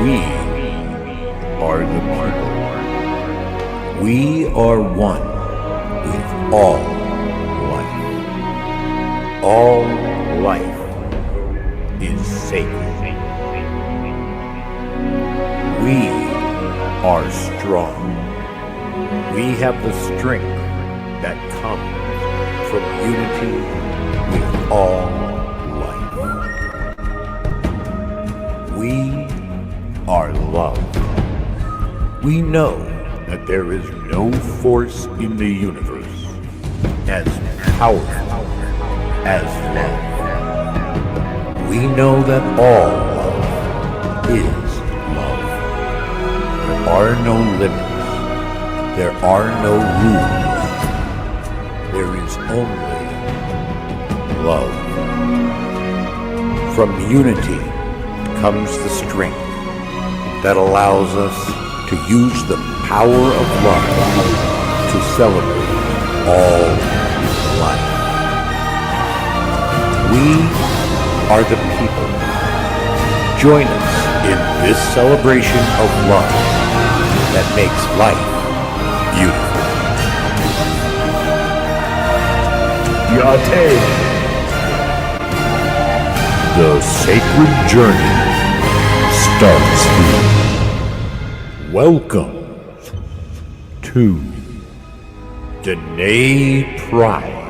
We are the people. We are one with all life. All life is sacred. We are strong. We have the strength that comes from unity with all life. We are love. We know that there is no force in the universe as powerful as love. We know that all love is love. There are no limits. There are no rules. There is only love. From unity comes the strength that allows us to use the power of love to celebrate all life. We are the people. Join us in this celebration of love that makes life beautiful. Yate! The sacred journey starts here. Welcome to Navajo Pride.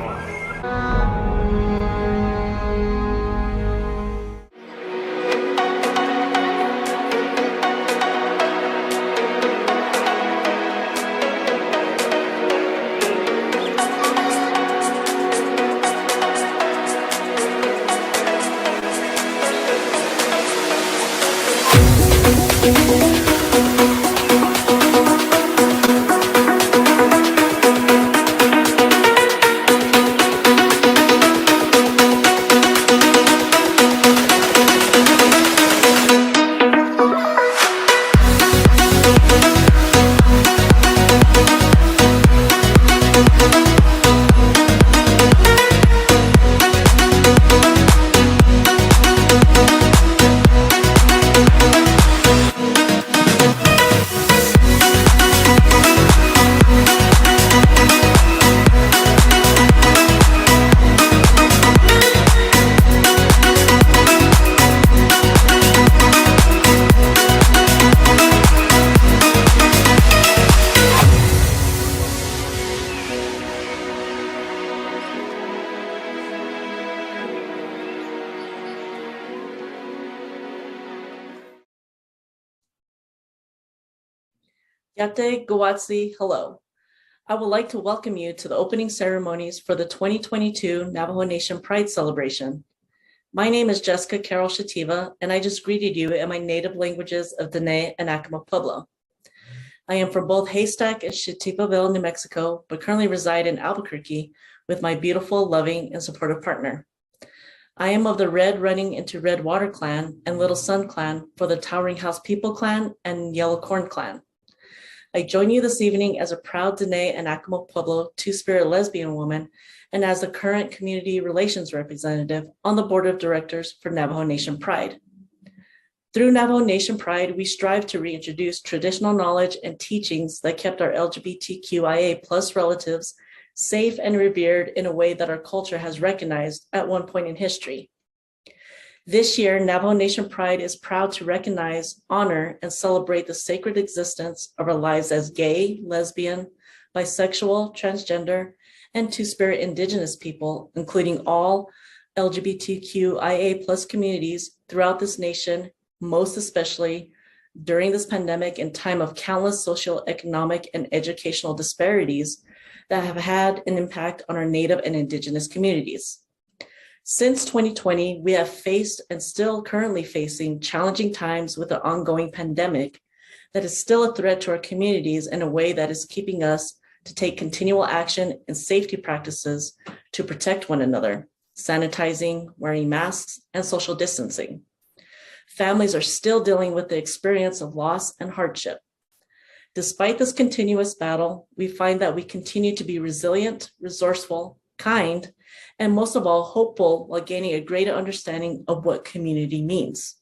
Yate Gowatsi, hello. I would like to welcome you to the opening ceremonies for the 2022 Navajo Nation Pride Celebration. My name is Jessica Carol Shativa, and I just greeted you in my native languages of Dene and Acoma Pueblo. I am from both Haystack and Shativaville, New Mexico, but currently reside in Albuquerque with my beautiful, loving, and supportive partner. I am of the Red Running into Red Water Clan and Little Sun Clan for the Towering House People Clan and Yellow Corn Clan. I join you this evening as a proud Dene and Acoma Pueblo Two-Spirit lesbian woman and as the current community relations representative on the board of directors for Navajo Nation Pride. Through Navajo Nation Pride, we strive to reintroduce traditional knowledge and teachings that kept our LGBTQIA+ relatives safe and revered in a way that our culture has recognized at one point in history. This year, Navajo Nation Pride is proud to recognize, honor, and celebrate the sacred existence of our lives as gay, lesbian, bisexual, transgender, and Two-Spirit Indigenous people, including all LGBTQIA+ communities throughout this nation, most especially during this pandemic and time of countless social, economic, and educational disparities that have had an impact on our Native and Indigenous communities. Since 2020, we have faced and still currently facing challenging times with the ongoing pandemic that is still a threat to our communities in a way that is keeping us to take continual action and safety practices to protect one another, sanitizing, wearing masks, and social distancing. Families are still dealing with the experience of loss and hardship. Despite this continuous battle, we find that we continue to be resilient, resourceful, kind, and most of all, hopeful while gaining a greater understanding of what community means.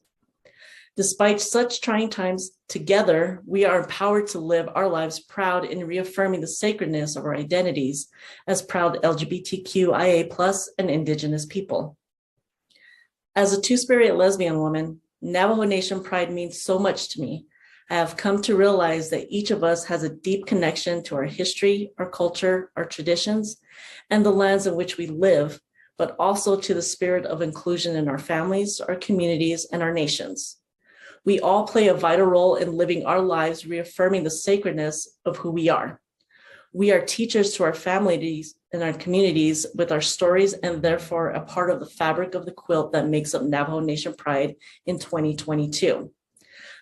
Despite such trying times, together, we are empowered to live our lives proud in reaffirming the sacredness of our identities as proud LGBTQIA+ and Indigenous people. As a Two-Spirit lesbian woman, Navajo Nation Pride means so much to me. I have come to realize that each of us has a deep connection to our history, our culture, our traditions, and the lands in which we live, but also to the spirit of inclusion in our families, our communities, and our nations. We all play a vital role in living our lives, reaffirming the sacredness of who we are. We are teachers to our families and our communities with our stories and therefore a part of the fabric of the quilt that makes up Navajo Nation Pride in 2022.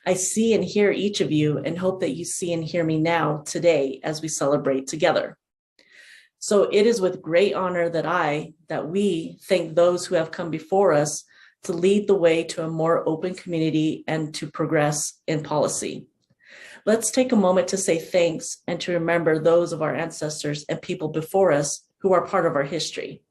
I see and hear each of you and hope that you see and hear me now today as we celebrate together. So it is with great honor that we thank those who have come before us to lead the way to a more open community and to progress in policy. Let's take a moment to say thanks and to remember those of our ancestors and people before us who are part of our history.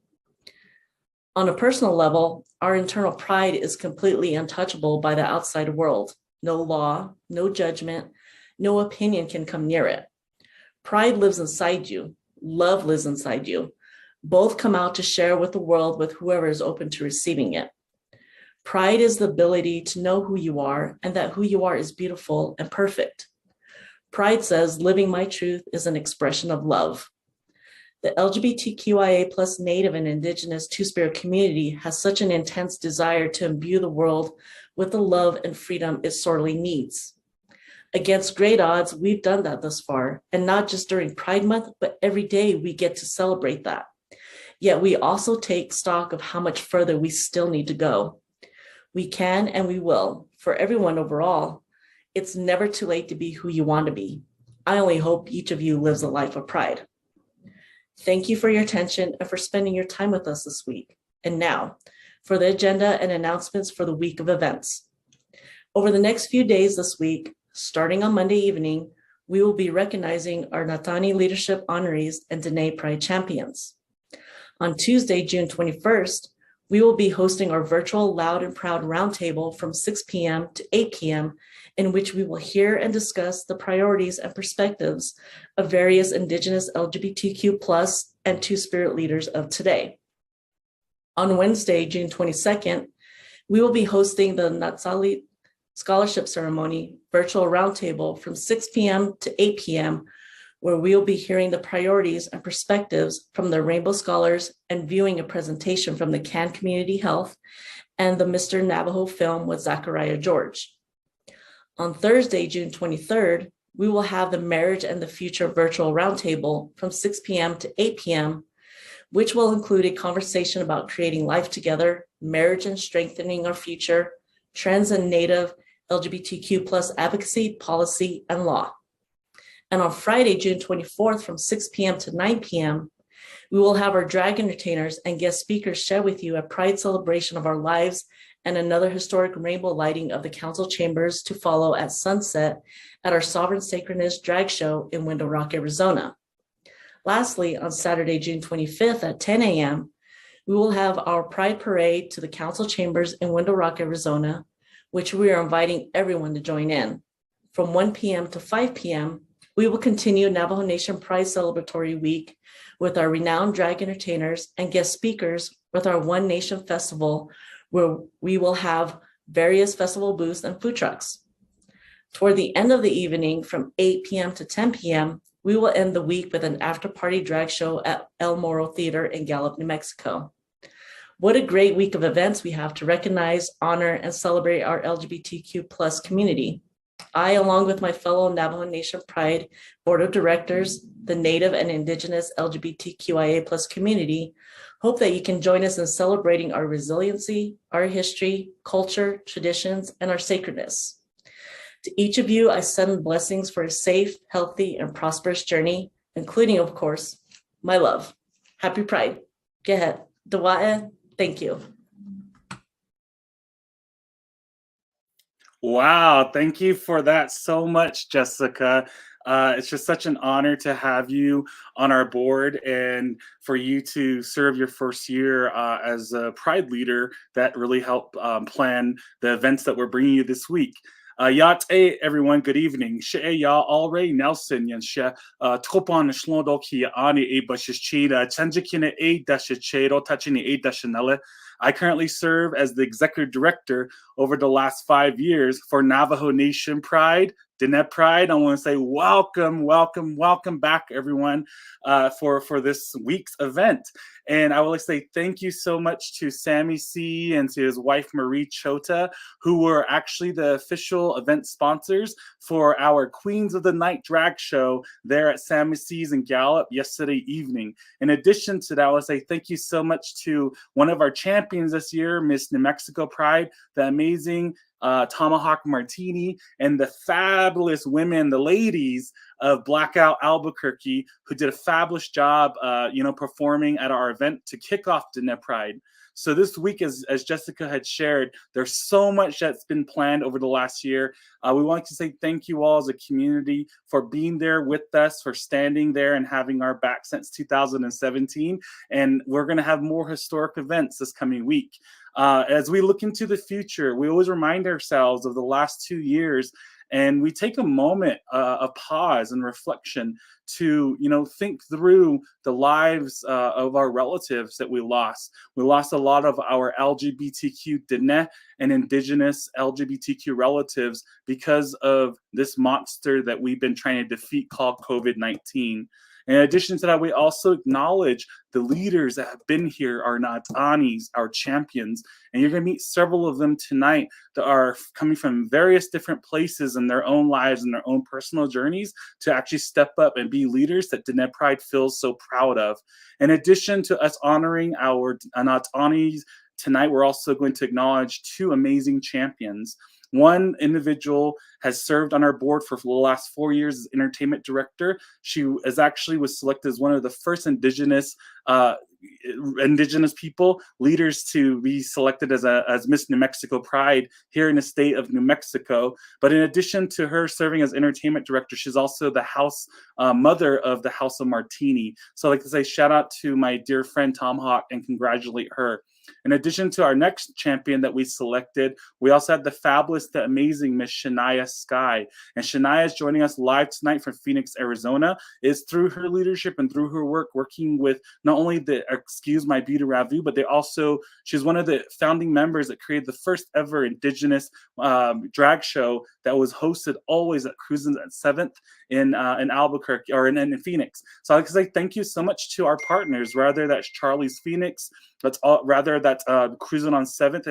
On a personal level, our internal pride is completely untouchable by the outside world. No law, no judgment, no opinion can come near it. Pride lives inside you. Love lives inside you. Both come out to share with the world with whoever is open to receiving it. Pride is the ability to know who you are and that who you are is beautiful and perfect. Pride says living my truth is an expression of love. The LGBTQIA+ Native and Indigenous Two-Spirit community has such an intense desire to imbue the world with the love and freedom it sorely needs. Against great odds, we've done that thus far, and not just during Pride Month, but every day we get to celebrate that. Yet we also take stock of how much further we still need to go. We can and we will, for everyone overall. It's never too late to be who you want to be. I only hope each of you lives a life of pride. Thank you for your attention and for spending your time with us this week. And now, for the agenda and announcements for the week of events. Over the next few days this week, starting on Monday evening, we will be recognizing our Natani Leadership Honorees and Dene Pride Champions. On Tuesday, June 21st, we will be hosting our virtual Loud and Proud Roundtable from 6 p.m. to 8 p.m., in which we will hear and discuss the priorities and perspectives of various Indigenous LGBTQ+ and Two-Spirit leaders of today. On Wednesday, June 22nd, we will be hosting the Natsali Scholarship Ceremony virtual roundtable from 6 p.m. to 8 p.m., where we will be hearing the priorities and perspectives from the Rainbow Scholars and viewing a presentation from the Can Community Health and the Mr. Navajo film with Zachariah George. On Thursday, June 23rd, we will have the Marriage and the Future virtual roundtable from 6 p.m. to 8 p.m., which will include a conversation about creating life together, marriage and strengthening our future, trans and Native LGBTQ plus advocacy, policy, and law. And on Friday, June 24th, from 6 p.m. to 9 p.m., we will have our drag entertainers and guest speakers share with you a pride celebration of our lives and another historic rainbow lighting of the council chambers to follow at sunset at our Sovereign Sacredness drag show in Window Rock, Arizona. Lastly, on Saturday, June 25th at 10 a.m., we will have our Pride Parade to the council chambers in Window Rock, Arizona, which we are inviting everyone to join in. From 1 p.m. to 5 p.m., we will continue Navajo Nation Pride Celebratory Week with our renowned drag entertainers and guest speakers with our One Nation Festival, where we will have various festival booths and food trucks. Toward the end of the evening, from 8 p.m. to 10 p.m., we will end the week with an after-party drag show at El Moro Theater in Gallup, New Mexico. What a great week of events we have to recognize, honor, and celebrate our LGBTQ plus community. I, along with my fellow Navajo Nation Pride Board of Directors, the Native and Indigenous LGBTQIA plus community, hope that you can join us in celebrating our resiliency, our history, culture, traditions, and our sacredness. To each of you, I send blessings for a safe, healthy, and prosperous journey, including, of course, my love. Happy Pride. Go ahead. Dawa'e, thank you. Wow, thank you for that so much, Jessica. It's just such an honor to have you on our board and for you to serve your first year as a Pride leader that really helped plan the events that we're bringing you this week. Yat everyone, good evening. Ya already Nelson yan she topan shlodoki ani e bashishida chanjikine e dashachero tachini e dashanele. I currently serve as the executive director over the last 5 years for Navajo Nation Pride, Diné Pride. I want to say welcome, welcome, welcome back, everyone, for this week's event. And I want to say thank you so much to Sammy C and to his wife, Marie Chota, who were actually the official event sponsors for our Queens of the Night drag show there at Sammy C's in Gallup yesterday evening. In addition to that, I want to say thank you so much to one of our champions this year, Miss New Mexico Pride, the amazing Tomahawk Martini, and the fabulous women, the ladies of Blackout Albuquerque, who did a fabulous job, performing at our event to kick off Diné Pride. So this week, as Jessica had shared, there's so much that's been planned over the last year. We want to say thank you all as a community for being there with us, for standing there and having our back since 2017. And we're going to have more historic events this coming week. As we look into the future, we always remind ourselves of the last 2 years, and we take a moment of pause and reflection to, think through the lives of our relatives that we lost. We lost a lot of our LGBTQ Diné and Indigenous LGBTQ relatives because of this monster that we've been trying to defeat called COVID-19. In addition to that, we also acknowledge the leaders that have been here, our Natanis, our champions, and you're going to meet several of them tonight that are coming from various different places in their own lives and their own personal journeys to actually step up and be leaders that Diné Pride feels so proud of. In addition to us honoring our Natanis tonight, we're also going to acknowledge 2 amazing champions. One individual has served on our board for the last 4 years as entertainment director. She was selected as one of the first Indigenous people leaders to be selected as Miss New Mexico Pride here in the state of New Mexico. But in addition to her serving as entertainment director, she's also the house mother of the House of Martini. So I'd like to say shout out to my dear friend Tomahawk and congratulate her. In addition to our next champion that we selected, we also had the fabulous, the amazing Miss Shania Sky. And Shania is joining us live tonight from Phoenix, Arizona. It's through her leadership and through her work working with not only the Excuse My Beauty Ravu, but she's one of the founding members that created the first ever Indigenous drag show that was hosted always at Cruising at 7th in Albuquerque or in Phoenix. So I'd like to say thank you so much to our partners, whether that's Charlie's Phoenix, that's Cruising on 7th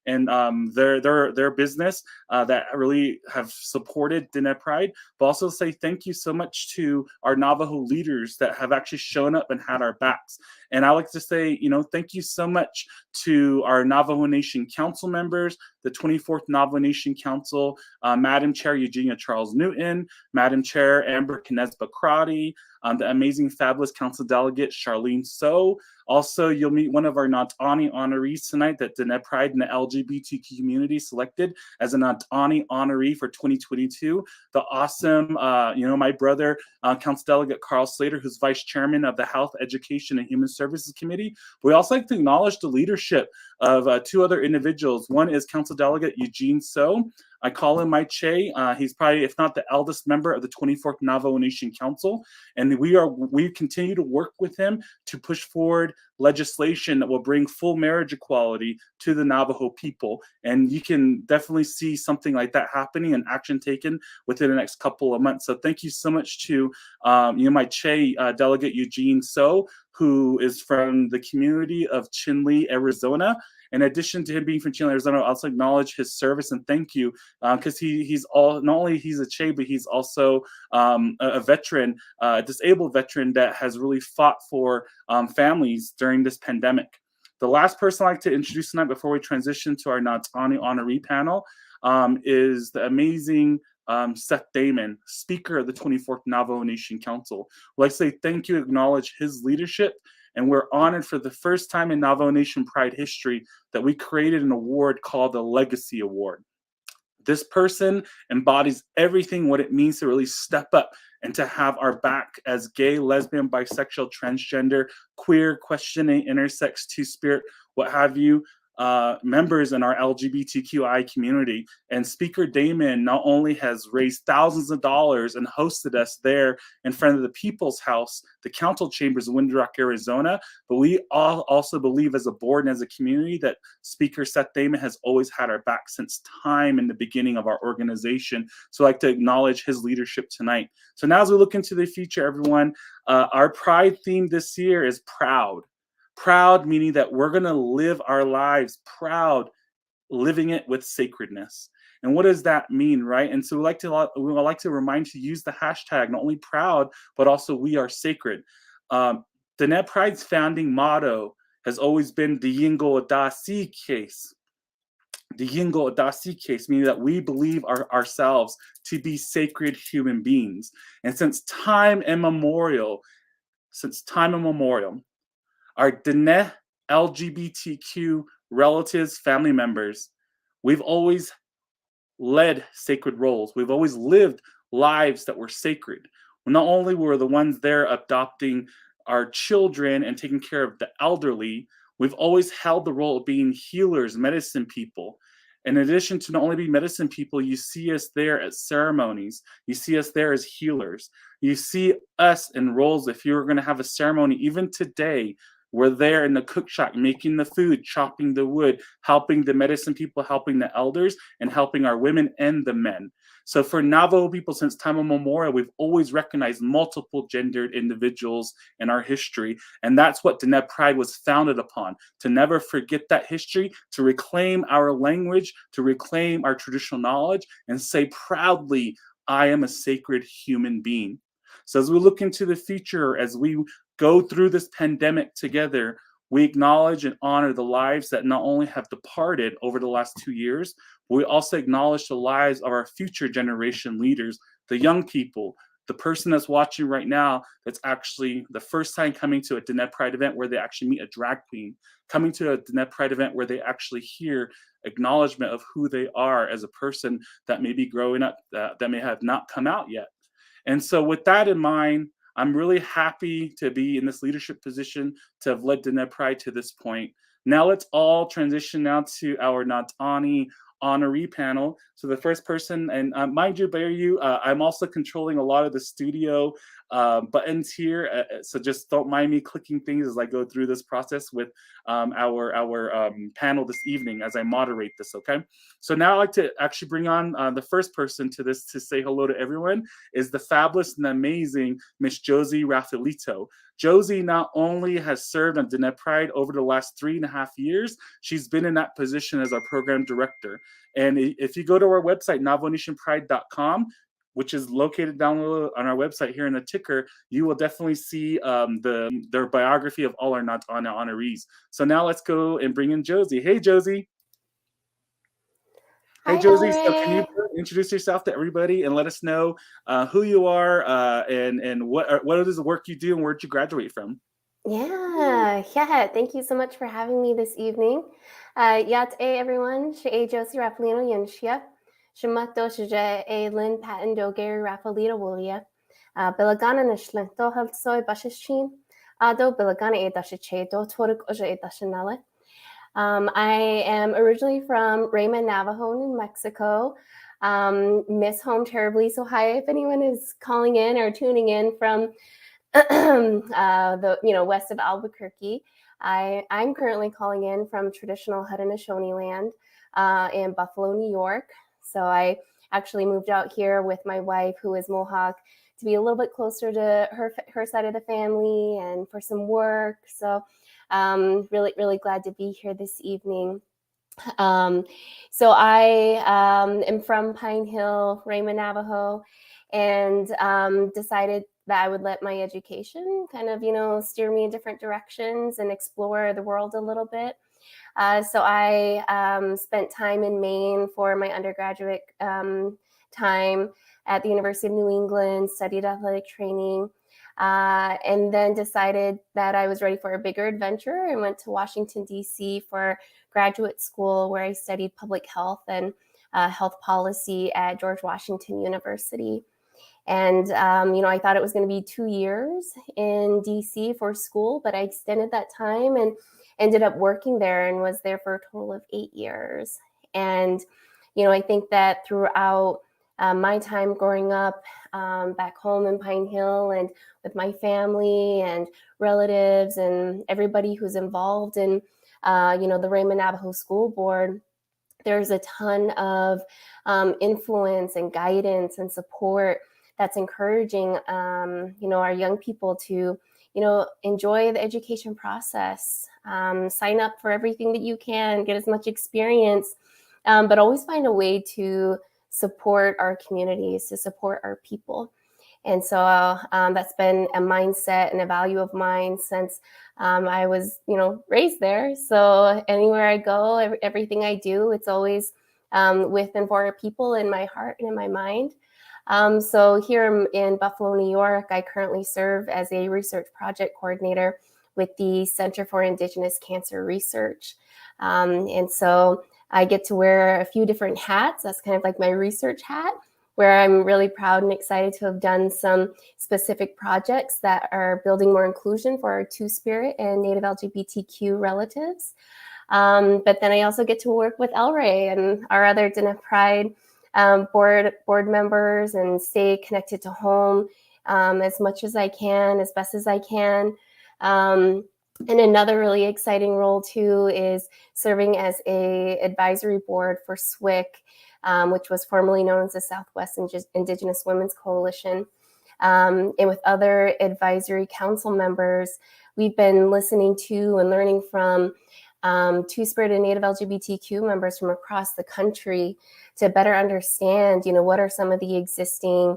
and their business that really have supported Diné Pride, but also say thank you so much to our Navajo leaders that have actually shown up and had our backs. And I like to say, thank you so much to our Navajo Nation Council members, the 24th Navajo Nation Council, Madam Chair Eugenia Charles Newton, Madam Chair Amber Kinesba Crotty, the amazing, fabulous Council Delegate Charlene So. Also, you'll meet one of our Natani honorees tonight that Diné Pride and the LGBTQ community selected as a Natani honoree for 2022. The awesome, my brother, Council Delegate Carl Slater, who's Vice Chairman of the Health, Education, and Human Services Committee. We also like to acknowledge the leadership of two other individuals. One is Council Delegate Eugene So. I call him my Che. He's probably, if not the eldest member of the 24th Navajo Nation Council. And we continue to work with him to push forward legislation that will bring full marriage equality to the Navajo people. And you can definitely see something like that happening and action taken within the next couple of months. So thank you so much to my Che Delegate Eugene So, who is from the community of Chinle, Arizona. In addition to him being from Chinle, Arizona, I also acknowledge his service and thank you, because he's not only he's a Che, but he's also a veteran, a disabled veteran that has really fought for families during this pandemic. The last person I'd like to introduce tonight before we transition to our Natani honoree panel is the amazing Seth Damon, Speaker of the 24th Navajo Nation Council. I'd like to say thank you, acknowledge his leadership, and we're honored for the first time in Navajo Nation Pride history that we created an award called the Legacy Award. This person embodies everything what it means to really step up and to have our back as gay, lesbian, bisexual, transgender, queer, questioning, intersex, two-spirit, what have you, members in our LGBTQI community. And Speaker Damon not only has raised thousands of dollars and hosted us there in front of the People's House, the council chambers of Window Rock, Arizona, but we all also believe as a board and as a community that Speaker Seth Damon has always had our back since time in the beginning of our organization. So I'd like to acknowledge his leadership tonight. So now as we look into the future, everyone, our Pride theme this year is proud. Proud meaning that we're going to live our lives proud, living it with sacredness. And what does that mean, right? And so we would like to remind you to use the hashtag, not only proud, but also we are sacred. Diné Pride's founding motto has always been the Yingo Adasi case. The Yingo Adasi case, meaning that we believe ourselves to be sacred human beings. And since time immemorial, our Diné LGBTQ relatives, family members, we've always led sacred roles. We've always lived lives that were sacred. Not only were the ones there adopting our children and taking care of the elderly, we've always held the role of being healers, medicine people. In addition to not only being medicine people, you see us there at ceremonies. You see us there as healers. You see us in roles. If you were going to have a ceremony, even today, we're there in the cook shack, making the food, chopping the wood, helping the medicine people, helping the elders, and helping our women and the men. So for Navajo people, since time immemorial, we've always recognized multiple gendered individuals in our history. And that's what Diné Pride was founded upon, to never forget that history, to reclaim our language, to reclaim our traditional knowledge, and say proudly, I am a sacred human being. So as we look into the future, as we go through this pandemic together, we acknowledge and honor the lives that not only have departed over the last 2 years, but we also acknowledge the lives of our future generation leaders, the young people, the person that's watching right now that's actually the first time coming to a Diné Pride event where they actually meet a drag queen, coming to a Diné Pride event where they actually hear acknowledgement of who they are as a person that may be growing up, that may have not come out yet. And so with that in mind, I'm really happy to be in this leadership position, to have led Diné Pride to this point. Now let's all transition now to our Natani honoree panel. So the first person, and mind you, I'm also controlling a lot of the studio buttons here. So just don't mind me clicking things as I go through this process with our panel this evening as I moderate this, okay? So now I'd like to actually bring on the first person to this to say hello to everyone is the fabulous and amazing Miss Josie Rafaelito. Josie not only has served on Diné Pride over the last 3.5 years, she's been in that position as our program director. And if you go to our website, NavajoNationPride.com, which is located down on our website here in the ticker, you will definitely see their biography of all our honorees. So now let's go and bring in Josie. Hey, Josie. Hey, Hi, Josie. So can you Elray. introduce yourself to everybody and let us know who you are and what is the work you do and where did you graduate from? Yeah. Thank you so much for having me this evening. Yat everyone. She Josie Rapalino Yunshia. Shamato Shija Lynn Patton Dogary Rapalita Willia. Bilagana Nishlento Health Soy Bashashin. Ado Bilagana Edashache do Toruk Oja Edashanale. I am originally from Raymond, Navajo, New Mexico. Miss home terribly. So hi, if anyone is calling in or tuning in from the west of Albuquerque. I'm currently calling in from traditional Haudenosaunee land in Buffalo, New York. So I actually moved out here with my wife, who is Mohawk, to be a little bit closer to her side of the family and for some work. So really, really glad to be here this evening. So I am from Pine Hill, Raymond, Navajo, and decided that I would let my education kind of, steer me in different directions and explore the world a little bit. So I spent time in Maine for my undergraduate time at the University of New England, studied athletic training, and then decided that I was ready for a bigger adventure and went to Washington, D.C. for graduate school, where I studied public health and health policy at George Washington University. And, I thought it was going to be 2 years in DC for school, but I extended that time and ended up working there and was there for a total of 8 years. And, I think that throughout my time growing up back home in Pine Hill and with my family and relatives and everybody who's involved in, the Raymond Navajo School Board, there's a ton of influence and guidance and support that's encouraging, our young people to, enjoy the education process, sign up for everything that you can, get as much experience, but always find a way to support our communities, to support our people. And so that's been a mindset and a value of mine since I was, raised there. So anywhere I go, everything I do, it's always with and for people in my heart and in my mind. So here in Buffalo, New York, I currently serve as a research project coordinator with the Center for Indigenous Cancer Research. And so I get to wear a few different hats. That's kind of like my research hat, where I'm really proud and excited to have done some specific projects that are building more inclusion for our Two-Spirit and Native LGBTQ relatives. But then I also get to work with Elray and our other Diné Pride board members and stay connected to home as much as I can, as best as I can. And another really exciting role too is serving as a advisory board for SWIC, which was formerly known as the Southwest Indigenous Women's Coalition. And with other advisory council members, we've been listening to and learning from Two-Spirit and Native LGBTQ members from across the country to better understand, what are some of the existing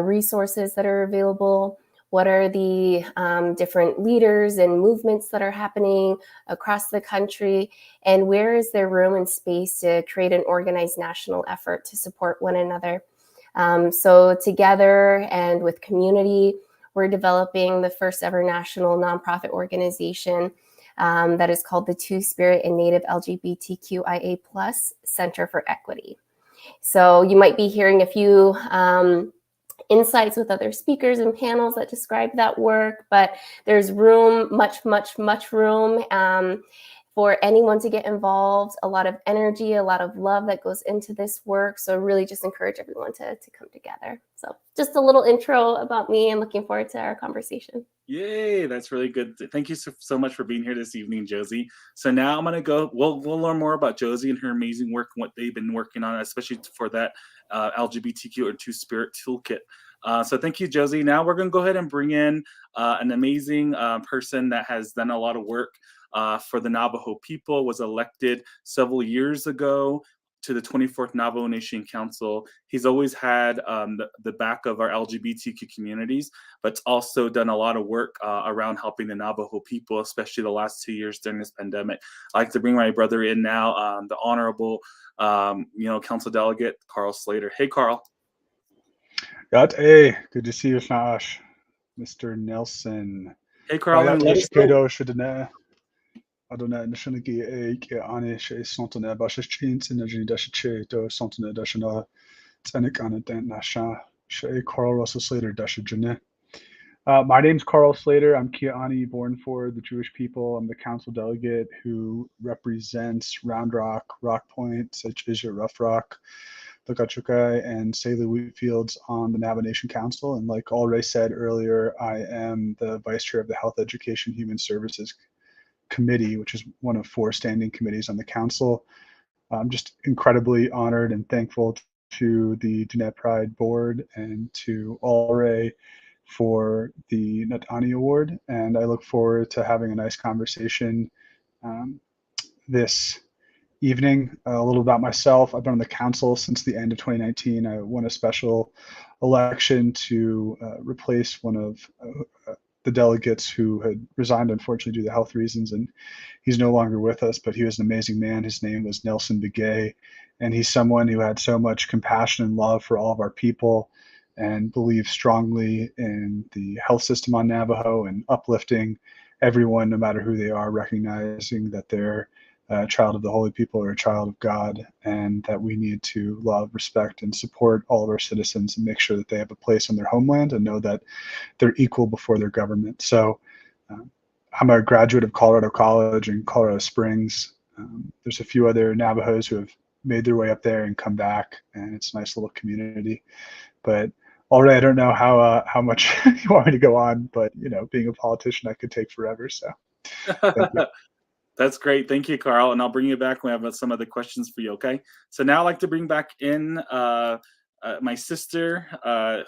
resources that are available, what are the different leaders and movements that are happening across the country, and where is there room and space to create an organized national effort to support one another. So together and with community, we're developing the first ever national nonprofit organization that is called the Two-Spirit and Native LGBTQIA+ Center for Equity. So you might be hearing a few insights with other speakers and panels that describe that work, but there's room, much room for anyone to get involved, a lot of energy, a lot of love that goes into this work. So really just encourage everyone to come together. So just a little intro about me and looking forward to our conversation. Yay, that's really good. Thank you so much for being here this evening, Josie. So now I'm gonna go. We'll learn more about Josie and her amazing work and what they've been working on, especially for that LGBTQ or Two Spirit Toolkit. So thank you, Josie. Now we're gonna go ahead and bring in an amazing person that has done a lot of work for the Navajo people. Was elected several years ago to the 24th Navajo Nation Council. He's always had the back of our LGBTQ communities, but also done a lot of work around helping the Navajo people, especially the last 2 years during this pandemic. I'd like to bring my brother in now, the Honorable, Council Delegate Carl Slater. Hey, Carl. Hey, good to see you, Nash. Mr. Nelson. Hey, Carl, and let us know. Adonai Nishanagi Anish Sontana Bashachin Synergy Dashache do Sontana Dashana Tenic on a dent Nasha Shay Carl Russell Slater Dashajane. My name's Carl Slater. I'm Kiani, born for the Jewish people. I'm the council delegate who represents Round Rock, Rock Point, such as your Rough Rock, Lukachukai, and Saley Wheatfields on the Navajo Nation Council. And like Alray said earlier, I am the vice chair of the Health Education Human Services Committee, which is one of 4 standing committees on the council. I'm just incredibly honored and thankful to the Indigenous Pride board and to Alray for the Natani Award. And I look forward to having a nice conversation this evening. A little about myself. I've been on the council since the end of 2019. I won a special election to replace one of the delegates who had resigned, unfortunately, due to health reasons, and he's no longer with us, but he was an amazing man. His name was Nelson Begay, and he's someone who had so much compassion and love for all of our people and believed strongly in the health system on Navajo and uplifting everyone, no matter who they are, recognizing that they're a child of the holy people or a child of God, and that we need to love, respect, and support all of our citizens and make sure that they have a place in their homeland and know that they're equal before their government. So I'm a graduate of Colorado College in Colorado Springs. There's a few other Navajos who have made their way up there and come back, and it's a nice little community. But already, I don't know how much you want me to go on, but being a politician, I could take forever. So thank you. That's great. Thank you, Carl. And I'll bring you back when I have some other questions for you, okay? So now I'd like to bring back in my sister,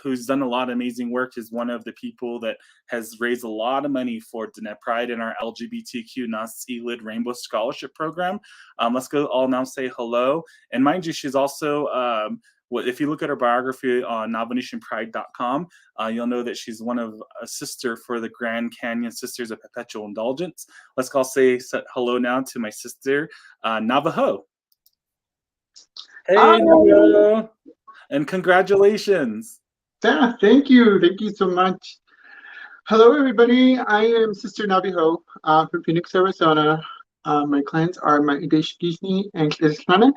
who's done a lot of amazing work, is one of the people that has raised a lot of money for Indigenous Pride in our LGBTQ non-ELID Rainbow Scholarship Program. Let's go all now say hello. And mind you, she's also, if you look at her biography on NavajoNationPride.com, you'll know that she's one of a sister for the Grand Canyon Sisters of Perpetual Indulgence. Let's all say hello now to my sister, Navajo. Hey, hi. Navajo, and congratulations. Yeah, thank you. Thank you so much. Hello, everybody. I am Sister Navajo from Phoenix, Arizona. My clients are my Ideshkishni and Krishna.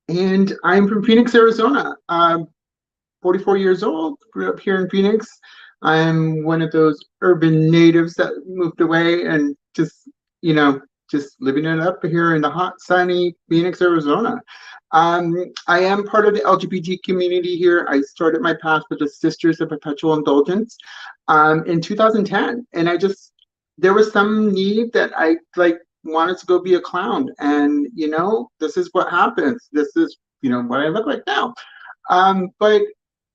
And I'm from Phoenix, Arizona. I'm 44 years old, grew up here in Phoenix. I'm one of those urban natives that moved away and just living it up here in the hot, sunny Phoenix, Arizona. I am part of the LGBT community here. I started my path with the Sisters of Perpetual Indulgence in 2010. And there was some need that I wanted to go be a clown, and this is what happens. This is what I look like now. But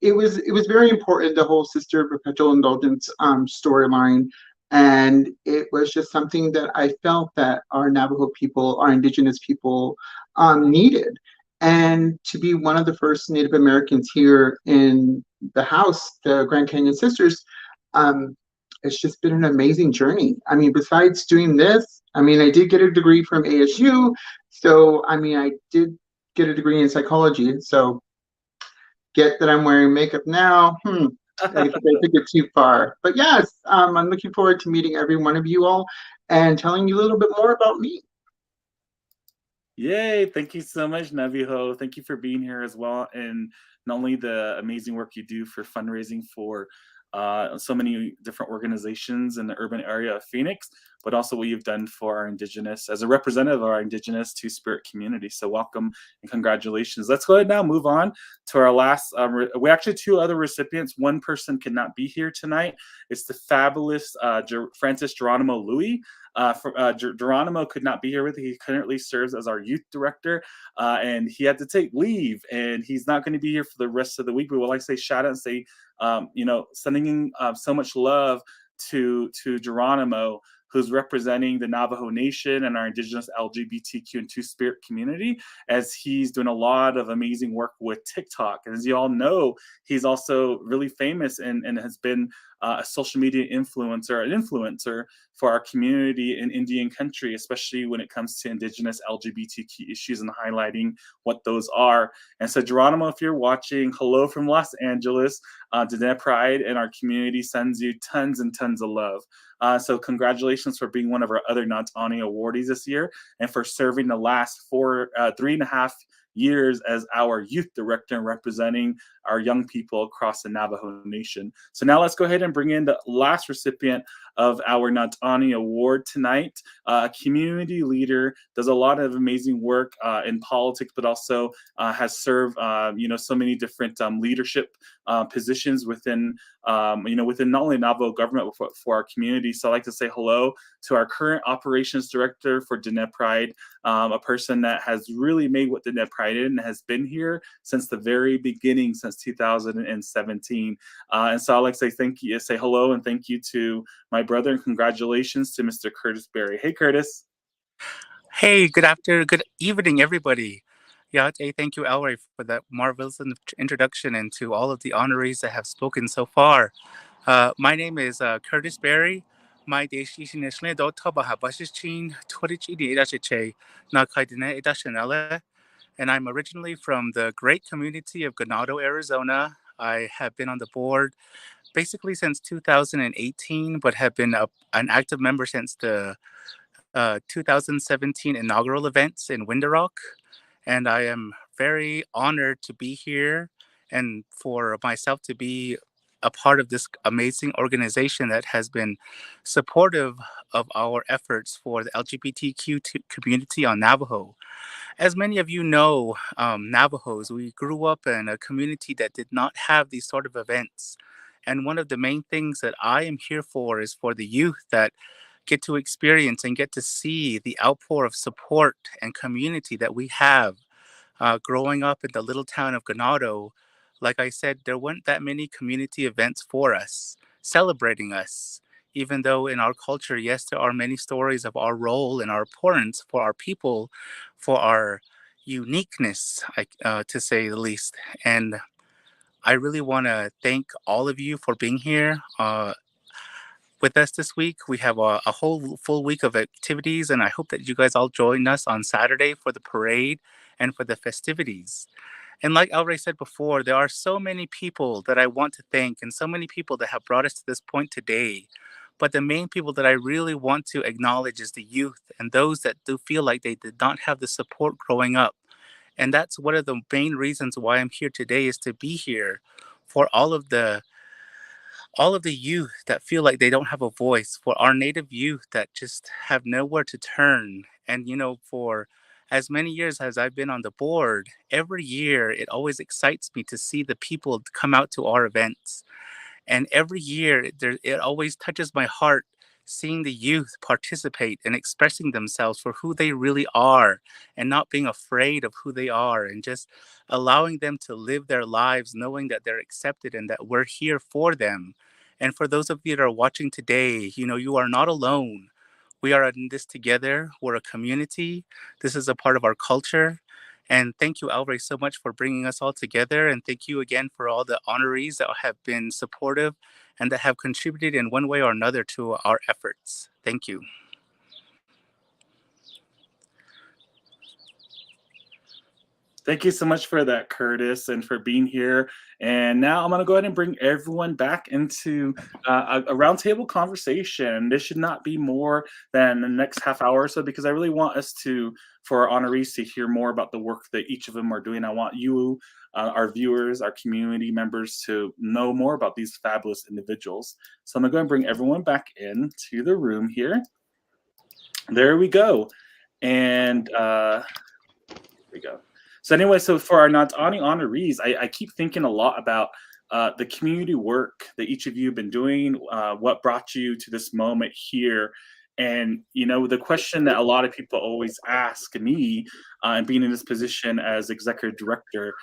it was very important, the whole Sister of Perpetual Indulgence storyline, and it was just something that I felt that our Navajo people, our Indigenous people, needed. And to be one of the first Native Americans here in the house, the Grand Canyon Sisters, it's just been an amazing journey. I mean, besides doing this, I did get a degree from ASU. So, I did get a degree in psychology. So, get that I'm wearing makeup now. I think I took it too far. But yes, I'm looking forward to meeting every one of you all and telling you a little bit more about me. Yay. Thank you so much, Navajo. Thank you for being here as well. And not only the amazing work you do for fundraising for so many different organizations in the urban area of Phoenix, but also what you've done for our Indigenous, as a representative of our Indigenous Two-Spirit community. So welcome and congratulations. Let's go ahead now, move on to our last, we actually 2 other recipients. One person could not be here tonight. It's the fabulous Francis Geronimo Louis. Geronimo could not be here with us. He currently serves as our youth director, and he had to take leave, and he's not going to be here for the rest of the week. We would like to say shout out and say, sending so much love to Geronimo, who's representing the Navajo Nation and our Indigenous LGBTQ and Two-Spirit community, as he's doing a lot of amazing work with TikTok. And as you all know, he's also really famous and has been a social media influencer for our community in Indian country, especially when it comes to Indigenous LGBTQ issues and highlighting what those are. And so Geronimo, if you're watching, hello from Los Angeles. Diné Pride and our community sends you tons and tons of love. So congratulations for being one of our other Natani awardees this year, and for serving the last 3.5 years as our youth director and representing our young people across the Navajo Nation. So now let's go ahead and bring in the last recipient of our Natani Award tonight. A community leader, does a lot of amazing work in politics, but also has served, so many different leadership positions within, within not only Navajo government, but for our community. So I'd like to say hello to our current operations director for Diné Pride, a person that has really made what Diné Pride is and has been here since the very beginning, since 2017. And so I'd like to say hello and thank you to my brother, and congratulations to Mr. Curtis Berry. Hey, Curtis. Hey, good evening, everybody. Yeah, thank you, Elray, for that marvelous introduction, and to all of the honorees that have spoken so far. My name is Curtis Berry. My and I'm originally from the great community of Ganado, Arizona. I have been on the board basically since 2018, but have been an active member since the 2017 inaugural events in Window Rock. And I am very honored to be here and for myself to be a part of this amazing organization that has been supportive of our efforts for the LGBTQ community on Navajo. As many of you know, Navajos, we grew up in a community that did not have these sort of events. And one of the main things that I am here for is for the youth that get to experience and get to see the outpour of support and community that we have. Growing up in the little town of Ganado, like I said, there weren't that many community events for us, celebrating us. Even though in our culture, yes, there are many stories of our role and our importance for our people, for our uniqueness, to say the least. And I really want to thank all of you for being here with us this week. We have a whole full week of activities, and I hope that you guys all join us on Saturday for the parade and for the festivities. And like Elray said before, there are so many people that I want to thank, and so many people that have brought us to this point today. But the main people that I really want to acknowledge is the youth and those that do feel like they did not have the support growing up. And that's one of the main reasons why I'm here today, is to be here for all of the youth that feel like they don't have a voice, for our Native youth that just have nowhere to turn. And, for as many years as I've been on the board, every year it always excites me to see the people come out to our events. And every year it always touches my heart seeing the youth participate and expressing themselves for who they really are, and not being afraid of who they are, and just allowing them to live their lives knowing that they're accepted and that we're here for them. And for those of you that are watching today, you are not alone. We are in this together. We're a community. This is a part of our culture. And thank you, Alray, so much for bringing us all together. And thank you again for all the honorees that have been supportive and that have contributed in one way or another to our efforts. Thank you. Thank you so much for that, Curtis, and for being here. And now I'm going to go ahead and bring everyone back into a roundtable conversation. This should not be more than the next half hour or so, because I really want us to, for our honorees, to hear more about the work that each of them are doing. I want you, our viewers, our community members, to know more about these fabulous individuals. So I'm going to go and bring everyone back into the room here. There we go. And here we go. So anyway, so for our Natani honorees, I keep thinking a lot about the community work that each of you have been doing, what brought you to this moment here. And, you know, the question that a lot of people always ask me, and being in this position as executive director,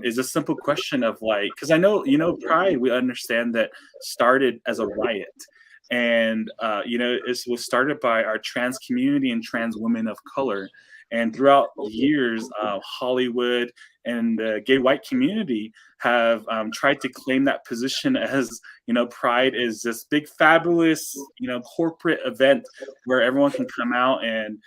is a simple question of like, because I know, you know, Pride, we understand that started as a riot. And, you know, it was started by our trans community and trans women of color. And throughout the years, Hollywood and the gay white community have tried to claim that position as, you know, Pride is this big, fabulous, you know, corporate event where everyone can come out and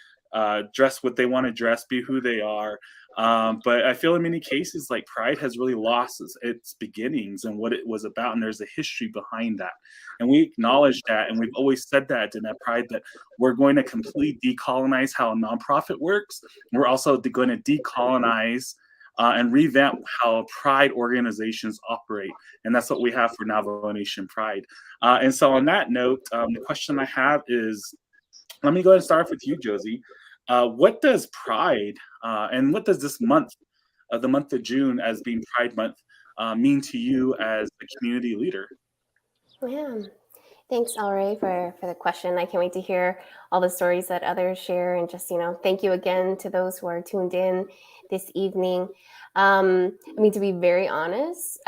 dress what they want to dress, be who they are. But I feel in many cases like Pride has really lost its beginnings and what it was about, and there's a history behind that. And we acknowledge that, and we've always said that in that Pride, that we're going to completely decolonize how a nonprofit works. We're also going to decolonize and revamp how Pride organizations operate. And that's what we have for Navajo Nation Pride. And so on that note, the question I have is, let me go ahead and start off with you, Josie. What does Pride and what does this month, the month of June as being Pride Month, mean to you as a community leader? Yeah. Thanks, Alray, for the question. I can't wait to hear all the stories that others share. And just, you know, thank you again to those who are tuned in this evening. I mean, to be very honest,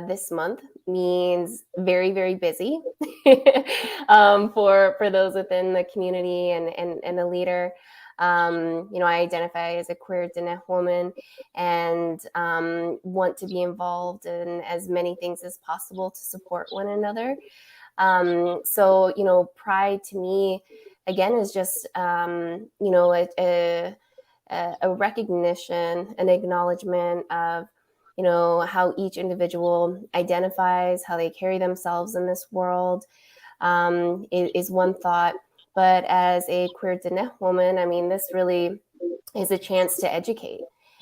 this month means very, very busy for those within the community and the leader. You know, I identify as a queer Diné woman and want to be involved in as many things as possible to support one another. So, you know, Pride to me, again, is just, you know, a recognition, an acknowledgement of, you know, how each individual identifies, how they carry themselves in this world, is one thought. But as a queer Diné woman, I mean, this really is a chance to educate.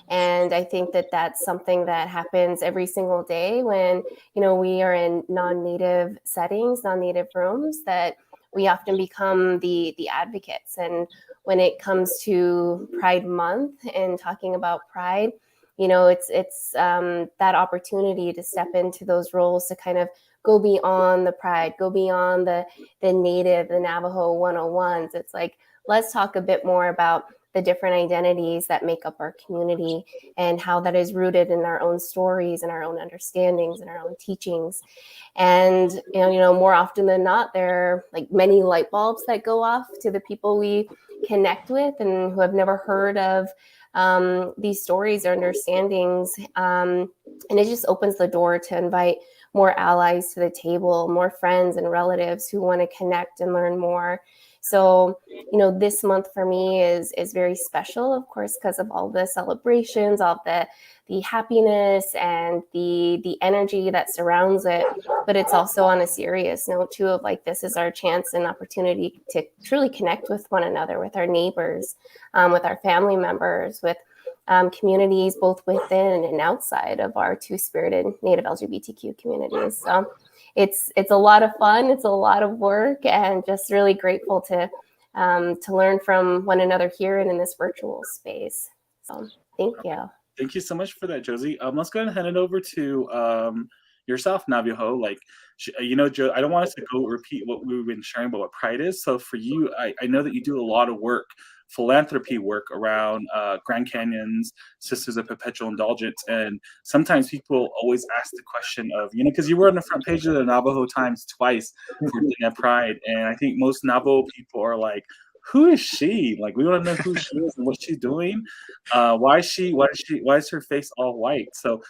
And I think that that's something that happens every single day when, you know, we are in non-native settings, non-native rooms, that we often become the advocates. And when it comes to Pride Month and talking about Pride, you know, it's that opportunity to step into those roles to kind of go beyond the Pride, go beyond the Native, the Navajo 101s. It's like, let's talk a bit more about the different identities that make up our community and how that is rooted in our own stories and our own understandings and our own teachings. And, you know, more often than not, there are like many light bulbs that go off to the people we connect with and who have never heard of these stories or understandings. And it just opens the door to invite more allies to the table, more friends and relatives who want to connect and learn more. So, you know, this month for me is very special, of course, because of all the celebrations, all the happiness and the energy that surrounds it. But it's also on a serious note too, of like, this is our chance and opportunity to truly connect with one another, with our neighbors, with our family members, with communities both within and outside of our two-spirited Native LGBTQ communities. So it's a lot of fun, it's a lot of work, and just really grateful to learn from one another here and in this virtual space. So thank you. Thank you so much for that, Josie. Let's go ahead and hand it over to yourself, Navajo. Like, you know, Joe, I don't want us to go repeat what we've been sharing about what Pride is. So for you, I know that you do a lot of work, philanthropy work around Grand Canyon's Sisters of Perpetual Indulgence. And sometimes people always ask the question of, you know, because you were on the front page of the Navajo Times twice for doing a Pride. And I think most Navajo people are like, who is she? Like, we want to know who she is and what she's doing. Why is her face all white? So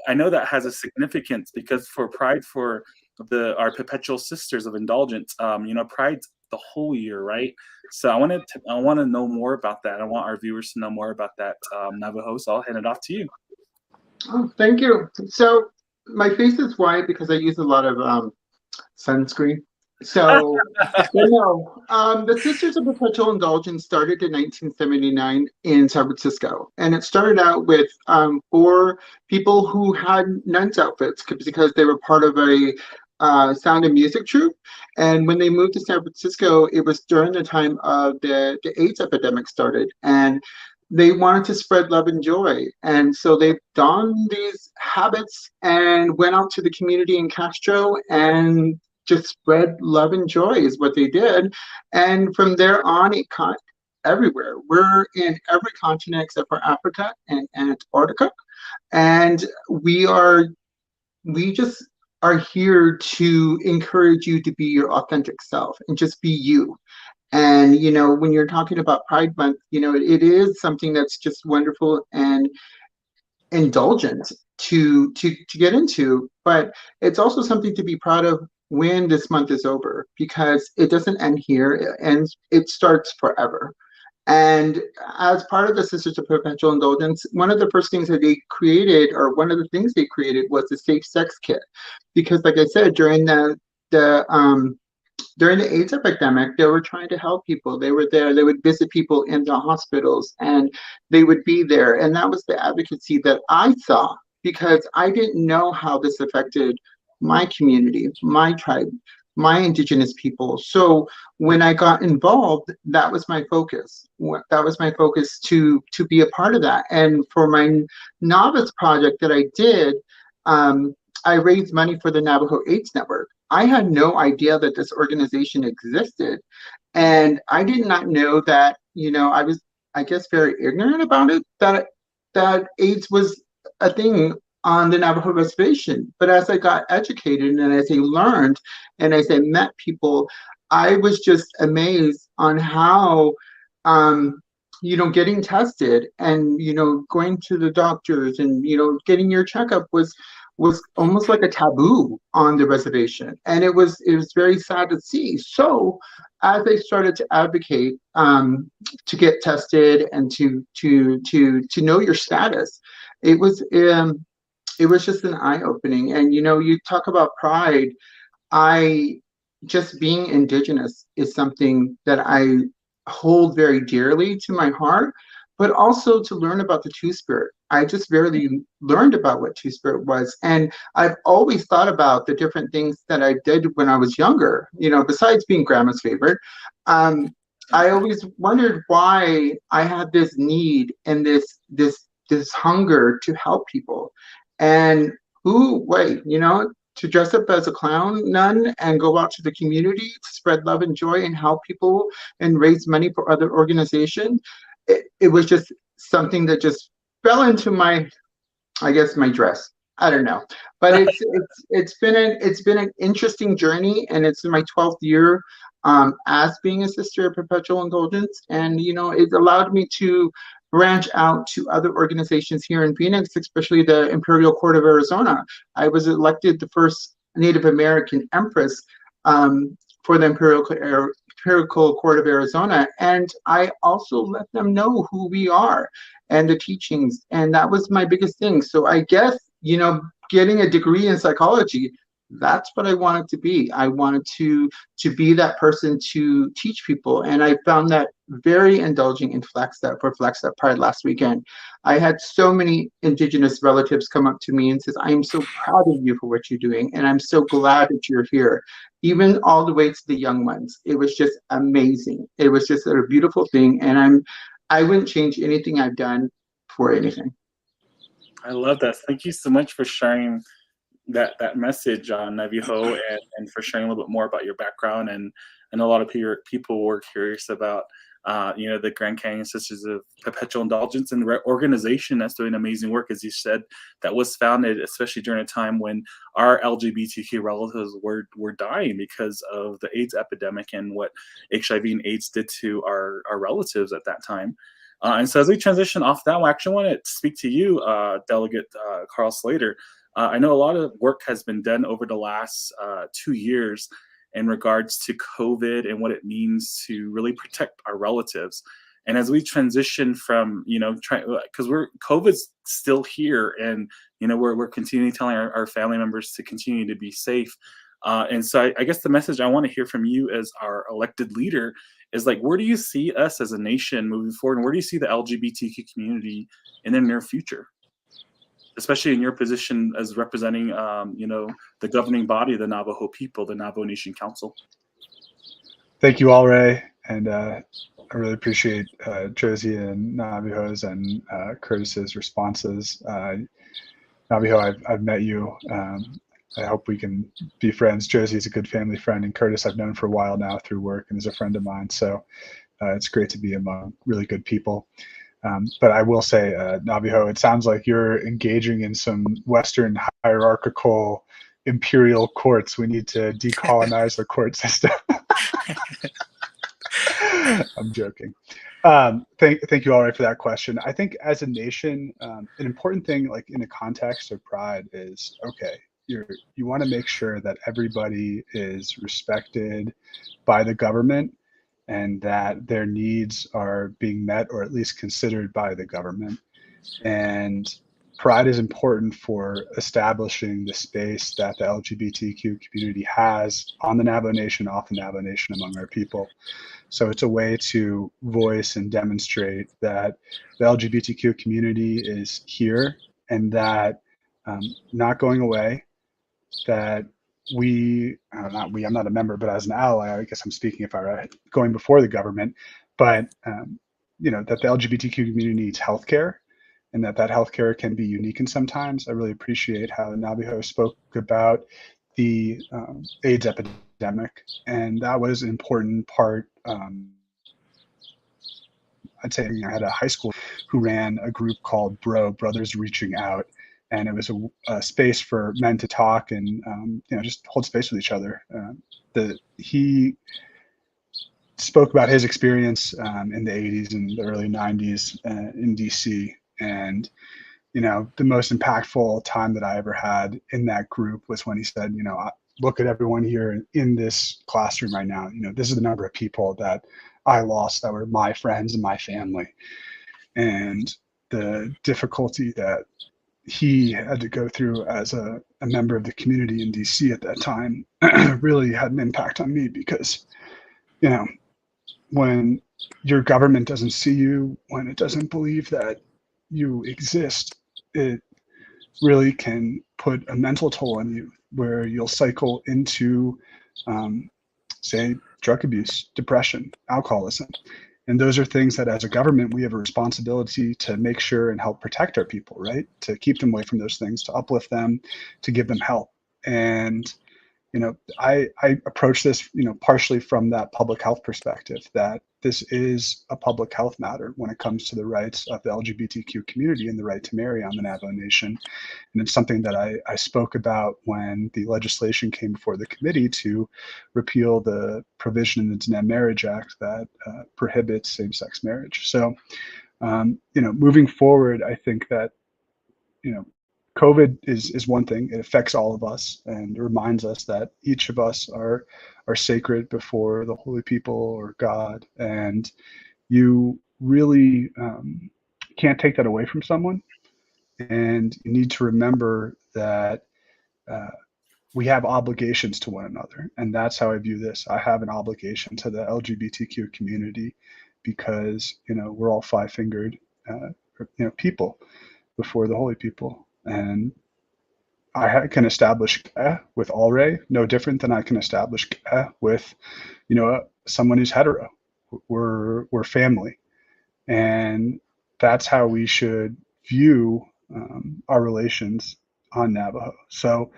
I know that has a significance because for Pride, for our perpetual sisters of indulgence, you know, Pride's the whole year, right? So I want to know more about that. I want our viewers to know more about that, Navajo. So I'll hand it off to you. Oh, thank you. So my face is white because I use a lot of sunscreen. So, the Sisters of Perpetual Indulgence started in 1979 in San Francisco. And it started out with 4 people who had nuns outfits because they were part of a sound and music troupe. And when they moved to San Francisco, it was during the time of the AIDS epidemic started. And they wanted to spread love and joy. And so they donned these habits and went out to the community in Castro and just spread love and joy is what they did. And from there on, it caught everywhere. We're in every continent except for Africa and Antarctica. And we just are here to encourage you to be your authentic self and just be you. And, when you're talking about Pride Month, it is something that's just wonderful and indulgent to get into, but it's also something to be proud of when this month is over, because it doesn't end here, and it starts forever. And as part of the Sisters of Perpetual Indulgence, one of the first things that they created, or one of the things they created, was the safe sex kit, because, like I said, during the AIDS epidemic, they were trying to help people. They were there. They would visit people in the hospitals, and they would be there. And that was the advocacy that I saw, because I didn't know how this affected my community, my tribe, my Indigenous people. So when I got involved, that was my focus. That was my focus to be a part of that. And for my novice project that I did, I raised money for the Navajo AIDS Network. I had no idea that this organization existed. And I did not know that, I was, I guess, very ignorant about it, that AIDS was a thing on the Navajo reservation. But as I got educated and as I learned and as I met people, I was just amazed on how, getting tested and, going to the doctors and, getting your checkup was almost like a taboo on the reservation. And it was very sad to see. So as I started to advocate to get tested and to know your status, it was just an eye-opening. And you talk about pride. Just being Indigenous is something that I hold very dearly to my heart, but also to learn about the Two-Spirit. I just barely learned about what Two-Spirit was. And I've always thought about the different things that I did when I was younger, besides being grandma's favorite. I always wondered why I had this need and this hunger to help people. And to dress up as a clown nun and go out to the community to spread love and joy and help people and raise money for other organizations. It was just something that just fell into my dress. I don't know, but it's been an interesting journey, and it's in my 12th year as being a Sister of Perpetual Indulgence, and it allowed me to branch out to other organizations here in Phoenix, especially the Imperial Court of Arizona. I was elected the first Native American Empress for the Imperial Court of Arizona, and I also let them know who we are and the teachings, and that was my biggest thing. So I guess, getting a degree in psychology, that's what I wanted to be. I wanted to be that person to teach people, and I found that very indulging in Flex Up Pride last weekend. I had so many Indigenous relatives come up to me and says, "I am so proud of you for what you're doing, and I'm so glad that you're here." Even all the way to the young ones. It was just amazing. It was just a beautiful thing, and I wouldn't change anything I've done for anything. I love that. Thank you so much for sharing that message on Navajo, and for sharing a little bit more about your background. And I know a lot of people were curious about the Grand Canyon Sisters of Perpetual Indulgence, and the organization that's doing amazing work, as you said, that was founded especially during a time when our LGBTQ relatives were dying because of the AIDS epidemic and what HIV and AIDS did to our relatives at that time. And so as we transition off that, I actually want to speak to you, Delegate Carl Slater. I know a lot of work has been done over the last 2 years, in regards to COVID and what it means to really protect our relatives. And as we transition from, because COVID's still here, and we're continuing telling our family members to continue to be safe. And so I guess the message I want to hear from you as our elected leader is, like, where do you see us as a nation moving forward, and where do you see the LGBTQ community in the near future, especially in your position as representing, the governing body of the Navajo people, the Navajo Nation Council? Thank you all, Ray, and I really appreciate Josie and Navajo's and Curtis's responses. Navajo, I've met you. I hope we can be friends. Josie is a good family friend, and Curtis I've known for a while now through work and is a friend of mine. So it's great to be among really good people. But I will say, Navajo, it sounds like you're engaging in some Western hierarchical imperial courts. We need to decolonize the court system. I'm joking. Thank you all right for that question. I think as a nation, an important thing, like in the context of Pride, is okay. You want to make sure that everybody is respected by the government and that their needs are being met or at least considered by the government. And Pride is important for establishing the space that the LGBTQ community has on the Navajo Nation, off the Navajo Nation, among our people. So it's a way to voice and demonstrate that the LGBTQ community is here and that not going away, that I'm not a member, but as an ally, I guess I'm speaking if I were going before the government, but that the LGBTQ community needs healthcare, and that healthcare can be unique. And sometimes I really appreciate how Navajo spoke about the AIDS epidemic, and that was an important part. I'd say I had a high school who ran a group called Brothers Reaching Out, and it was a space for men to talk and just hold space with each other. He spoke about his experience in the 80s and the early 90s in DC, and the most impactful time that I ever had in that group was when he said, look at everyone here in this classroom right now. This is the number of people that I lost that were my friends and my family, and the difficulty that he had to go through as a member of the community in DC at that time really had an impact on me, because when your government doesn't see you, when it doesn't believe that you exist, it really can put a mental toll on you, where you'll cycle into say drug abuse, depression, alcoholism. And those are things that as a government, we have a responsibility to make sure and help protect our people, right? To keep them away from those things, to uplift them, to give them help. And, I approach this, partially from that public health perspective, that this is a public health matter when it comes to the rights of the LGBTQ community and the right to marry on the Navajo Nation. And it's something that I spoke about when the legislation came before the committee to repeal the provision in the Diné Marriage Act that prohibits same-sex marriage. So, moving forward, I think that, COVID is one thing. It affects all of us and reminds us that each of us are sacred before the holy people or God. And you really can't take that away from someone. And you need to remember that we have obligations to one another. And that's how I view this. I have an obligation to the LGBTQ community because, we're all five-fingered, people before the holy people. And I can establish with Alray no different than I can establish with, someone who's hetero. We're family. And that's how we should view our relations on Navajo. So,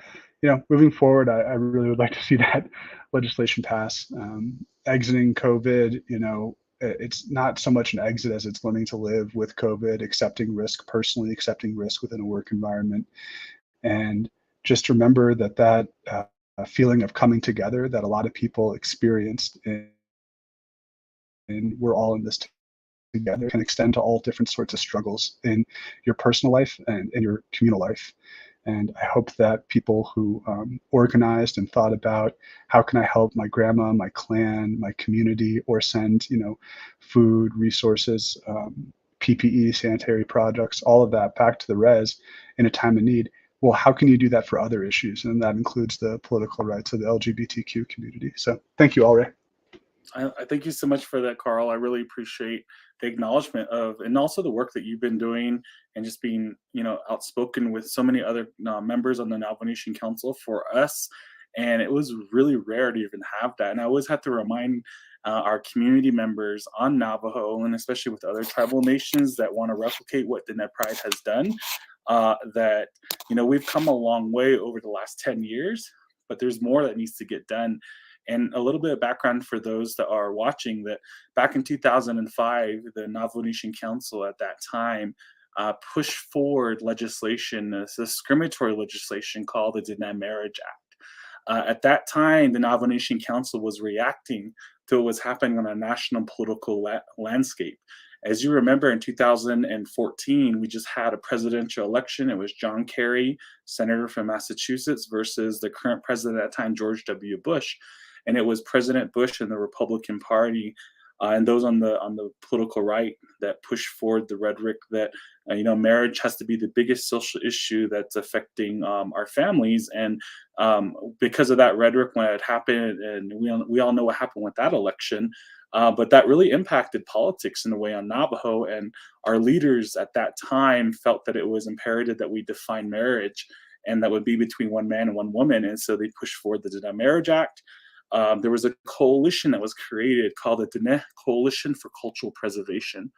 moving forward, I really would like to see that legislation pass. Exiting COVID, it's not so much an exit as it's learning to live with COVID, accepting risk personally, accepting risk within a work environment. And just remember that feeling of coming together that a lot of people experienced, and we're all in this together, can extend to all different sorts of struggles in your personal life and in your communal life. And I hope that people who organized and thought about how can I help my grandma, my clan, my community, or send, food, resources, PPE, sanitary products, all of that back to the res in a time of need. Well, how can you do that for other issues? And that includes the political rights of the LGBTQ community. So thank you, Alray. I thank you so much for that, Carl. I really appreciate the acknowledgement of, and also the work that you've been doing, and just being, outspoken with so many other members on the Navajo Nation Council for us. And it was really rare to even have that. And I always have to remind our community members on Navajo, and especially with other tribal nations that want to replicate what Diné Pride has done, that, we've come a long way over the last 10 years, but there's more that needs to get done. And a little bit of background for those that are watching, that back in 2005, the Navajo Nation Council at that time pushed forward legislation, this discriminatory legislation called the Diné Marriage Act. At that time, the Navajo Nation Council was reacting to what was happening on a national political landscape. As you remember, in 2014, we just had a presidential election. It was John Kerry, senator from Massachusetts, versus the current president at that time, George W. Bush. And it was President Bush and the Republican Party and those on the political right that pushed forward the rhetoric that marriage has to be the biggest social issue that's affecting our families. And because of that rhetoric, when it happened, and we all know what happened with that election, but that really impacted politics in a way on Navajo. And our leaders at that time felt that it was imperative that we define marriage, and that would be between one man and one woman. And so they pushed forward the Diné Marriage Act. There was a coalition that was created called the Diné Coalition for Cultural Preservation.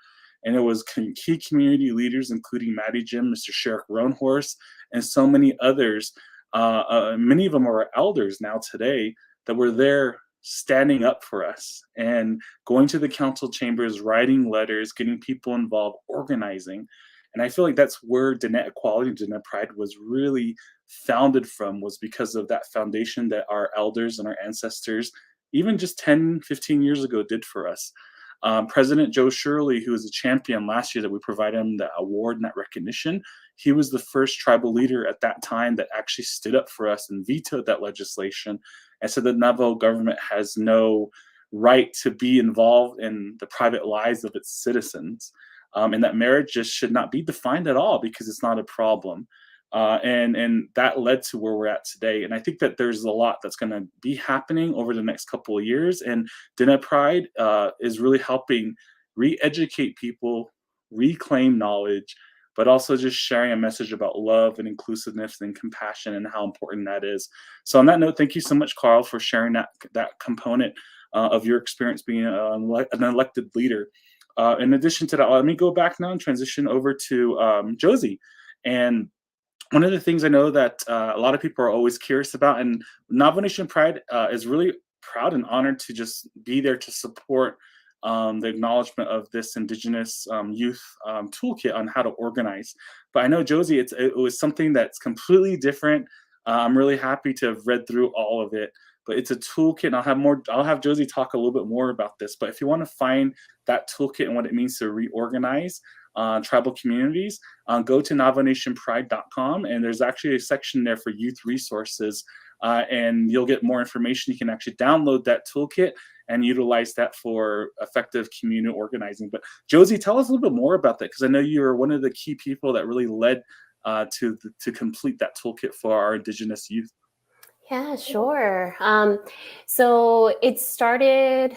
And it was key community leaders, including Matty Jim, Mr. Sheriff Roanhorse, and so many others. Many of them are elders now today that were there standing up for us and going to the council chambers, writing letters, getting people involved, organizing. And I feel like that's where Diné Equality and Diné Pride was really founded from, was because of that foundation that our elders and our ancestors, even just 10, 15 years ago, did for us. President Joe Shirley, who was a champion last year that we provided him the award and that recognition, he was the first tribal leader at that time that actually stood up for us and vetoed that legislation and said the Navajo government has no right to be involved in the private lives of its citizens. And that marriage just should not be defined at all because it's not a problem. And that led to where we're at today. And I think that there's a lot that's going to be happening over the next couple of years. And Diné Pride is really helping re-educate people, reclaim knowledge, but also just sharing a message about love and inclusiveness and compassion and how important that is. So on that note, thank you so much, Carl, for sharing that component of your experience being an elected leader. In addition to that, let me go back now and transition over to Josie. And one of the things I know that a lot of people are always curious about, and Navajo Nation Pride is really proud and honored to just be there to support the acknowledgement of this Indigenous youth toolkit on how to organize. But I know, Josie, it was something that's completely different. I'm really happy to have read through all of it. But it's a toolkit, and I'll have Josie talk a little bit more about this. But if you want to find that toolkit and what it means to reorganize tribal communities, go to NavajoNationPride.com, and there's actually a section there for youth resources, and you'll get more information. You can actually download that toolkit and utilize that for effective community organizing. But Josie, tell us a little bit more about that, because I know you're one of the key people that really led to complete that toolkit for our Indigenous youth. Yeah, sure. So it started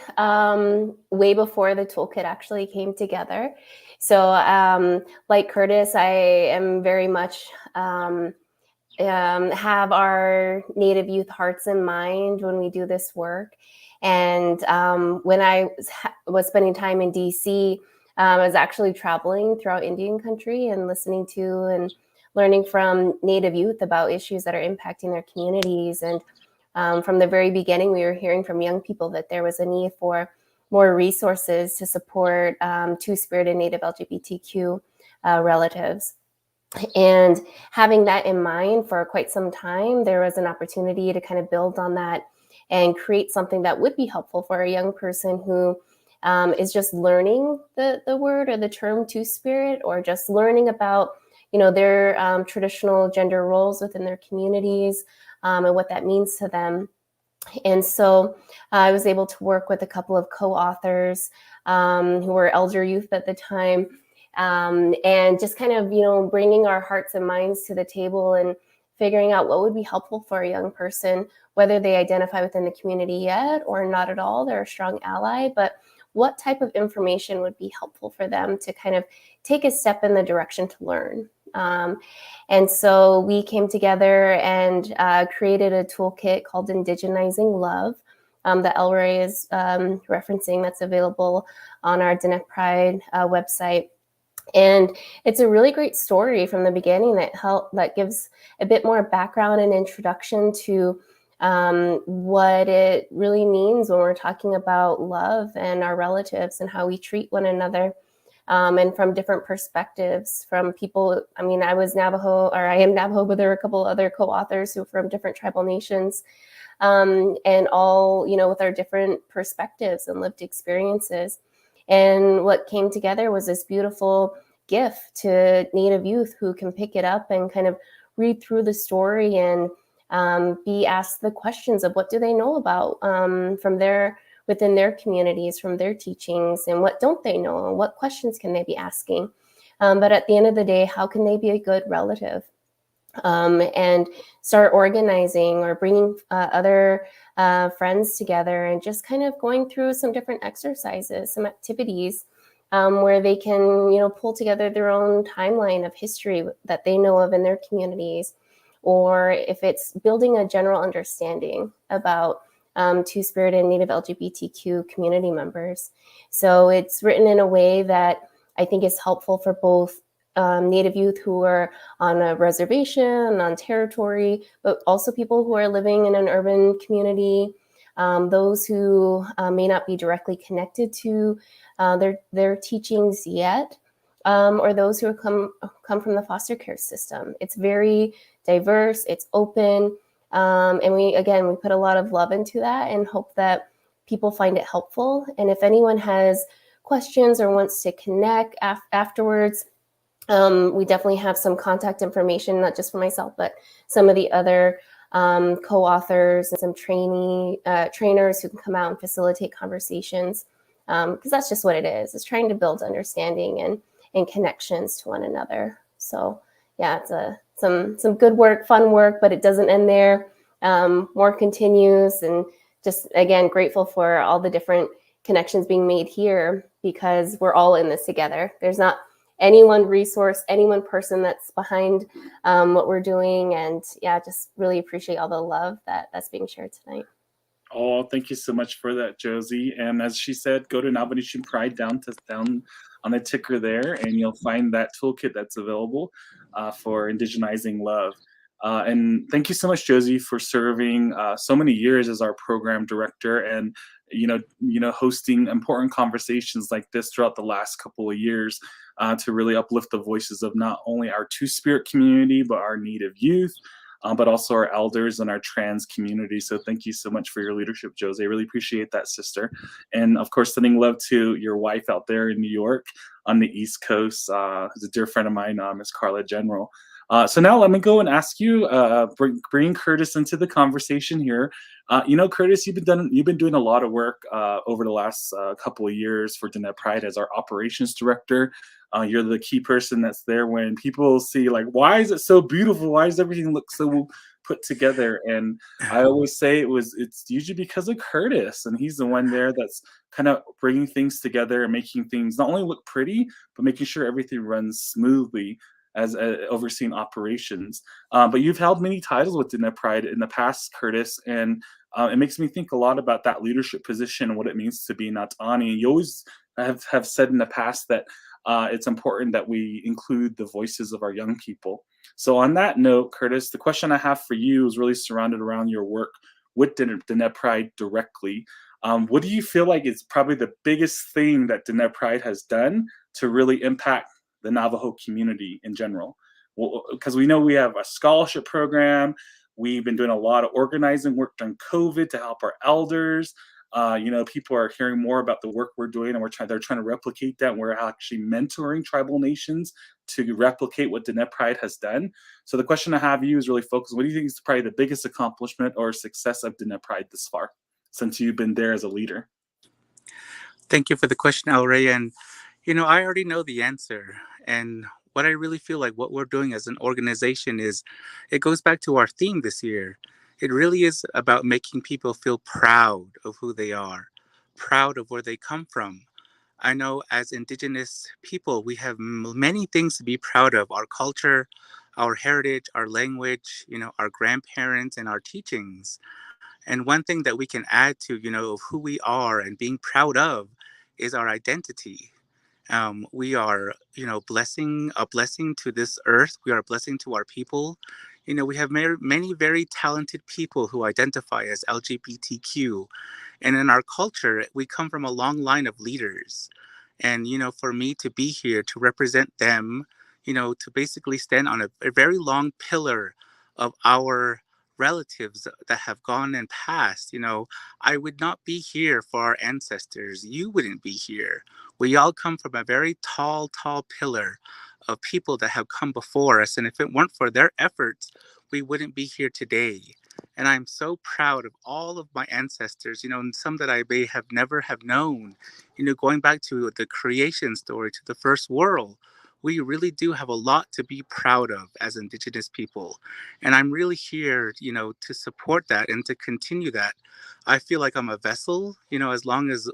way before the toolkit actually came together. So like Curtis, I am very much have our Native youth hearts in mind when we do this work. And when I was spending time in DC, I was actually traveling throughout Indian country and listening to and learning from Native youth about issues that are impacting their communities. And from the very beginning, we were hearing from young people that there was a need for more resources to support Two-Spirit and Native LGBTQ relatives. And having that in mind for quite some time, there was an opportunity to kind of build on that and create something that would be helpful for a young person who is just learning the word or the term Two-Spirit, or just learning about their traditional gender roles within their communities, and what that means to them. And so I was able to work with a couple of co-authors who were elder youth at the time, and just kind of, bringing our hearts and minds to the table and figuring out what would be helpful for a young person, whether they identify within the community yet or not at all. They're a strong ally, but what type of information would be helpful for them to kind of take a step in the direction to learn. And so we came together and created a toolkit called Indigenizing Love that Elroy is referencing, that's available on our Diné Pride website. And it's a really great story from the beginning that gives a bit more background and introduction to what it really means when we're talking about love and our relatives and how we treat one another. And from different perspectives from people. I mean, I was Navajo, or I am Navajo, but there are a couple other co-authors who are from different tribal nations, and all, with our different perspectives and lived experiences. And what came together was this beautiful gift to Native youth who can pick it up and kind of read through the story and be asked the questions of what do they know about within their communities, from their teachings, and what don't they know, and what questions can they be asking. But at the end of the day, how can they be a good relative? And start organizing or bringing other friends together and just kind of going through some different exercises, some activities where they can, pull together their own timeline of history that they know of in their communities, or if it's building a general understanding about Two-Spirit and Native LGBTQ community members. So it's written in a way that I think is helpful for both Native youth who are on a reservation, on territory, but also people who are living in an urban community, those who may not be directly connected to their teachings yet, or those who come from the foster care system. It's very diverse, it's open, and we put a lot of love into that and hope that people find it helpful. And if anyone has questions or wants to connect afterwards, we definitely have some contact information, not just for myself, but some of the other co-authors and some trainers who can come out and facilitate conversations, because that's just what it is. It's trying to build understanding and connections to one another. So yeah, it's some good work, fun work, but it doesn't end there. More continues, and just, again, grateful for all the different connections being made here, because we're all in this together. There's not any one resource, any one person that's behind what we're doing. And yeah, just really appreciate all the love that's being shared tonight. Oh, thank you so much for that, Josie. And as she said, go to Navajo Nation Pride down on the ticker there, and you'll find that toolkit that's available for Indigenizing Love. And thank you so much, Josie, for serving so many years as our program director, and hosting important conversations like this throughout the last couple of years to really uplift the voices of not only our Two-Spirit community, but our Native youth, but also our elders and our trans community. So thank you so much for your leadership, Josie. I really appreciate that, sister. And of course, sending love to your wife out there in New York on the East Coast, who's a dear friend of mine, Miss Carla General. So now let me go and ask you, bring Curtis into the conversation here. Curtis, you've been doing a lot of work over the last couple of years for Diné Pride as our operations director. You're the key person that's there when people see, like, why is it so beautiful? Why does everything look so put together? And I always say it's usually because of Curtis, and he's the one there that's kind of bringing things together and making things not only look pretty, but making sure everything runs smoothly as overseeing operations. But you've held many titles with Diné Pride in the past, Curtis, and it makes me think a lot about that leadership position and what it means to be Natani. And you always have said in the past that it's important that we include the voices of our young people. So on that note, Curtis, the question I have for you is really surrounded around your work with Diné Pride directly. What do you feel like is probably the biggest thing that Diné Pride has done to really impact the Navajo community in general? Well, because we know we have a scholarship program. We've been doing a lot of organizing work during COVID to help our elders. People are hearing more about the work we're doing, and they're trying to replicate that. And we're actually mentoring tribal nations to replicate what Diné Pride has done. So the question I have you is really focused. What do you think is probably the biggest accomplishment or success of Diné Pride this far, since you've been there as a leader? Thank you for the question, Alray. And, I already know the answer. And what I really feel like what we're doing as an organization is it goes back to our theme this year. It really is about making people feel proud of who they are, proud of where they come from. I know as Indigenous people, we have many things to be proud of: our culture, our heritage, our language, our grandparents, and our teachings. And one thing that we can add to, of who we are and being proud of is our identity. We are, a blessing to this earth. We are a blessing to our people. We have many very talented people who identify as LGBTQ. And in our culture, we come from a long line of leaders. And, for me to be here to represent them, to basically stand on a very long pillar of our relatives that have gone and passed, I would not be here for our ancestors. You wouldn't be here. We all come from a very tall pillar of people that have come before us. And if it weren't for their efforts, we wouldn't be here today. And I'm so proud of all of my ancestors, and some that I may have never have known, going back to the creation story, to the first world. We really do have a lot to be proud of as Indigenous people. And I'm really here, to support that and to continue that. I feel like I'm a vessel, as long as,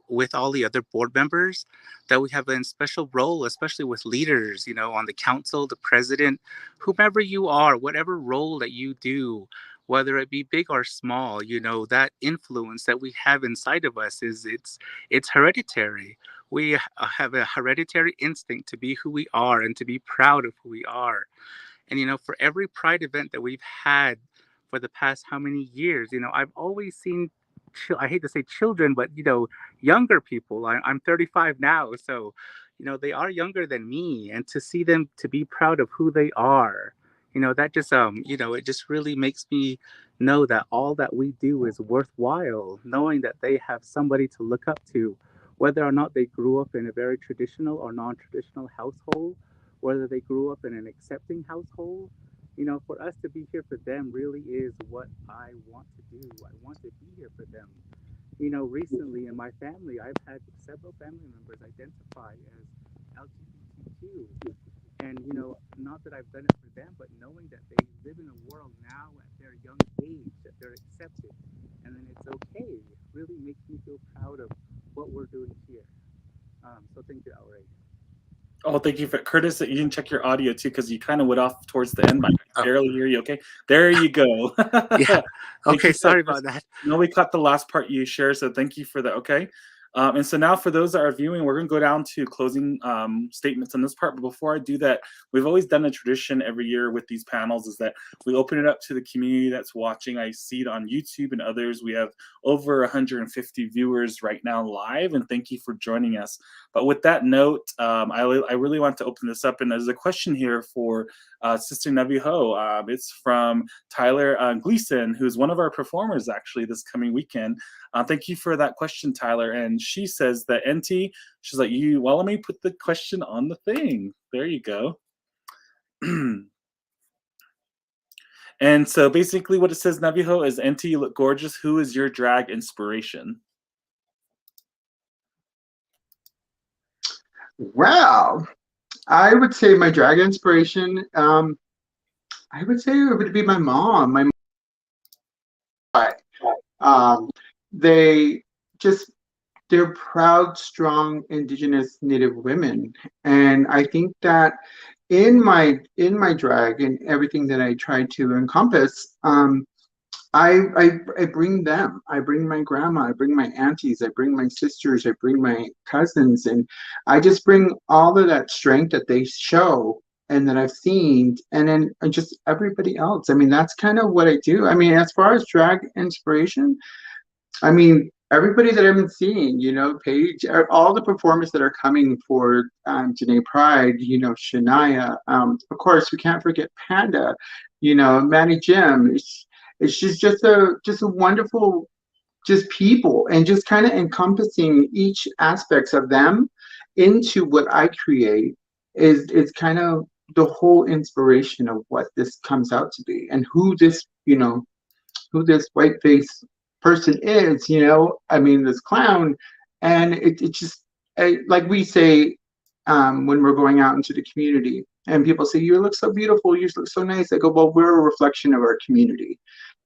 with all the other board members, that we have a special role, especially with leaders, on the council, the president, whomever you are, whatever role that you do, whether it be big or small, that influence that we have inside of us it's hereditary. We have a hereditary instinct to be who we are and to be proud of who we are. And, for every Pride event that we've had for the past how many years, I've always seen, I hate to say children, but, younger people. I'm 35 now. So, they are younger than me. And to see them to be proud of who they are, that just, it just really makes me know that all that we do is worthwhile, knowing that they have somebody to look up to, whether or not they grew up in a very traditional or non-traditional household, whether they grew up in an accepting household. For us to be here for them really is what I want to do. I want to be here for them. Recently in my family, I've had several family members identify as LGBTQ. And, not that I've done it for them, but knowing that they live in a world now at their young age, that they're accepted, and then it's okay, really makes me feel proud of what we're doing here. So thank you, Alray. Oh, thank you for Curtis. You can check your audio too, because you kind of went off towards the end. I barely hear you. Okay, there you go. Yeah. Okay. Sorry about that. No, we caught the last part you shared, so thank you for that. Okay. And so now for those that are viewing, we're going to go down to closing statements on this part. But before I do that, we've always done a tradition every year with these panels is that we open it up to the community that's watching. I see it on YouTube and others. We have over 150 viewers right now live, and thank you for joining us. But with that note, I really want to open this up. And there's a question here for Sister Navajo. It's from Tyler Gleason, who's one of our performers actually this coming weekend. Thank you for that question, Tyler. And she says that NT, she's like, well, let me put the question on the thing. There you go. And so basically what it says, Navajo, is NT, you look gorgeous. Who is your drag inspiration? Well, I would say my drag inspiration, I would say it would be my mom. They're proud, strong Indigenous Native women. And I think that in my drag and everything that I try to encompass, I bring them. I bring my grandma, I bring my aunties, I bring my sisters, I bring my cousins, and I just bring all of that strength that they show and that I've seen, and then just everybody else. I mean, that's kind of what I do. I mean, as far as drag inspiration, I mean, everybody that I've been seeing, Paige, all the performers that are coming for Diné Pride, Shania, of course, we can't forget Panda, Manny Jim. It's just a wonderful just people, and just kind of encompassing each aspects of them into what I create is kind of the whole inspiration of what this comes out to be, and who this, who this white face person is, I mean, this clown. And it just, like we say, when we're going out into the community and people say, you look so beautiful, you look so nice. I go, well, we're a reflection of our community.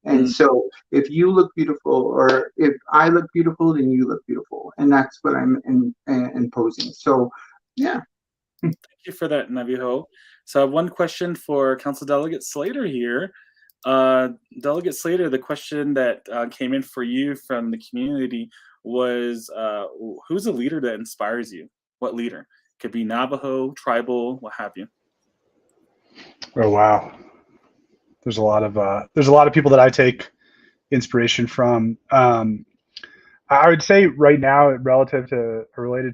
And so if you look beautiful, or if I look beautiful, then you look beautiful. And that's what I'm imposing. So, yeah. Thank you for that, Navajo. So I have one question for Council Delegate Slater here. Delegate Slater, the question that came in for you from the community was, who's a leader that inspires you? What leader? Could be Navajo, tribal, what have you. Oh, wow. There's a lot of people that I take inspiration from. I would say right now, related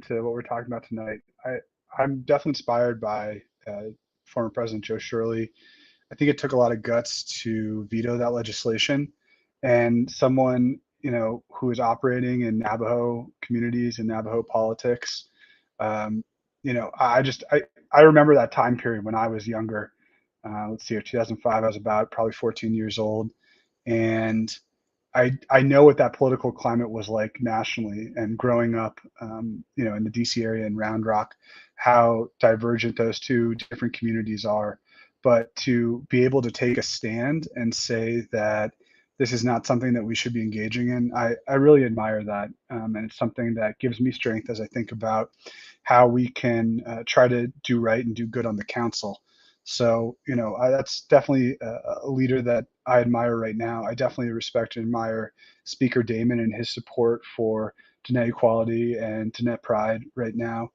to what we're talking about tonight, I'm definitely inspired by former President Joe Shirley. I think it took a lot of guts to veto that legislation, and someone who is operating in Navajo communities and Navajo politics. I remember that time period when I was younger. Let's see, 2005, I was about probably 14 years old, and I know what that political climate was like nationally, and growing up, in the DC area and Round Rock, how divergent those two different communities are. But to be able to take a stand and say that this is not something that we should be engaging in, I really admire that. And it's something that gives me strength as I think about how we can try to do right and do good on the council. So, that's definitely a leader that I admire right now. I definitely respect and admire Speaker Damon and his support for Diné equality and Diné pride right now.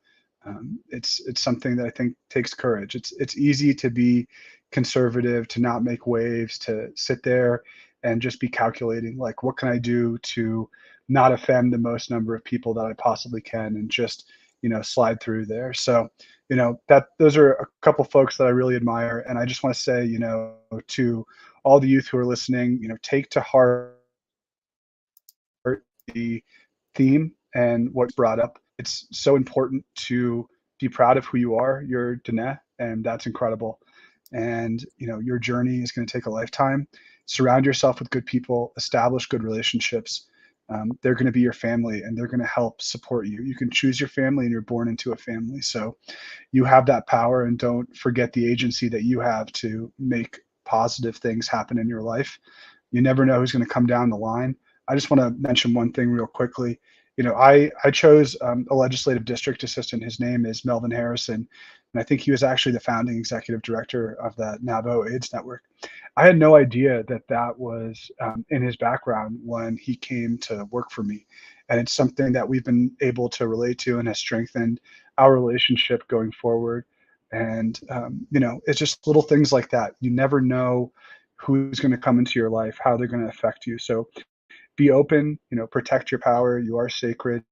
It's something that I think takes courage. It's easy to be conservative, to not make waves, to sit there and just be calculating, like, what can I do to not offend the most number of people that I possibly can, and just slide through there. So those are a couple folks that I really admire. And I just want to say, to all the youth who are listening, take to heart the theme and what's brought up. It's so important to be proud of who you are. You're Diné, and that's incredible. And your journey is going to take a lifetime. Surround yourself with good people, establish good relationships. They're going to be your family, and they're going to help support you. You can choose your family, and you're born into a family. So you have that power, and don't forget the agency that you have to make positive things happen in your life. You never know who's going to come down the line. I just want to mention one thing real quickly. I chose a legislative district assistant. His name is Melvin Harrison, and I think he was actually the founding executive director of the Navajo AIDS Network. I had no idea that was in his background when he came to work for me. And it's something that we've been able to relate to and has strengthened our relationship going forward. And, it's just little things like that. You never know who's going to come into your life, how they're going to affect you. So be open, protect your power. You are sacred.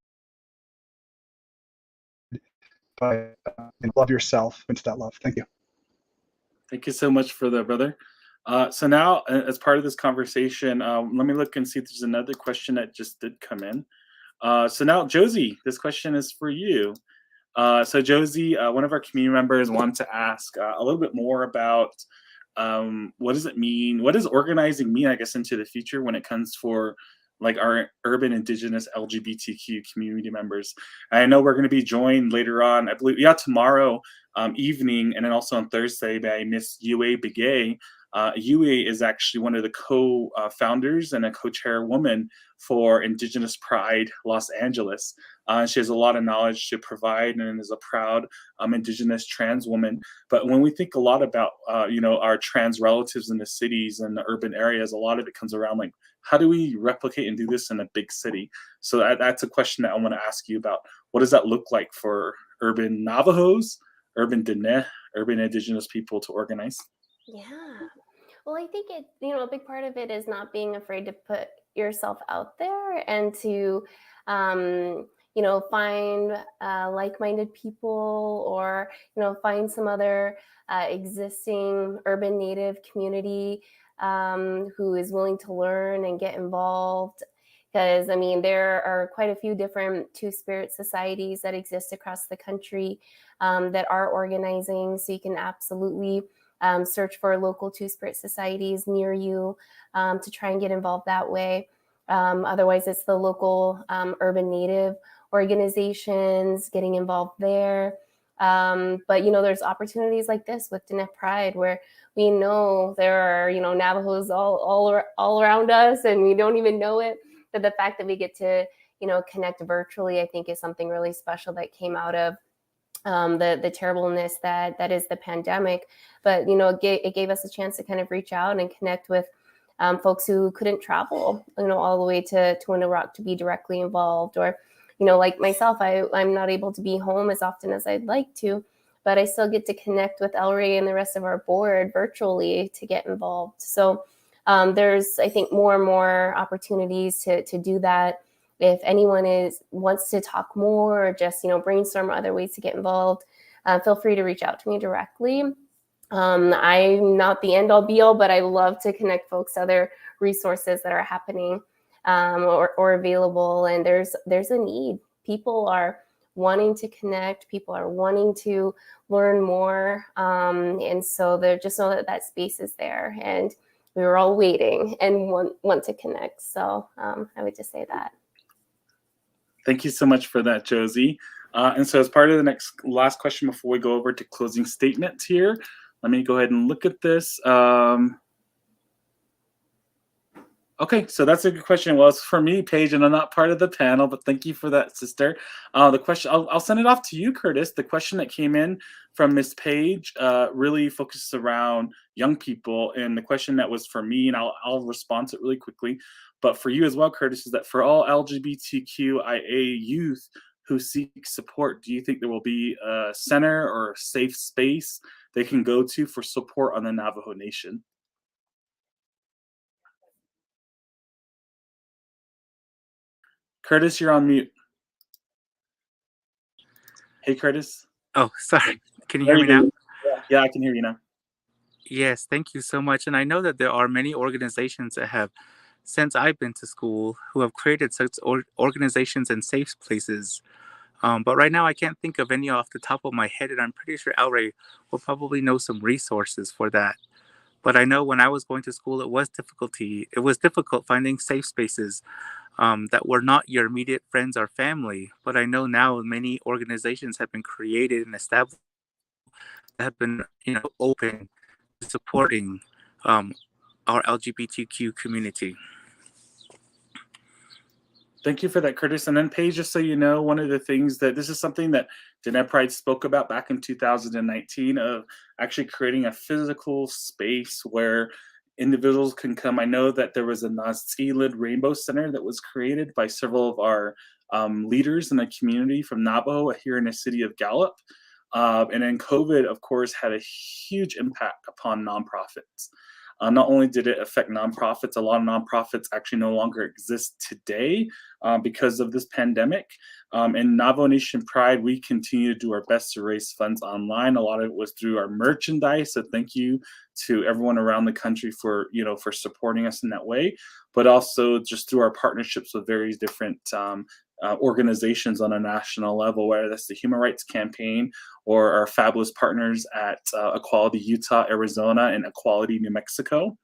But love yourself into that love. Thank you. Thank you so much for that, brother. So now, as part of this conversation, let me look and see if there's another question that just did come in. So now, Josie, this question is for you. So Josie, one of our community members, wanted to ask a little bit more about what does it mean? What does organizing mean, I guess, into the future when it comes for like our urban Indigenous LGBTQ community members? I know we're going to be joined later on, I believe, tomorrow evening, and then also on Thursday by Miss Yue Begay. Yue is actually one of the co-founders and a co-chairwoman for Indigenous Pride Los Angeles. She has a lot of knowledge to provide and is a proud Indigenous trans woman. But when we think a lot about, our trans relatives in the cities and the urban areas, a lot of it comes around like, how do we replicate and do this in a big city? So that's a question that I want to ask you about. What does that look like for urban Navajos, urban Diné, urban Indigenous people to organize? Yeah. Well, I think a big part of it is not being afraid to put yourself out there and to, find like-minded people, or, find some other existing urban Native community who is willing to learn and get involved. Because I mean, there are quite a few different Two-Spirit societies that exist across the country that are organizing. So you can absolutely search for local Two-Spirit societies near you to try and get involved that way. Otherwise, it's the local urban native organizations, getting involved there. But, there's opportunities like this with Diné Pride where we know there are, Navajos all around us and we don't even know it. But the fact that we get to, connect virtually, I think is something really special that came out of the terribleness that is the pandemic. But, it gave us a chance to kind of reach out and connect with folks who couldn't travel, all the way to Window Rock to be directly involved, or, like myself, I'm not able to be home as often as I'd like to, but I still get to connect with Elray and the rest of our board virtually to get involved. So there's, I think, more and more opportunities to do that. If anyone wants to talk more or just, brainstorm other ways to get involved, feel free to reach out to me directly. I'm not the end all be all, but I love to connect folks to other resources that are happening or available. And there's a need. People are wanting to connect. People are wanting to learn more. And so they just know that space is there. And we were all waiting and want to connect. So I would just say that. Thank you so much for that, Josie. And so as part of the last question before we go over to closing statements here, let me go ahead and look at this. Okay, so that's a good question. Well, it's for me, Paige, and I'm not part of the panel, but thank you for that, sister. The question, I'll send it off to you, Curtis. The question that came in from Miss Paige really focuses around young people, and the question that was for me, and I'll respond to it really quickly, but for you as well, Curtis, is that for all LGBTQIA youth who seek support, do you think there will be a center or a safe space they can go to for support on the Navajo Nation? Curtis, you're on mute. Hey, Curtis. Oh, sorry. Can you hear me now? Yeah, I can hear you now. Yes, thank you so much. And I know that there are many organizations that have, since I've been to school, who have created such organizations and safe places. But right now, I can't think of any off the top of my head, and I'm pretty sure Elray will probably know some resources for that. But I know when I was going to school, it was difficult finding safe spaces that were not your immediate friends or family. But I know now many organizations have been created and established that have been, open to supporting our LGBTQ community. Thank you for that, Curtis. And then Paige, just so you know, one of the things that this is something that Diné Pride spoke about back in 2019 of actually creating a physical space where individuals can come. I know that there was a Nazi-led Rainbow Center that was created by several of our leaders in the community from Navajo here in the city of Gallup. And then COVID, of course, had a huge impact upon nonprofits. Not only did it affect nonprofits, a lot of nonprofits actually no longer exist today because of this pandemic. And Navajo Nation Pride, we continue to do our best to raise funds online. A lot of it was through our merchandise. So thank you to everyone around the country for supporting us in that way, but also just through our partnerships with various different organizations on a national level, whether that's the Human Rights Campaign or our fabulous partners at Equality Utah, Arizona, and Equality New Mexico.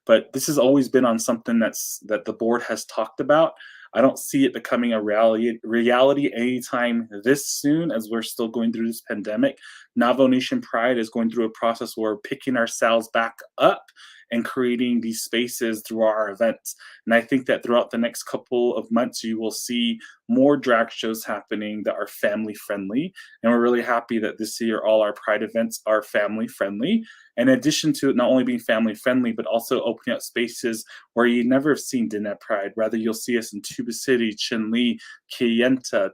But this has always been on something that the board has talked about. I don't see it becoming a reality anytime this soon, as we're still going through this pandemic. Navajo Nation Pride is going through a process where we're picking ourselves back up and creating these spaces through our events. And I think that throughout the next couple of months, you will see more drag shows happening that are family friendly. And we're really happy that this year, all our Pride events are family friendly. In addition to it not only being family friendly, but also opening up spaces where you never have seen Diné Pride. Rather, you'll see us in Tuba City, Chinle, Kayenta,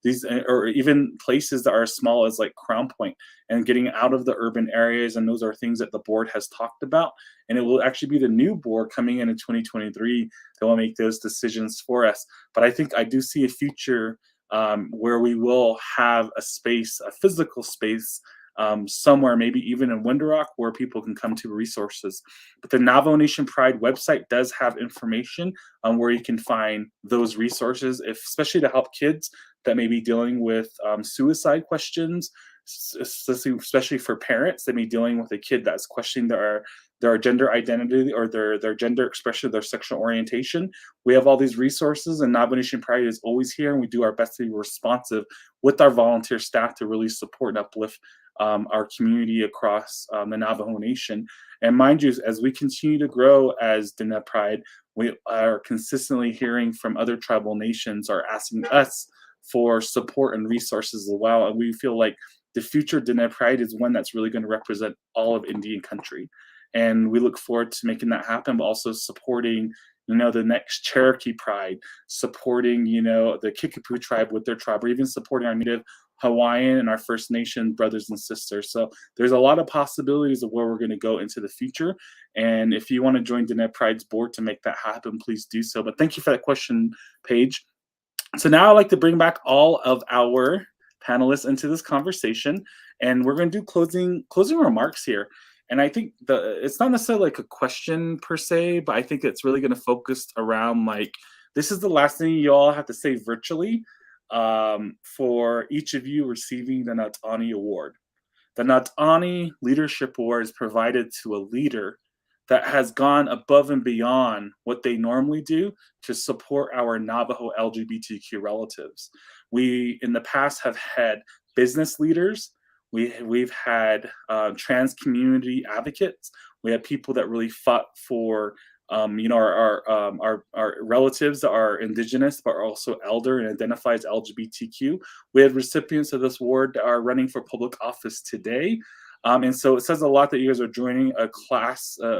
these, or even places that are as small as like Crown Point, and getting out of the urban areas. And those are things that the board has talked about. And it will actually be the new board coming in 2023 that will make those decisions for us. But I do see a future where we will have a space, a physical space, somewhere, maybe even in Window Rock, where people can come to resources. But the Navajo Nation Pride website does have information on where you can find those resources, especially to help kids that may be dealing with suicide questions, especially for parents that may be dealing with a kid that's questioning their gender identity or their gender expression, their sexual orientation. We have all these resources, and Navajo Nation Pride is always here, and we do our best to be responsive with our volunteer staff to really support and uplift our community across the Navajo Nation. And mind you, as we continue to grow as Diné Pride, we are consistently hearing from other tribal nations are asking us for support and resources as well. And we feel like the future Diné Pride is one that's really going to represent all of Indian country. And we look forward to making that happen, but also supporting, the next Cherokee Pride, supporting, the Kickapoo tribe with their tribe, or even supporting our Native Hawaiian and our First Nation brothers and sisters. So there's a lot of possibilities of where we're going to go into the future. And if you want to join Diné Pride's board to make that happen, please do so. But thank you for that question, Paige. So now I'd like to bring back all of our panelists into this conversation, and we're going to do closing remarks here. And I think it's not necessarily like a question per se, but I think it's really going to focus around like, this is the last thing you all have to say virtually for each of you receiving the Nat'ani Award. The Nat'ani Leadership Award is provided to a leader that has gone above and beyond what they normally do to support our Navajo LGBTQ relatives. We, in the past, have had business leaders. We've had trans community advocates. We have people that really fought for, our relatives that are Indigenous, but are also elder and identify as LGBTQ. We have recipients of this award that are running for public office today. And so it says a lot that you guys are joining a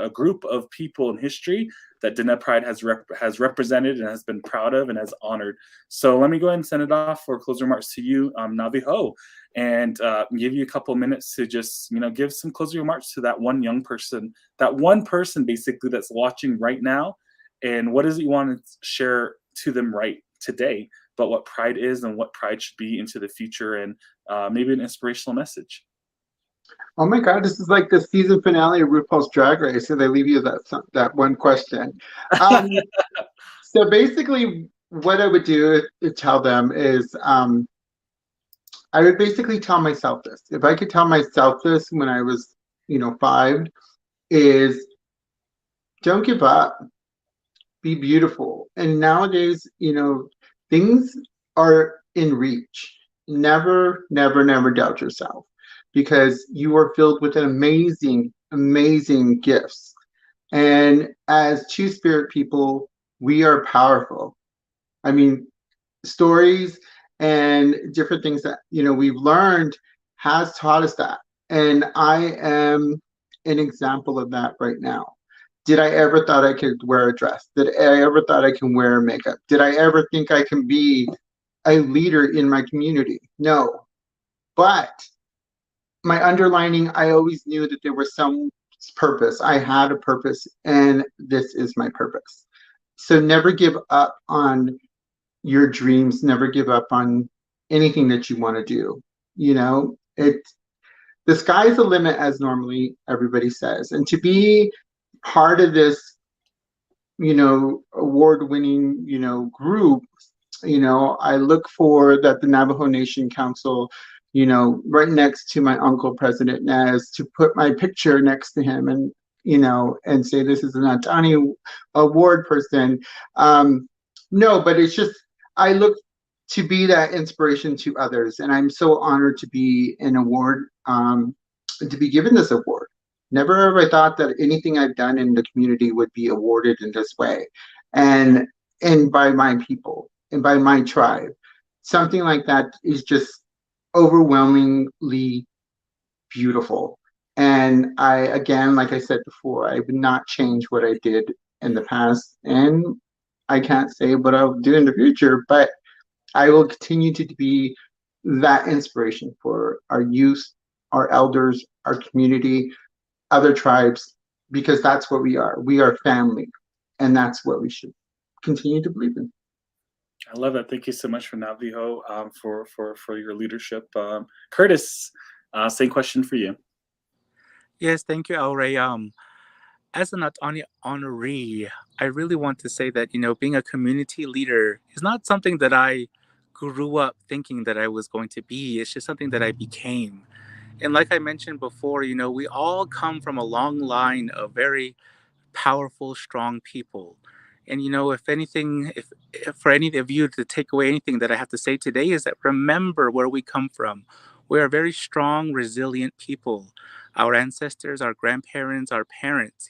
group of people in history that Diné Pride has represented and has been proud of and has honored. So let me go ahead and send it off for closing remarks to you, Navajo, and give you a couple of minutes to just, give some closing remarks to that one young person, that one person basically that's watching right now. And what is it you want to share to them right today about what Pride is and what Pride should be into the future, and maybe an inspirational message. Oh my God, this is like the season finale of RuPaul's Drag Race, so they leave you that one question. So basically, what I would do to tell them is, I would basically tell myself this. If I could tell myself this when I was, 5, is don't give up, be beautiful. And nowadays, things are in reach. Never, never, never doubt yourself, because you are filled with amazing, amazing gifts. And as Two-Spirit people, we are powerful. I mean, stories and different things that, we've learned has taught us that. And I am an example of that right now. Did I ever thought I could wear a dress? Did I ever thought I can wear makeup? Did I ever think I can be a leader in my community? No. But my underlining, I always knew that there was some purpose. I had a purpose, and this is my purpose. So never give up on your dreams. Never give up on anything that you want to do. The sky's the limit, as normally everybody says. And to be part of this, award-winning, group, I look for that the Navajo Nation Council, right next to my uncle, President Nez, to put my picture next to him and, and say, this is an Nat'ani Award person. No, but it's just, I look to be that inspiration to others. And I'm so honored to be an award, to be given this award. Never have I thought that anything I've done in the community would be awarded in this way. And by my people and by my tribe. Something like that is just overwhelmingly beautiful. And I, again, like I said before, I would not change what I did in the past, and I can't say what I'll do in the future, but I will continue to be that inspiration for our youth, our elders, our community, other tribes, because that's what we are. We are family, and that's what we should continue to believe in. I love that. Thank you so much for Navajo, for your leadership. Curtis, Same question for you. Yes, thank you, Aure. As an honoree, I really want to say that, being a community leader is not something that I grew up thinking that I was going to be. It's just something that I became. And like I mentioned before, we all come from a long line of very powerful, strong people. And if anything, if for any of you to take away anything that I have to say today is that remember where we come from. We are very strong, resilient people. Our ancestors, our grandparents, our parents,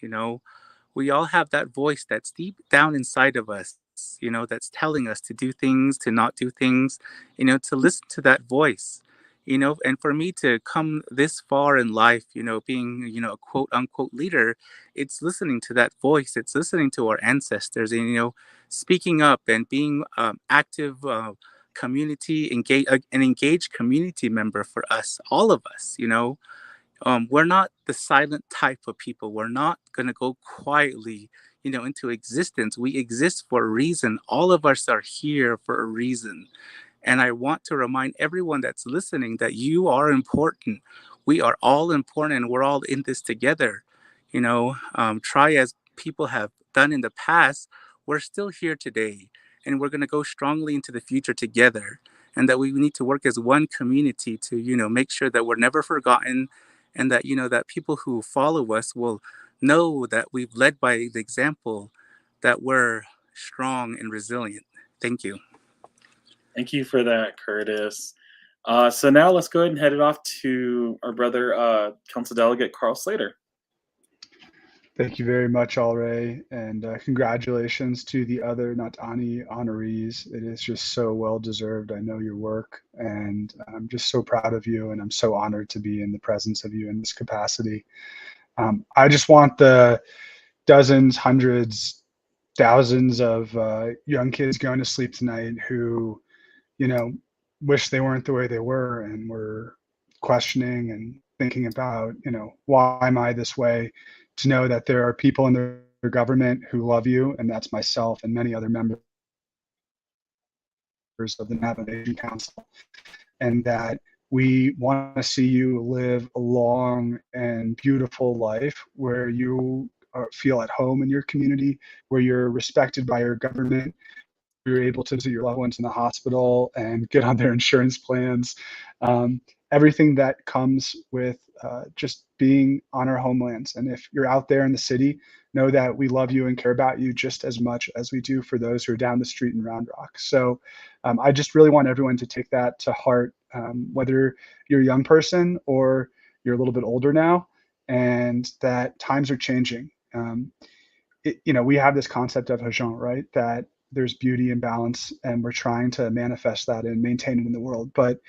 we all have that voice that's deep down inside of us, that's telling us to do things, to not do things, to listen to that voice. And for me to come this far in life, being, a quote unquote leader, it's listening to that voice. It's listening to our ancestors and, speaking up and being active community, an engaged community member for us, all of us, we're not the silent type of people. We're not going to go quietly, into existence. We exist for a reason. All of us are here for a reason. And I want to remind everyone that's listening that you are important. We are all important and we're all in this together. Try as people have done in the past, we're still here today and we're going to go strongly into the future together. And that we need to work as one community to, make sure that we're never forgotten and that, that people who follow us will know that we've led by the example, that we're strong and resilient. Thank you. Thank you for that, Curtis. So now let's go ahead and head it off to our brother, Council Delegate Carl Slater. Thank you very much, Alray, and congratulations to the other Natani honorees. It is just so well deserved. I know your work, and I'm just so proud of you, and I'm so honored to be in the presence of you in this capacity. I just want the dozens, hundreds, thousands of young kids going to sleep tonight who, wish they weren't the way they were and were questioning and thinking about, why am I this way? To know that there are people in their government who love you, and that's myself and many other members of the Navajo Nation Council, and that we want to see you live a long and beautiful life where you feel at home in your community, where you're respected by your government, you're able to visit your loved ones in the hospital and get on their insurance plans. Everything that comes with just being on our homelands. And if you're out there in the city, know that we love you and care about you just as much as we do for those who are down the street in Round Rock. So I just really want everyone to take that to heart, whether you're a young person or you're a little bit older now, and that times are changing. We have this concept of Hajon, right? That there's beauty and balance, and we're trying to manifest that and maintain it in the world. But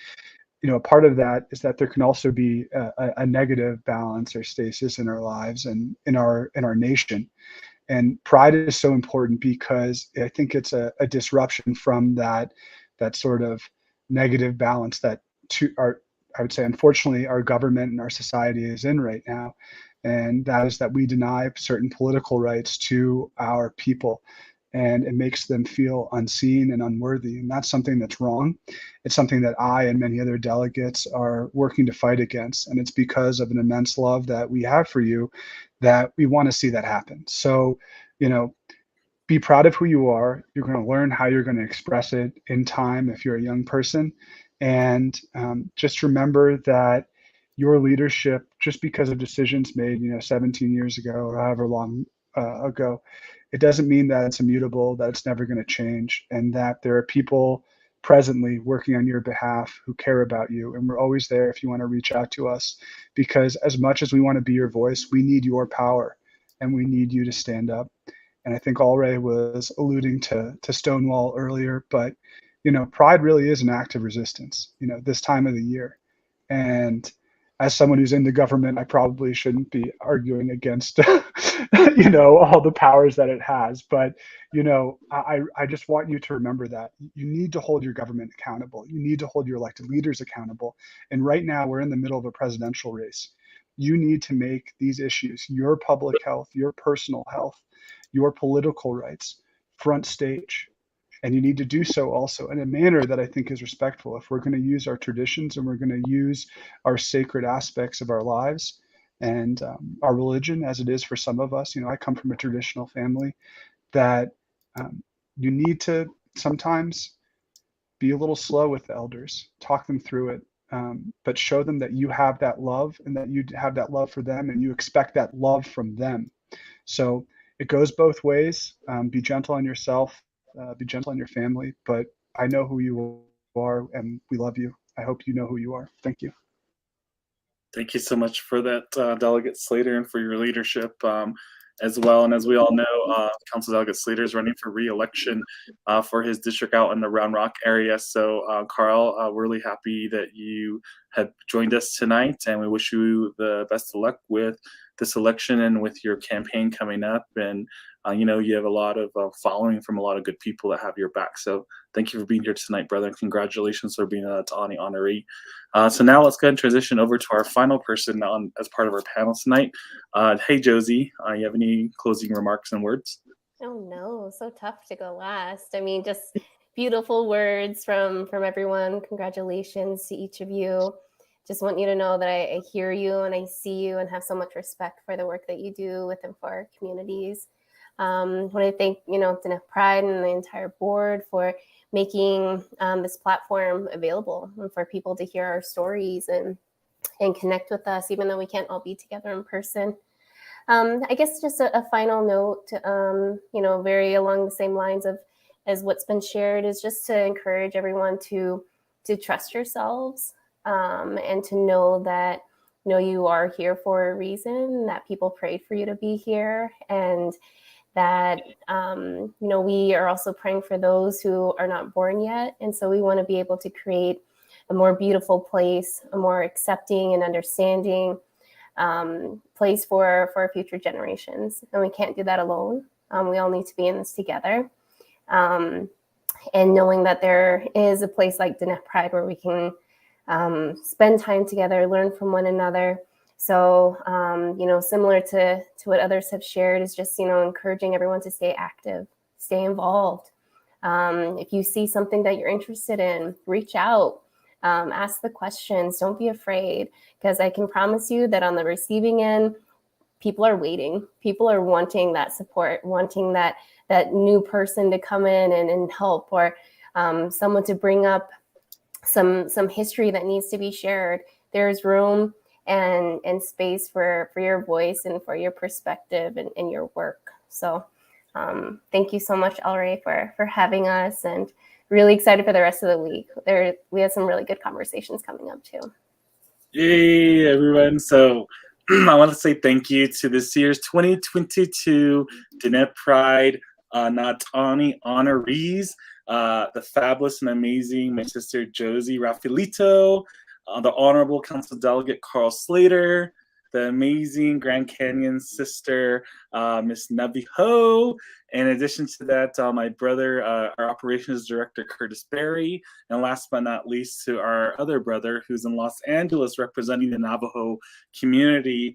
a part of that is that there can also be a negative balance or stasis in our lives and in our nation. And pride is so important because I think it's a disruption from that sort of negative balance that I would say, unfortunately, our government and our society is in right now. And that is that we deny certain political rights to our people, and it makes them feel unseen and unworthy. And that's something that's wrong. It's something that I and many other delegates are working to fight against. And it's because of an immense love that we have for you that we want to see that happen. So, be proud of who you are. You're going to learn how you're going to express it in time if you're a young person. And just remember that your leadership, just because of decisions made, 17 years ago or however long ago, it doesn't mean that it's immutable, that it's never going to change, and that there are people presently working on your behalf who care about you. And we're always there if you want to reach out to us, because as much as we want to be your voice, we need your power and we need you to stand up. And I think Alray was alluding to Stonewall earlier, but pride really is an act of resistance, this time of the year. And as someone who's in the government, I probably shouldn't be arguing against, all the powers that it has. But, I just want you to remember that you need to hold your government accountable. You need to hold your elected leaders accountable. And right now we're in the middle of a presidential race. You need to make these issues, your public health, your personal health, your political rights, front stage. And you need to do so also in a manner that I think is respectful. If we're going to use our traditions and we're going to use our sacred aspects of our lives and our religion, as it is for some of us, I come from a traditional family, that you need to sometimes be a little slow with the elders, talk them through it, but show them that you have that love and that you have that love for them and you expect that love from them. So it goes both ways. Be gentle on yourself, be gentle on your family, but I know who you are and we love you. I hope you know who you are. Thank you. Thank you so much for that, Delegate Slater, and for your leadership as well. And as we all know, Council Delegate Slater is running for re-election for his district out in the Round Rock area. So, Carl, we're really happy that you have joined us tonight, and we wish you the best of luck with this election and with your campaign coming up. And you have a lot of following from a lot of good people that have your back. So thank you for being here tonight, brother, and congratulations for being a Ta'ani honoree. So now let's go ahead and transition over to our final person as part of our panel tonight. Hey, Josie, you have any closing remarks and words? Oh no, so tough to go last. I mean, just beautiful words from everyone. Congratulations to each of you. Just want you to know that I hear you and I see you and have so much respect for the work that you do with and for our communities. I want to thank, Indigenous Pride and the entire board for making this platform available for people to hear our stories and connect with us, even though we can't all be together in person. I guess just a final note, very along the same lines as what's been shared, is just to encourage everyone to trust yourselves and to know that you are here for a reason, that people prayed for you to be here, and that we are also praying for those who are not born yet. And so we want to be able to create a more beautiful place, a more accepting and understanding place for our future generations. And we can't do that alone. We all need to be in this together. And knowing that there is a place like Indigenous Pride where we can spend time together, learn from one another. So, similar to what others have shared, is just, encouraging everyone to stay active, stay involved. If you see something that you're interested in, reach out, ask the questions, don't be afraid, because I can promise you that on the receiving end, people are waiting. People are wanting that support, wanting that new person to come in and help, or someone to bring up some history that needs to be shared. There's room and space for your voice and for your perspective and your work. So thank you so much, Alray, for having us, and really excited for the rest of the week. We have some really good conversations coming up too. Yay, everyone. So I want to say thank you to this year's 2022 Indigenous Pride Natani honorees, the fabulous and amazing my sister Josie Rafaelito, the Honorable Council Delegate Carl Slater, the amazing Grand Canyon sister, Miss Navajo. In addition to that, my brother, our operations director, Curtis Berry. And last but not least, to our other brother who's in Los Angeles representing the Navajo community.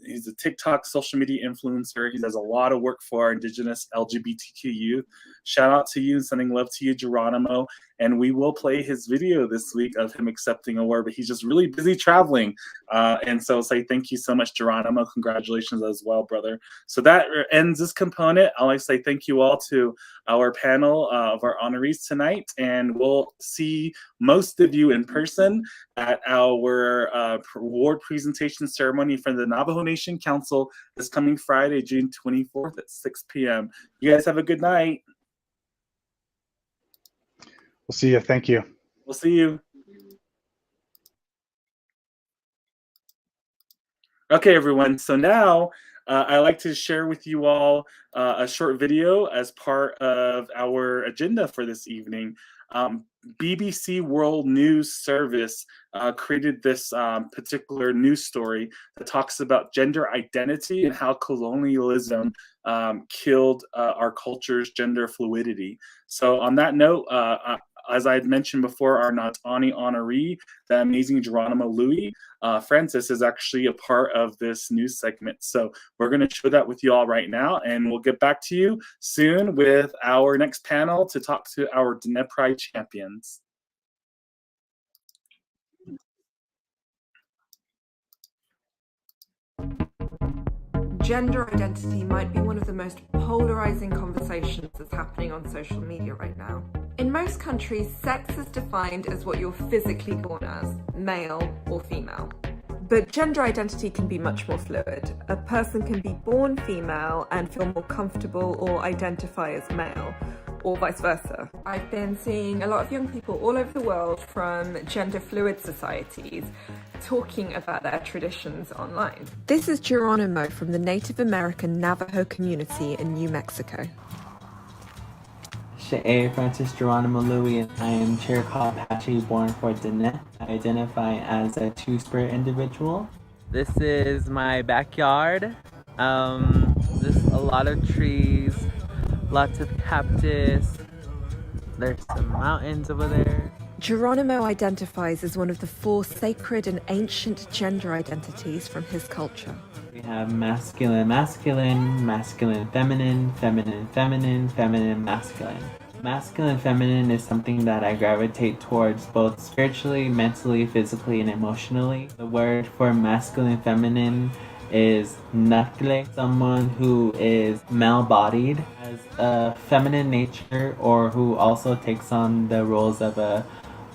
He's a TikTok social media influencer. He does a lot of work for our Indigenous LGBTQ youth. Shout out to you and sending love to you, Geronimo. And we will play his video this week of him accepting an award, but he's just really busy traveling. And so say thank you so much, Geronimo. Congratulations as well, brother. So that ends this component. I'd like to say thank you all to our panel of our honorees tonight, and we'll see most of you in person at our award presentation ceremony for the Navajo Nation Council this coming Friday, June 24th at 6 p.m. You guys have a good night. We'll see you. Thank you. We'll see you. Okay, everyone. So now I'd like to share with you all a short video as part of our agenda for this evening. BBC World News Service created this particular news story that talks about gender identity and how colonialism killed our culture's gender fluidity. So on that note, as I had mentioned before, our Natani honoree, the amazing Geronimo Louis Francis, is actually a part of this news segment. So we're going to show that with you all right now, and we'll get back to you soon with our next panel to talk to our Dene Pride champions. Gender identity might be one of the most polarizing conversations that's happening on social media right now. In most countries, sex is defined as what you're physically born as, male or female. But gender identity can be much more fluid. A person can be born female and feel more comfortable or identify as male, or vice versa. I've been seeing a lot of young people all over the world from gender fluid societies talking about their traditions online. This is Geronimo from the Native American Navajo community in New Mexico. She'e Francis Geronimo Louis, and I am Chiricahua Apache born for Dene. I identify as a two-spirit individual. This is my backyard. There's a lot of trees, lots of cactus. There's some mountains over there. Geronimo identifies as one of the 4 sacred and ancient gender identities from his culture. We have masculine, masculine, masculine, feminine, feminine, feminine, feminine, masculine. Masculine, feminine is something that I gravitate towards both spiritually, mentally, physically, and emotionally. The word for masculine, feminine is nakle, someone who is male-bodied, has a feminine nature, or who also takes on the roles of a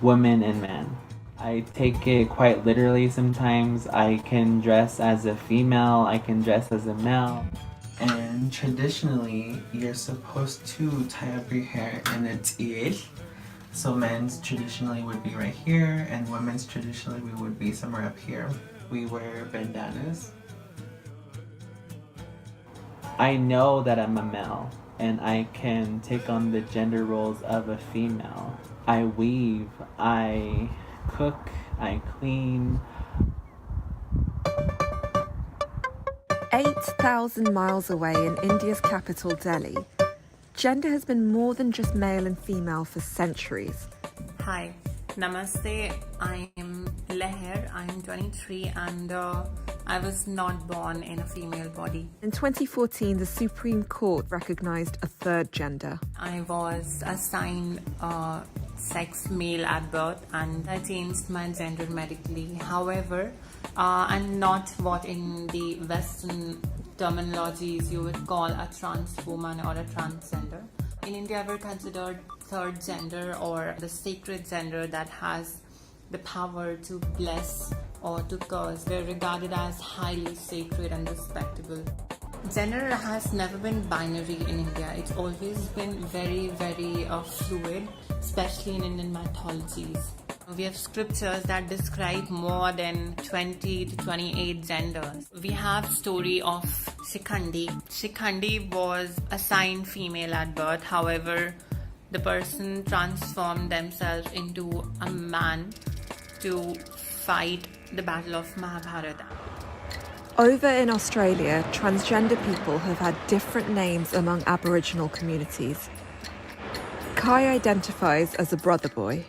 woman and man. I take it quite literally sometimes. I can dress as a female, I can dress as a male. And traditionally, you're supposed to tie up your hair in a tiel. So men's traditionally would be right here, and women's traditionally we would be somewhere up here. We wear bandanas. I know that I'm a male, and I can take on the gender roles of a female. I weave, I cook, I clean. 8,000 miles away in India's capital, Delhi, gender has been more than just male and female for centuries. Hi, Namaste. I am Leher. I am 23 and I was not born in a female body. In 2014, the Supreme Court recognized a third gender. I was assigned sex male at birth and I changed my gender medically. However, I'm not what in the Western terminologies you would call a trans woman or a transgender. In India, we're considered third gender or the sacred gender that has the power to bless or to curse. We're regarded as highly sacred and respectable. Gender has never been binary in India. It's always been very, very fluid, especially in Indian mythologies. We have scriptures that describe more than 20 to 28 genders. We have story of Shikhandi. Shikhandi was assigned female at birth. However, the person transformed themselves into a man to fight the battle of Mahabharata. Over in Australia, transgender people have had different names among Aboriginal communities. Kai identifies as a brother boy.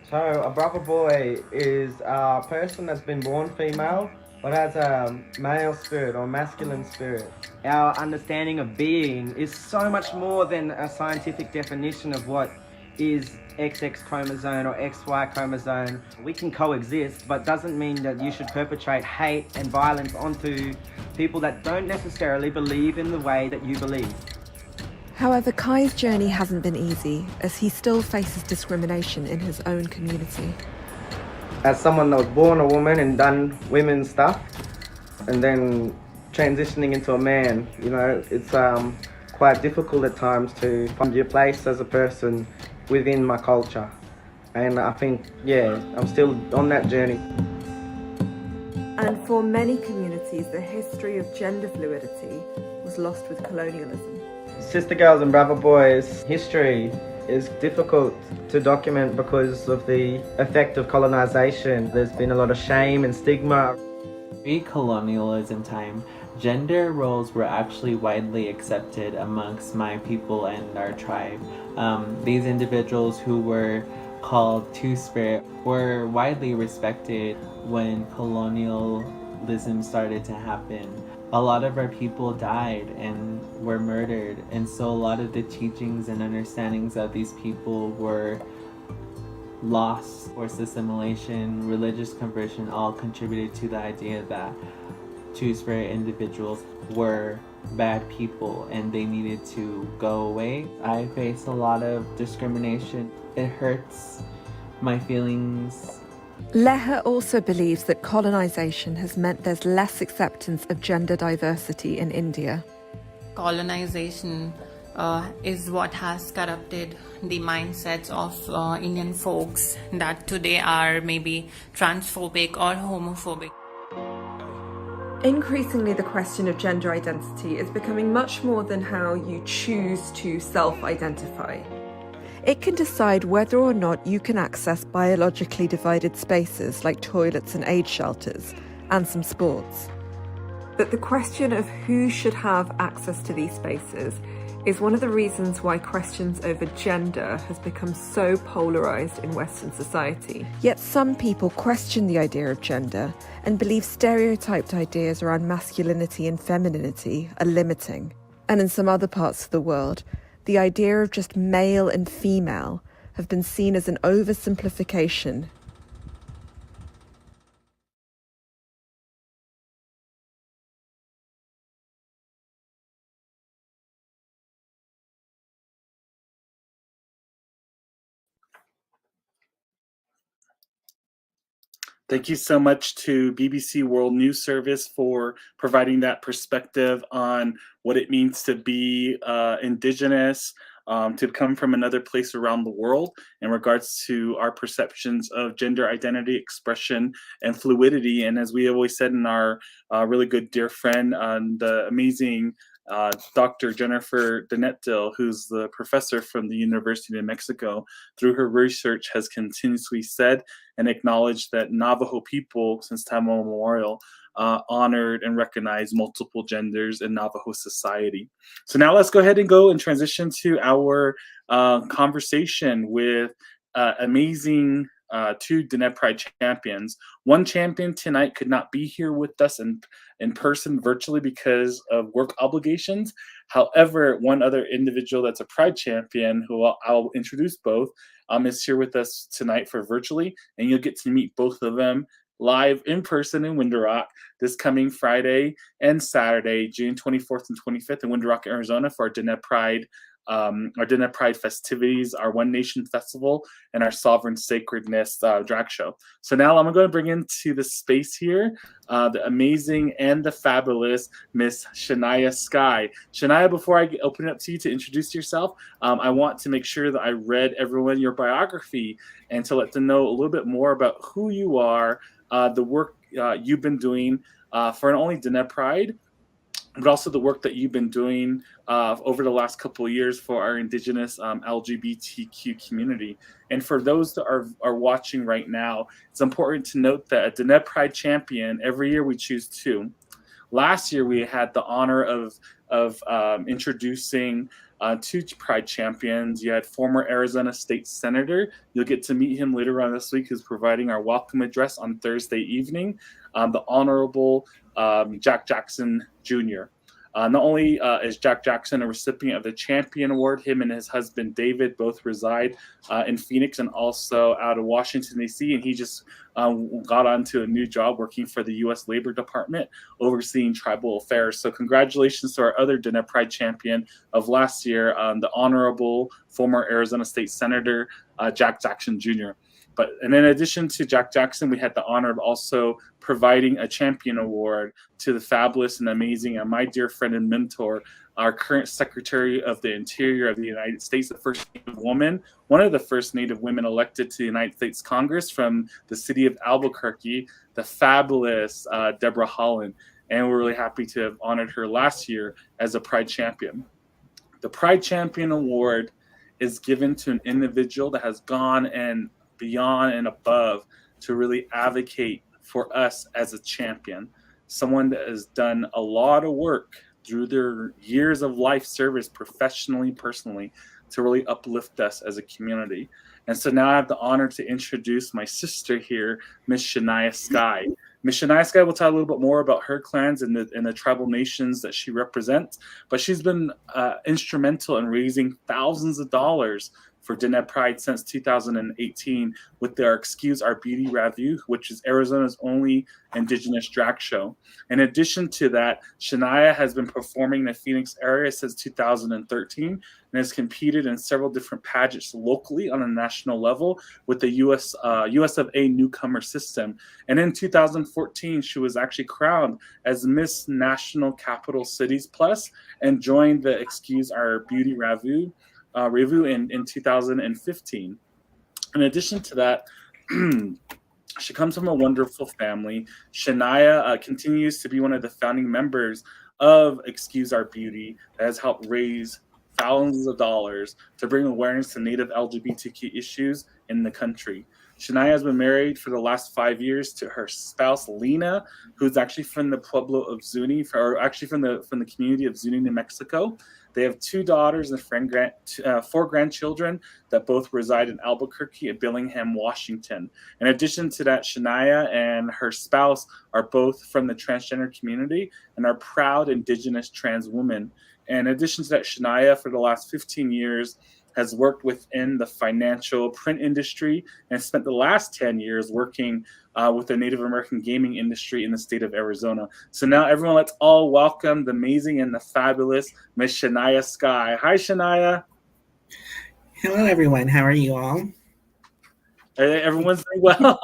So a brother boy is a person that's been born female but has a male spirit or masculine spirit. Our understanding of being is so much more than a scientific definition of what is XX chromosome or XY chromosome. We can coexist, but doesn't mean that you should perpetrate hate and violence onto people that don't necessarily believe in the way that you believe. However, Kai's journey hasn't been easy, as he still faces discrimination in his own community. As someone that was born a woman and done women's stuff, and then transitioning into a man, you know, it's quite difficult at times to find your place as a person within my culture. And I think, yeah, I'm still on that journey. And for many communities, the history of gender fluidity was lost with colonialism. Sister girls and brother boys history is difficult to document because of the effect of colonization. There's been a lot of shame and stigma. Pre-colonialism time, Gender roles were actually widely accepted amongst my people and our tribe. These individuals who were called Two-Spirit were widely respected when colonialism started to happen. A lot of our people died and were murdered, and so a lot of the teachings and understandings of these people were loss, forced assimilation, religious conversion all contributed to the idea that Two-Spirit individuals were bad people and they needed to go away. I face a lot of discrimination. It hurts my feelings. Leha also believes that colonization has meant there's less acceptance of gender diversity in India. Colonization is what has corrupted the mindsets of Indian folks that today are maybe transphobic or homophobic. Increasingly, the question of gender identity is becoming much more than how you choose to self-identify. It can decide whether or not you can access biologically divided spaces like toilets and aid shelters, and some sports. But the question of who should have access to these spaces is one of the reasons why questions over gender has become so polarised in Western society. Yet some people question the idea of gender and believe stereotyped ideas around masculinity and femininity are limiting. And in some other parts of the world, the idea of just male and female have been seen as an oversimplification. Thank you so much to BBC World News Service for providing that perspective on what it means to be Indigenous, to come from another place around the world in regards to our perceptions of gender identity, expression, and fluidity. And as we always said in our really good dear friend, the amazing Dr. Jennifer Denetdil, who's the professor from the University of Mexico, through her research has continuously said and acknowledged that Navajo people, since time immemorial, honored and recognized multiple genders in Navajo society. So now let's go ahead and go and transition to our conversation with amazing two Diné Pride champions. One champion tonight could not be here with us in person virtually because of work obligations. However, one other individual that's a Pride champion, who I'll introduce both, is here with us tonight for virtually, and you'll get to meet both of them live in person in Window Rock this coming Friday and Saturday, June 24th and 25th in Window Rock, Arizona for our Diné Pride festivities, our One Nation Festival, and our Sovereign Sacredness drag show. So now I'm going to bring into the space here the amazing and the fabulous Miss Shania Sky. Shania, before I open it up to you to introduce yourself, I want to make sure that I read everyone your biography and to let them know a little bit more about who you are, the work you've been doing for not only Diné Pride, but also the work that you've been doing over the last couple of years for our Indigenous LGBTQ community. And for those that are watching right now, it's important to note that a Diné Pride champion, every year we choose two. Last year we had the honor of introducing two Pride champions. You had former Arizona State Senator. You'll get to meet him later on this week, who's providing our welcome address on Thursday evening. The Honorable Jack Jackson Jr. Not only is Jack Jackson a recipient of the Champion Award, him and his husband David both reside in Phoenix and also out of Washington, D.C., and he just got onto a new job working for the U.S. Labor Department, overseeing tribal affairs. So congratulations to our other Diné Pride champion of last year, the Honorable former Arizona State Senator Jack Jackson Jr. And in addition to Jack Jackson, we had the honor of also providing a champion award to the fabulous and amazing and my dear friend and mentor, our current Secretary of the Interior of the United States, the first Native woman, one of the first Native women elected to the United States Congress from the city of Albuquerque, the fabulous Deborah Holland. And we're really happy to have honored her last year as a Pride champion. The Pride Champion Award is given to an individual that has gone and beyond and above to really advocate for us as a champion, someone that has done a lot of work through their years of life service professionally, personally, to really uplift us as a community. And so now I have the honor to introduce my sister here, Miss Shania Sky. Miss Shania Sky will tell a little bit more about her clans and the tribal nations that she represents, but she's been instrumental in raising thousands of dollars for Dene Pride since 2018 with their Excuse Our Beauty Revue, which is Arizona's only Indigenous drag show. In addition to that, Shania has been performing in the Phoenix area since 2013 and has competed in several different pageants locally on a national level with the US of A newcomer system. And in 2014, she was actually crowned as Miss National Capital Cities Plus and joined the Excuse Our Beauty Revue in 2015. In addition to that, she comes from a wonderful family. Shania continues to be one of the founding members of Excuse Our Beauty that has helped raise thousands of dollars to bring awareness to Native LGBTQ issues in the country. Shania has been married for the last 5 years to her spouse Lena, who's actually from the Pueblo of Zuni, or actually from the community of Zuni, New Mexico. They have 2 daughters and 4 grandchildren that both reside in Albuquerque and Bellingham, Washington. In addition to that, Shania and her spouse are both from the transgender community and are proud Indigenous trans women. And in addition to that, Shania, for the last 15 years, has worked within the financial print industry and spent the last 10 years working with the Native American gaming industry in the state of Arizona. So now everyone, let's all welcome the amazing and the fabulous Miss Shania Sky. Hi, Shania. Hello, everyone. How are you all? Everyone's doing well.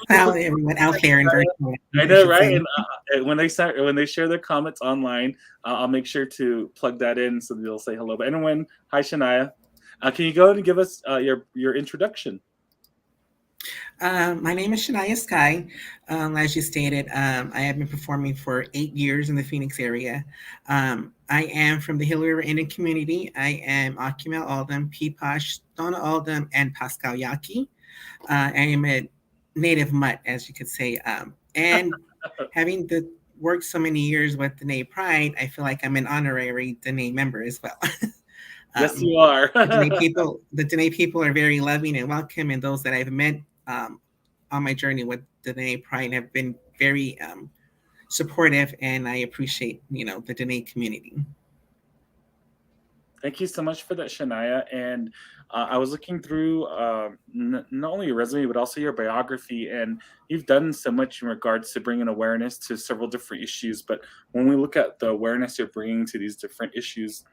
Hello, everyone out there in virtual. I know, right? And when they share their comments online, I'll make sure to plug that in so they'll say hello. But anyone, hi, Shania. Can you go ahead and give us your introduction? My name is Shania Sky. As you stated, I have been performing for 8 years in the Phoenix area. I am from the Hill River Indian community. I am Akimel Aldam, Peepash, Donna Aldam, and Pascal Yaqui. I am a native mutt, as you could say. And having worked so many years with Dene Pride, I feel like I'm an honorary Dene member as well. Yes, you are. The Dene people are very loving and welcome, and those that I've met on my journey with Dene Pride have been very supportive, and I appreciate, the Dene community. Thank you so much for that, Shania. And I was looking through not only your resume, but also your biography, and you've done so much in regards to bringing awareness to several different issues. But when we look at the awareness you're bringing to these different issues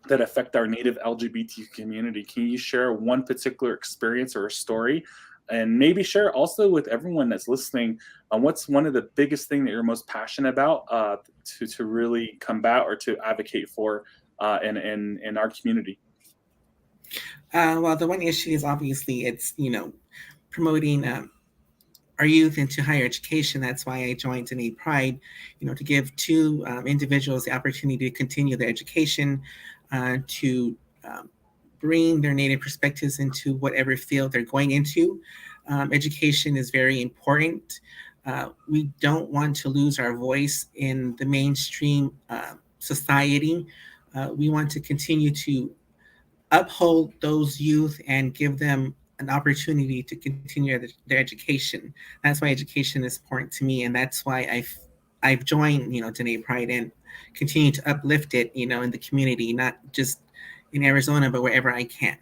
that affect our Native LGBT community, can you share one particular experience or a story? And maybe share also with everyone that's listening what's one of the biggest things that you're most passionate about to really combat or to advocate for in our community. Well, the one issue is obviously it's promoting our youth into higher education. That's why I joined Dene Pride, to give 2 individuals the opportunity to continue their education, to bring their Native perspectives into whatever field they're going into. Education is very important. We don't want to lose our voice in the mainstream society. We want to continue to uphold those youth and give them an opportunity to continue their education. That's why education is important to me, and that's why I've joined Dene Pride and continue to uplift it in the community, not just in Arizona, but wherever I can.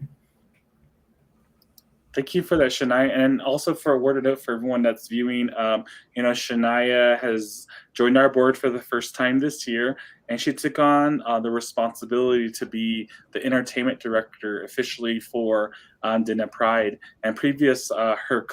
Thank you for that, Shania, and also for a word of note for everyone that's viewing. Shania has joined our board for the first time this year, and she took on the responsibility to be the entertainment director officially for Dene Pride. And previous, her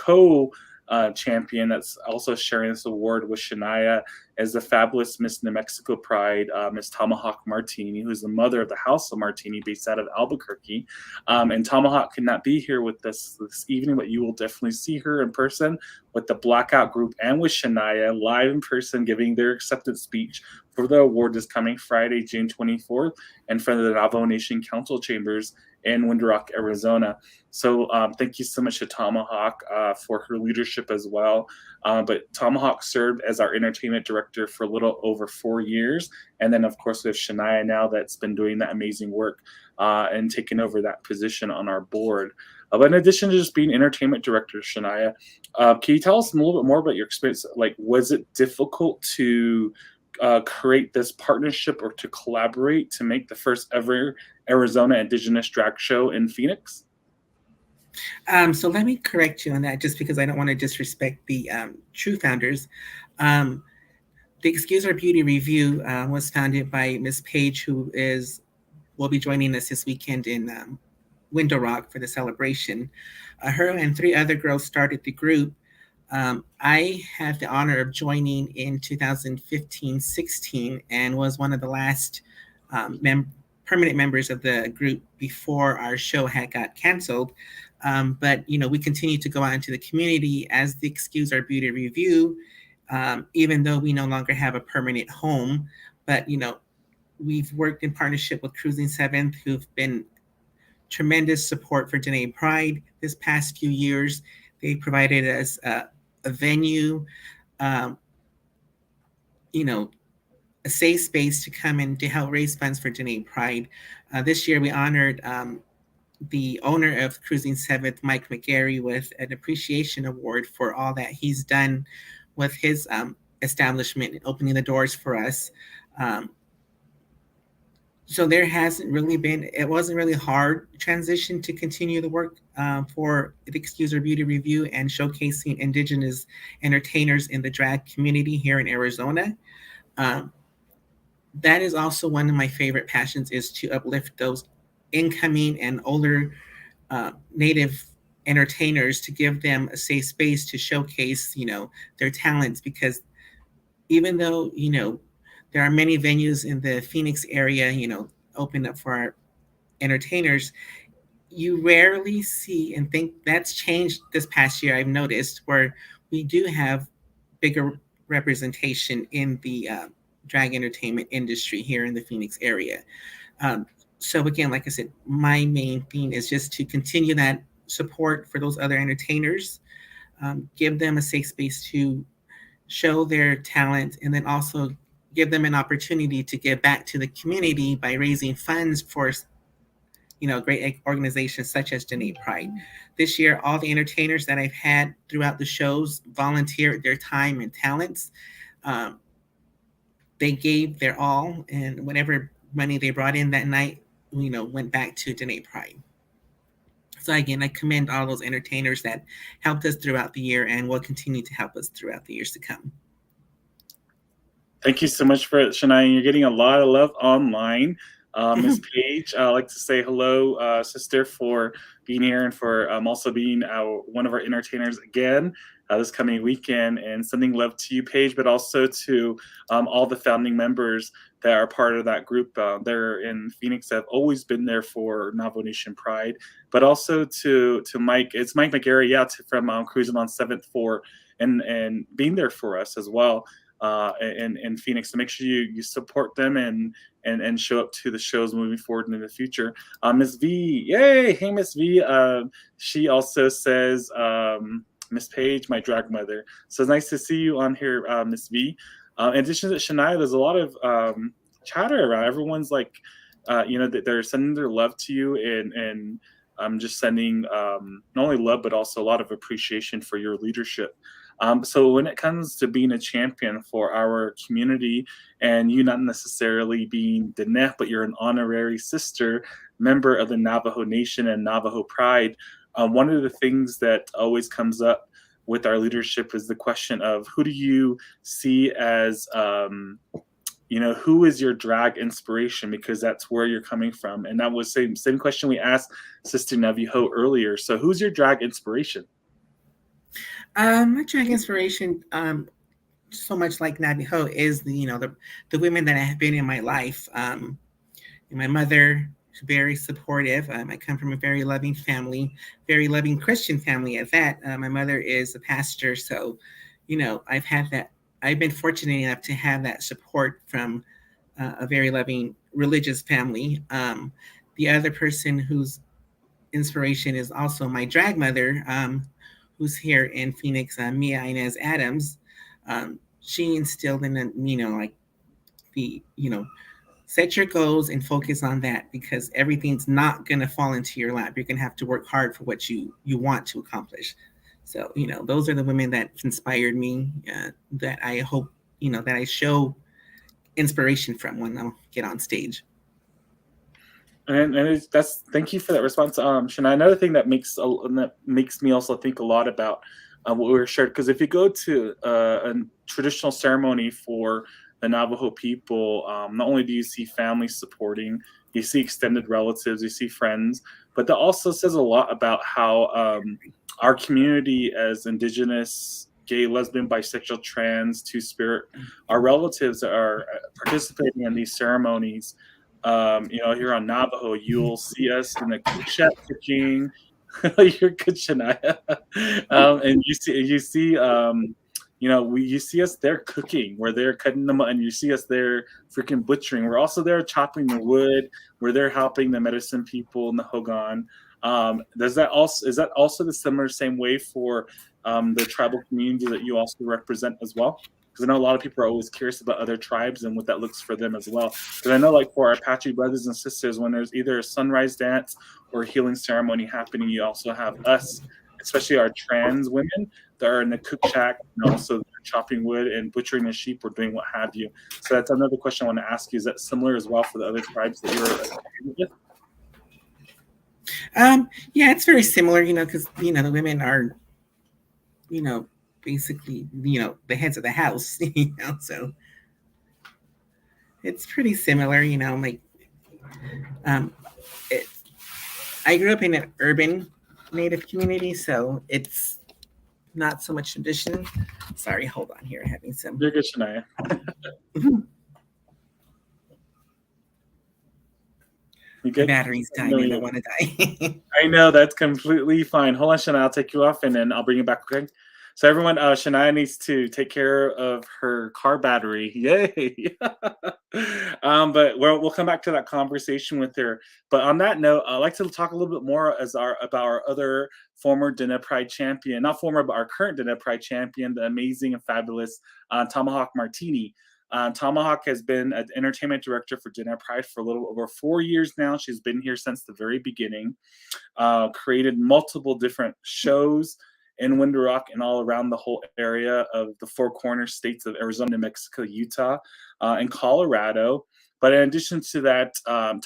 champion that's also sharing this award with Shania is the fabulous Miss New Mexico Pride, Miss Tomahawk Martini, who's the mother of the House of Martini based out of Albuquerque. And Tomahawk could not be here with us this evening, but you will definitely see her in person with the Blackout Group and with Shania live in person giving their acceptance speech for the award this coming Friday, June 24th, in front of the Navajo Nation Council Chambers in Window Rock, Arizona. So thank you so much to Tomahawk for her leadership as well. But Tomahawk served as our entertainment director for a little over 4 years. And then, of course, we have Shania now that's been doing that amazing work and taking over that position on our board. But in addition to just being entertainment director, Shania, can you tell us a little bit more about your experience? Like, was it difficult to create this partnership or to collaborate to make the first ever Arizona Indigenous drag show in Phoenix? So let me correct you on that, just because I don't want to disrespect the true founders. The Excuse Our Beauty Review was founded by Miss Page, who will be joining us this weekend in Window Rock for the celebration. Her and 3 other girls started the group. I had the honor of joining in 2015-16 and was one of the last permanent members of the group before our show had got canceled. But we continue to go out into the community as the Excuse Our Beauty Review, even though we no longer have a permanent home. But we've worked in partnership with Cruising Seventh, who've been tremendous support for Dene Pride this past few years. They provided us a venue, a safe space to come in to help raise funds for Dene Pride. This year we honored the owner of Cruising Seventh, Mike McGarry, with an appreciation award for all that he's done with his establishment and opening the doors for us. So there it wasn't really hard transition to continue the work for the Excuse Our Beauty Review and showcasing Indigenous entertainers in the drag community here in Arizona. That is also one of my favorite passions, is to uplift those incoming and older Native entertainers, to give them a safe space to showcase, their talents. Because even though, there are many venues in the Phoenix area, open up for our entertainers, you rarely see, and think that's changed this past year, I've noticed, where we do have bigger representation in the drag entertainment industry here in the Phoenix area. So again, like I said, my main theme is just to continue that support for those other entertainers, give them a safe space to show their talent, and then also give them an opportunity to give back to the community by raising funds for, great organizations such as Dene Pride. This year, all the entertainers that I've had throughout the shows volunteered their time and talents. They gave their all, and whatever money they brought in that night, went back to Dene Pride. So again, I commend all those entertainers that helped us throughout the year and will continue to help us throughout the years to come. Thank you so much for it, Shania. You're getting a lot of love online. Ms. Page, I'd like to say hello, sister, for being here and for also being one of our entertainers again this coming weekend, and sending love to you, Paige, but also to all the founding members that are part of that group there in Phoenix that have always been there for Navajo Nation Pride, but also to Mike. It's Mike McGarry, from Cruising on 7th for and being there for us as well in Phoenix. So make sure you support them and show up to the shows moving forward into the future. Miss V, yay! Hey, Miss V. She also says, Miss Page, my drag mother. So it's nice to see you on here, Miss V. In addition to Shania, there's a lot of chatter around. Everyone's like, that they're sending their love to you, and I'm just sending not only love, but also a lot of appreciation for your leadership. So when it comes to being a champion for our community, and you not necessarily being Dene, but you're an honorary sister member of the Navajo Nation and Navajo Pride, one of the things that always comes up with our leadership is the question of, who do you see as, who is your drag inspiration? Because that's where you're coming from. And that was the same question we asked Sister Navajo earlier. So who's your drag inspiration? My drag inspiration, so much like Navajo, is the women that have been in my life. My mother, very supportive. I come from a very loving family, very loving Christian family at that. My mother is a pastor, so I've had that. I've been fortunate enough to have that support from a very loving religious family. The other person who's inspiration is also my drag mother, who's here in Phoenix, Mia Inez Adams. She instilled in like the, set your goals and focus on that, because everything's not going to fall into your lap. You're going to have to work hard for what you want to accomplish. So, those are the women that inspired me, that I hope, that I show inspiration from when I get on stage. And that's, thank you for that response, Shana. Another thing that makes me also think a lot about what we were shared, because if you go to a traditional ceremony for the Navajo people, not only do you see families supporting, you see extended relatives, you see friends, but that also says a lot about how our community as Indigenous, gay, lesbian, bisexual, trans, two-spirit, our relatives that are participating in these ceremonies. Here on Navajo, you'll see us in the cook shack cooking. You're good, Shania. And you see, you see us there cooking. We're there cutting them, and you see us there freaking butchering. We're also there chopping the wood. We're there helping the medicine people in the Hogan. Is that also the same way for the tribal community that you also represent as well? Because I know a lot of people are always curious about other tribes and what that looks for them as well. Because I know, like, for our Apache brothers and sisters, when there's either a sunrise dance or a healing ceremony happening, you also have us, especially our trans women, that are in the cook shack and also chopping wood and butchering the sheep or doing what have you. So that's another question I want to ask you. Is that similar as well for the other tribes that you're associated with? Yeah, it's very similar, because, the women are, basically, the heads of the house, so it's pretty similar, like, I grew up in an urban Native community, so it's not so much tradition. Sorry, hold on here. Having some. You're good, Shania. You good? The battery's dying. I don't want to die. I know, that's completely fine. Hold on, Shania. I'll take you off, and then I'll bring you back. Okay. So everyone, Shania needs to take care of her car battery. Yay! But we'll come back to that conversation with her. But on that note, I'd like to talk a little bit more about our other former Dene Pride champion, not former, but our current Dene Pride champion, the amazing and fabulous Tomahawk Martini. Tomahawk has been an entertainment director for Dene Pride for a little over 4 years now. She's been here since the very beginning, created multiple different shows in Window Rock and all around the whole area of the four corner states of Arizona, New Mexico, Utah, and Colorado. But in addition to that,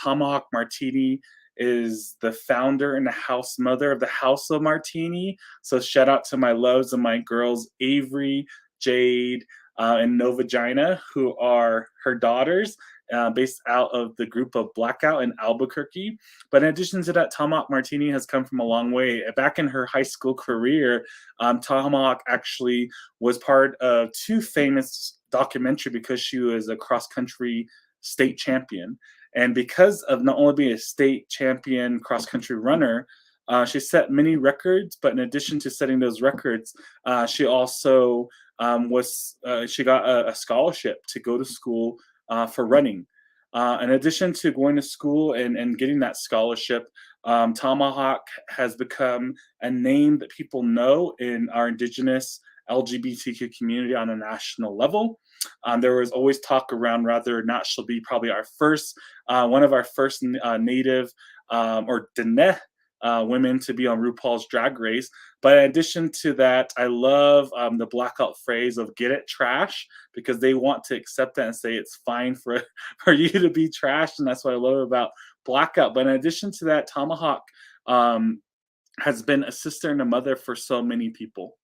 Tomahawk Martini is the founder and the house mother of the House of Martini. So shout out to my loves and my girls, Avery, Jade, and No Vagina, who are her daughters, based out of the group of Blackout in Albuquerque. But in addition to that, Tomahawk Martini has come from a long way. Back in her high school career, Tomahawk actually was part of two famous documentaries because she was a cross-country state champion. And because of not only being a state champion cross-country runner, she set many records, but in addition to setting those records, she also she got a scholarship to go to school for running. In addition to going to school and getting that scholarship, Tomahawk has become a name that people know in our Indigenous LGBTQ community on a national level. There was always talk around whether or not she'll be probably one of our first Native or Dene women to be on RuPaul's Drag Race. But in addition to that, I love the Blackout phrase of "get it trash," because they want to accept that and say it's fine for you to be trashed, and that's what I love about Blackout. But in addition to that, Tomahawk has been a sister and a mother for so many people.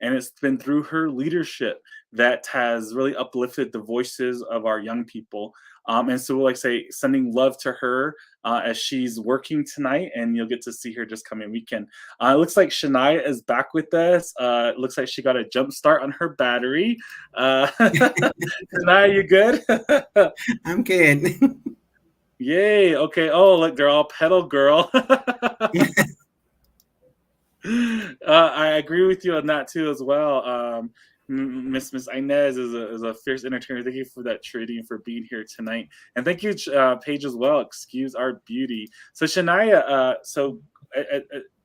And it's been through her leadership that has really uplifted the voices of our young people. And so we'll sending love to her as she's working tonight, and you'll get to see her just coming weekend. It looks like Shania is back with us. It looks like she got a jump start on her battery. Shania, you good? I'm good. Yay. Okay. Oh, look, they're all pedal girl. I agree with you on that too as well. Miss Inez is a fierce entertainer. Thank you for that treating, for being here tonight, and thank you, Paige, as well. Excuse our beauty. So Shania, so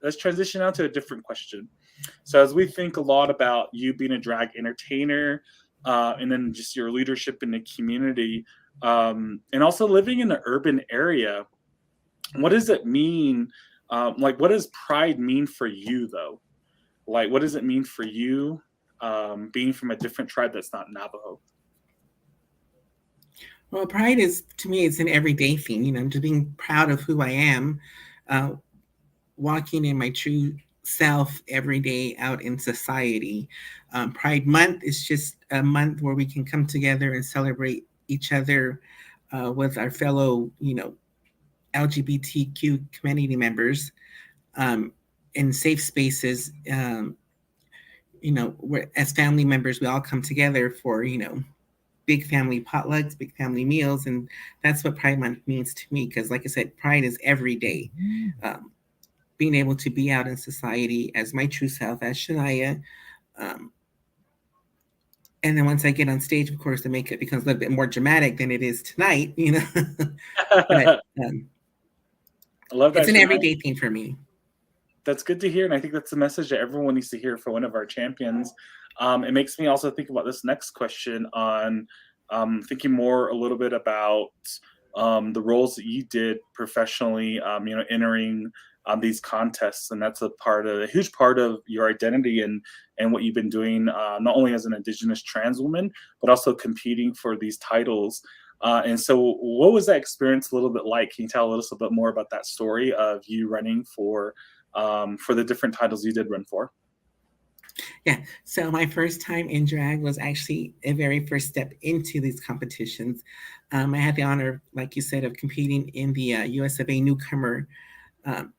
let's transition now to a different question. So as we think a lot about you being a drag entertainer, and then just your leadership in the community, and also living in an urban area, what does it mean? Like, what does pride mean for you, though? Like, what does it mean for you, being from a different tribe that's not Navajo? Well, pride is, to me, it's an everyday thing. You know, just being proud of who I am, walking in my true self every day out in society. Pride Month is just a month where we can come together and celebrate each other with our fellow, you know, LGBTQ community members in safe spaces. You know, where as family members, we all come together for, you know, big family potlucks, big family meals. And that's what Pride Month means to me. Because like I said, pride is every day. Being able to be out in society as my true self, as Shania. And then once I get on stage, of course, the makeup becomes a little bit more dramatic than it is tonight, you know. But I love that. It's an everyday thing for me. That's good to hear, and I think that's the message that everyone needs to hear for one of our champions. It makes me also think about this next question on thinking more a little bit about the roles that you did professionally, you know, entering these contests, and that's a huge part of your identity and what you've been doing, not only as an Indigenous trans woman, but also competing for these titles. And so what was that experience a little bit like? Can you tell us a bit more about that story of you running for the different titles you did run for? Yeah, so my first time in drag was actually a very first step into these competitions. I had the honor, like you said, of competing in the US of A newcomer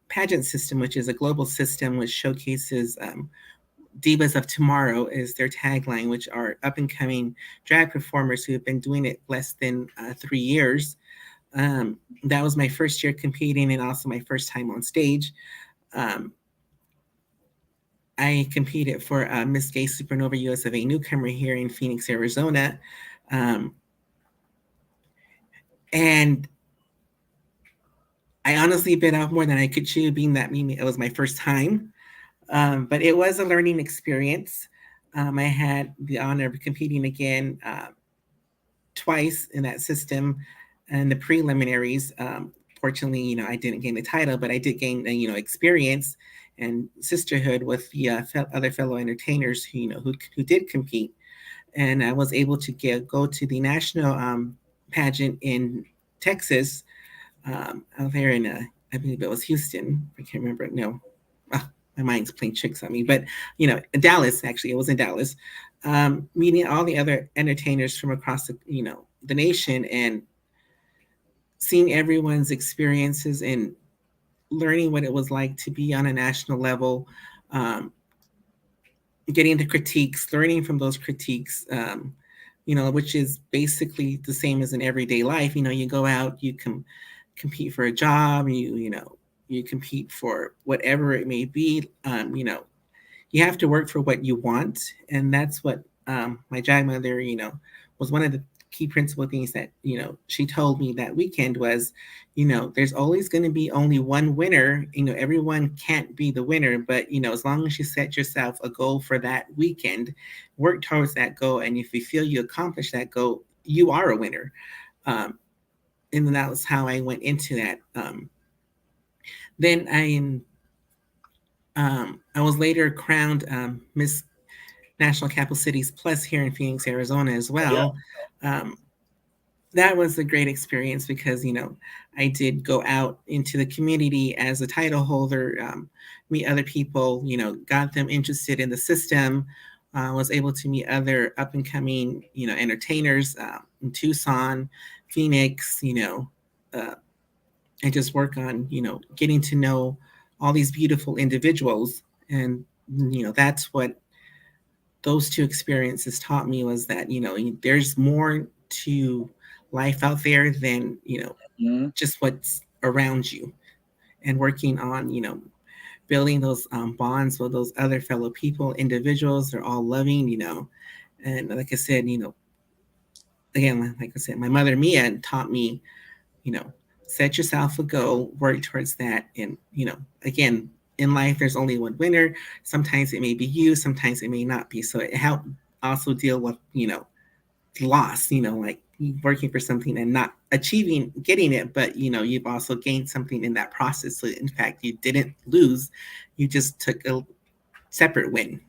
pageant system, which is a global system which showcases Divas of Tomorrow is their tagline, which are up and coming drag performers who have been doing it less than 3 years. That was my first year competing and also my first time on stage. I competed for Miss Gay Supernova US of A newcomer here in Phoenix, Arizona. And I honestly bit off more than I could chew, being that it was my first time. But it was a learning experience. I had the honor of competing again twice in that system and the preliminaries. Fortunately, you know, I didn't gain the title, but I did gain, you know, experience and sisterhood with the other fellow entertainers who, you know, who did compete. And I was able to go to the national pageant in Texas, out there in, I believe it was Houston. I can't remember. No, my mind's playing tricks on me. But, you know, Dallas, actually, it was in Dallas. Meeting all the other entertainers from across the, you know, the nation and seeing everyone's experiences and learning what it was like to be on a national level, getting the critiques, learning from those critiques, you know, which is basically the same as in everyday life. You know, you go out, you compete for a job, you know, you compete for whatever it may be. You know, you have to work for what you want. And that's what my drag mother, you know, was one of the key principal things that, you know, she told me that weekend was, you know, there's always going to be only one winner. You know, everyone can't be the winner, but, you know, as long as you set yourself a goal for that weekend, work towards that goal. And if you feel you accomplish that goal, you are a winner. And then that was how I went into that. Then I was later crowned Miss National Capital Cities Plus here in Phoenix, Arizona as well. That was a great experience because, you know, I did go out into the community as a title holder, meet other people, you know, got them interested in the system, was able to meet other up and coming, you know, entertainers in Tucson, Phoenix, you know, and just work on, you know, getting to know all these beautiful individuals. And, you know, that's what those two experiences taught me, was that, you know, there's more to life out there than, you know, just what's around you, and working on, you know, building those bonds with those other fellow people, individuals. They're all loving, you know, and like I said, you know, again, like I said, my mother Mia taught me, you know, set yourself a goal, work towards that. And, again, in life, there's only one winner. Sometimes it may be you, sometimes it may not be. So it helped also deal with, loss, like working for something and not getting it, but, you've also gained something in that process. So in fact, you didn't lose, you just took a separate win.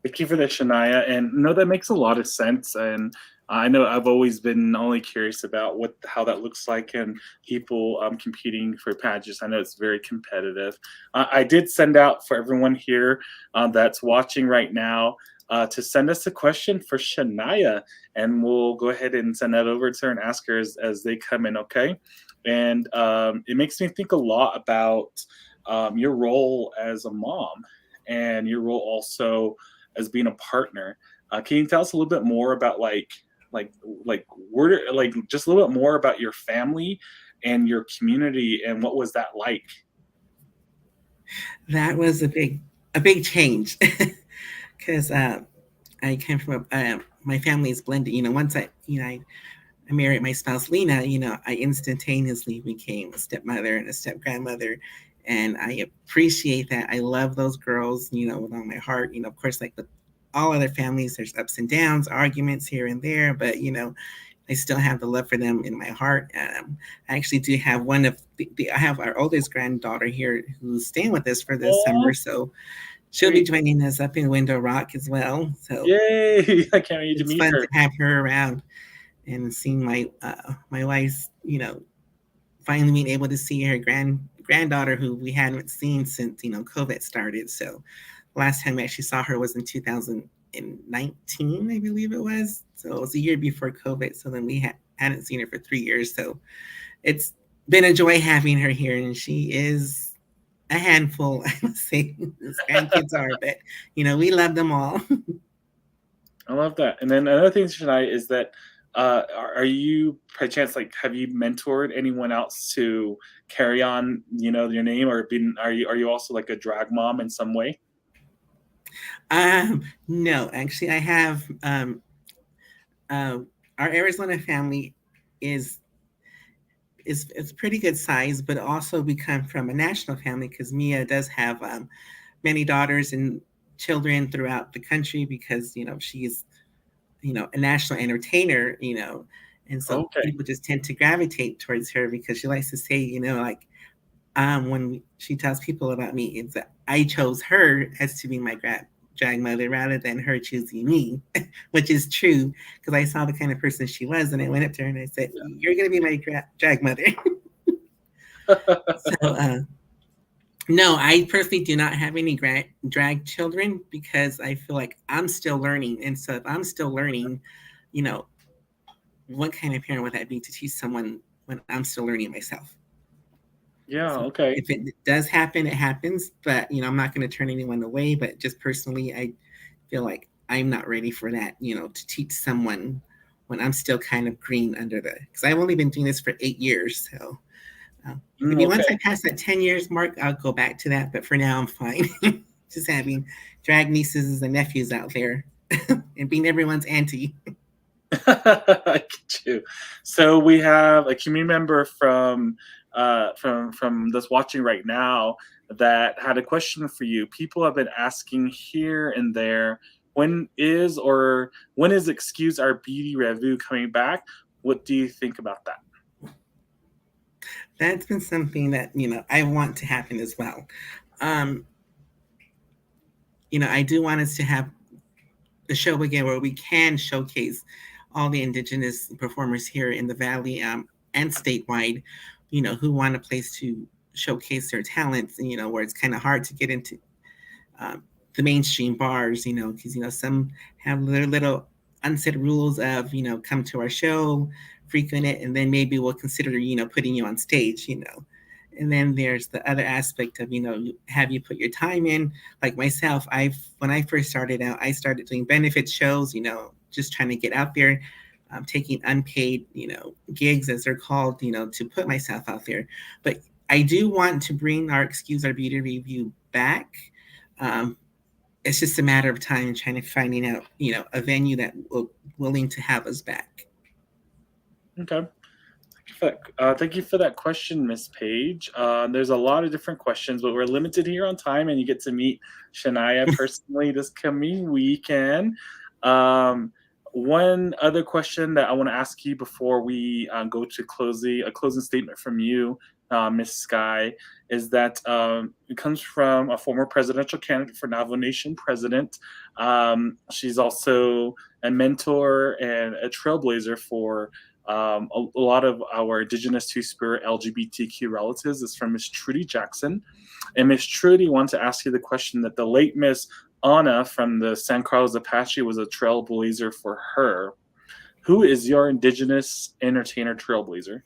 Thank you for that, Shania. And no, that makes a lot of sense. And I know I've always been only curious about how that looks like and people competing for pageants. I know it's very competitive. I did send out for everyone here that's watching right now to send us a question for Shania, and we'll go ahead and send that over to her and ask her as they come in, okay? And it makes me think a lot about your role as a mom and your role also as being a partner. Can you tell us a little bit more about just a little bit more about your family and your community and what was that like? That was a big change because I came from my family is blended. Once I married my spouse Lena, I instantaneously became a stepmother and a step grandmother. And I appreciate that. I love those girls, with all my heart. Of course, like with all other families, there's ups and downs, arguments here and there, but I still have the love for them in my heart. I actually do have I have our oldest granddaughter here who's staying with us for this summer, so she'll be joining us up in Window Rock as well. So yay! I can't wait to meet her. It's fun to have her around and seeing my wife's, finally being able to see her granddaughter who we hadn't seen since COVID started. So last time we actually saw her was in 2019, I believe it was. So it was a year before COVID. So then we hadn't seen her for 3 years. So it's been a joy having her here, and she is a handful, I must say, as grandkids are, but we love them all. I love that. And then another thing, Shania, is that are you, by chance, have you mentored anyone else to carry on, your name, or are you also like a drag mom in some way? No, actually, I have. Our Arizona family is pretty good size, but also we come from a national family because Mia does have many daughters and children throughout the country because she's a national entertainer, and so people just tend to gravitate towards her because she likes to say, when she tells people about me, it's that I chose her as to be my drag mother rather than her choosing me, which is true because I saw the kind of person she was, and I went up to her and I said, "You're going to be my drag mother." So, no, I personally do not have any drag children because I feel like I'm still learning. And so if I'm still learning, what kind of parent would that be to teach someone when I'm still learning myself? Yeah, so okay. If it does happen, it happens. But, I'm not going to turn anyone away. But just personally, I feel like I'm not ready for that, to teach someone when I'm still kind of green under because I've only been doing this for 8 years. So. Maybe once I pass that 10 years mark, I'll go back to that. But for now, I'm fine. Just having drag nieces and nephews out there and being everyone's auntie. I get you. So we have a community member from that's watching right now that had a question for you. People have been asking here and there, when is Excuse Our Beauty Revue coming back? What do you think about that? That's been something that, I want to happen as well. I do want us to have the show again where we can showcase all the Indigenous performers here in the Valley and statewide, who want a place to showcase their talents, where it's kind of hard to get into the mainstream bars, because, some have their little unsaid rules of, come to our show, frequent it, and then maybe we'll consider, putting you on stage, And then there's the other aspect of, have you put your time in? Like myself, when I first started out, I started doing benefit shows, just trying to get out there, taking unpaid, gigs as they're called, to put myself out there. But I do want to bring our Excuse Our Beauty Revue back. It's just a matter of time and trying to finding out, a venue that will willing to have us back. Okay. Thank you for that question, Miss Page. There's a lot of different questions, but we're limited here on time, and you get to meet Shania personally this coming weekend. Um, One other question that I want to ask you before we go to a closing statement from you, Miss Sky, is that it comes from a former presidential candidate for Navajo Nation president. She's also a mentor and a trailblazer for a lot of our Indigenous Two-Spirit LGBTQ relatives. Is from Miss Trudy Jackson. And Miss Trudy wants to ask you the question that the late Miss Anna from the San Carlos Apache was a trailblazer for her. Who is your Indigenous entertainer trailblazer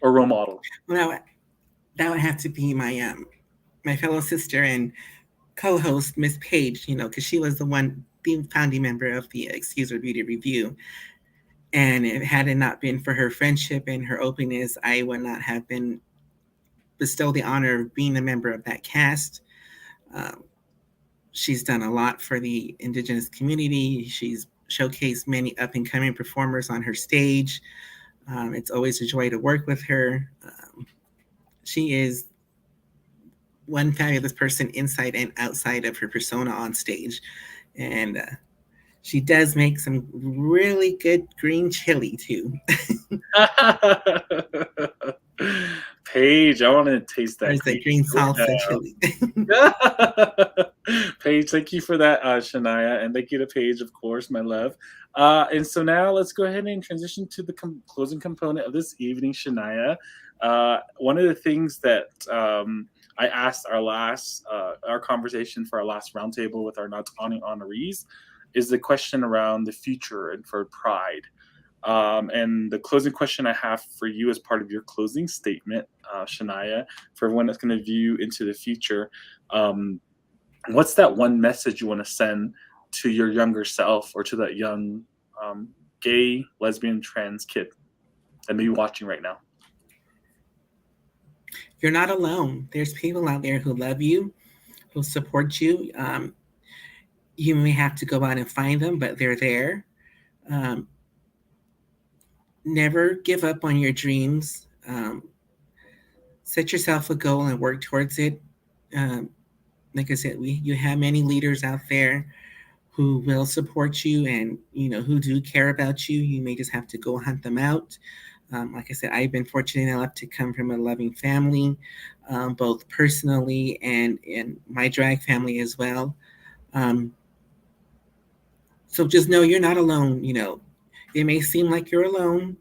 or role model? Well, that would have to be my my fellow sister and co-host, Miss Page, because she was the founding member of the Excuse Her Beauty Review. And had it not been for her friendship and her openness, I would not have been bestowed the honor of being a member of that cast. She's done a lot for the Indigenous community. She's showcased many up-and-coming performers on her stage. It's always a joy to work with her. She is one fabulous person inside and outside of her persona on stage. And she does make some really good green chili too. Paige, I want to taste that. There's the green salsa chili. Paige, thank you for that, Shania, and thank you to Paige, of course, my love. And so now let's go ahead and transition to the closing component of this evening, Shania. One of the things that I asked our conversation for our last roundtable with our Natani honorees is the question around the future and for Pride. And the closing question I have for you as part of your closing statement, Shania, for everyone that's going to view into the future, what's that one message you want to send to your younger self or to that young gay, lesbian, trans kid that may be watching right now? You're not alone. There's people out there who love you, who support you. You may have to go out and find them, but they're there. Never give up on your dreams. Set yourself a goal and work towards it. Like I said, you have many leaders out there who will support you and who do care about you. You may just have to go hunt them out. Like I said, I've been fortunate enough to come from a loving family, both personally and in my drag family as well. So just know you're not alone. It may seem like you're alone.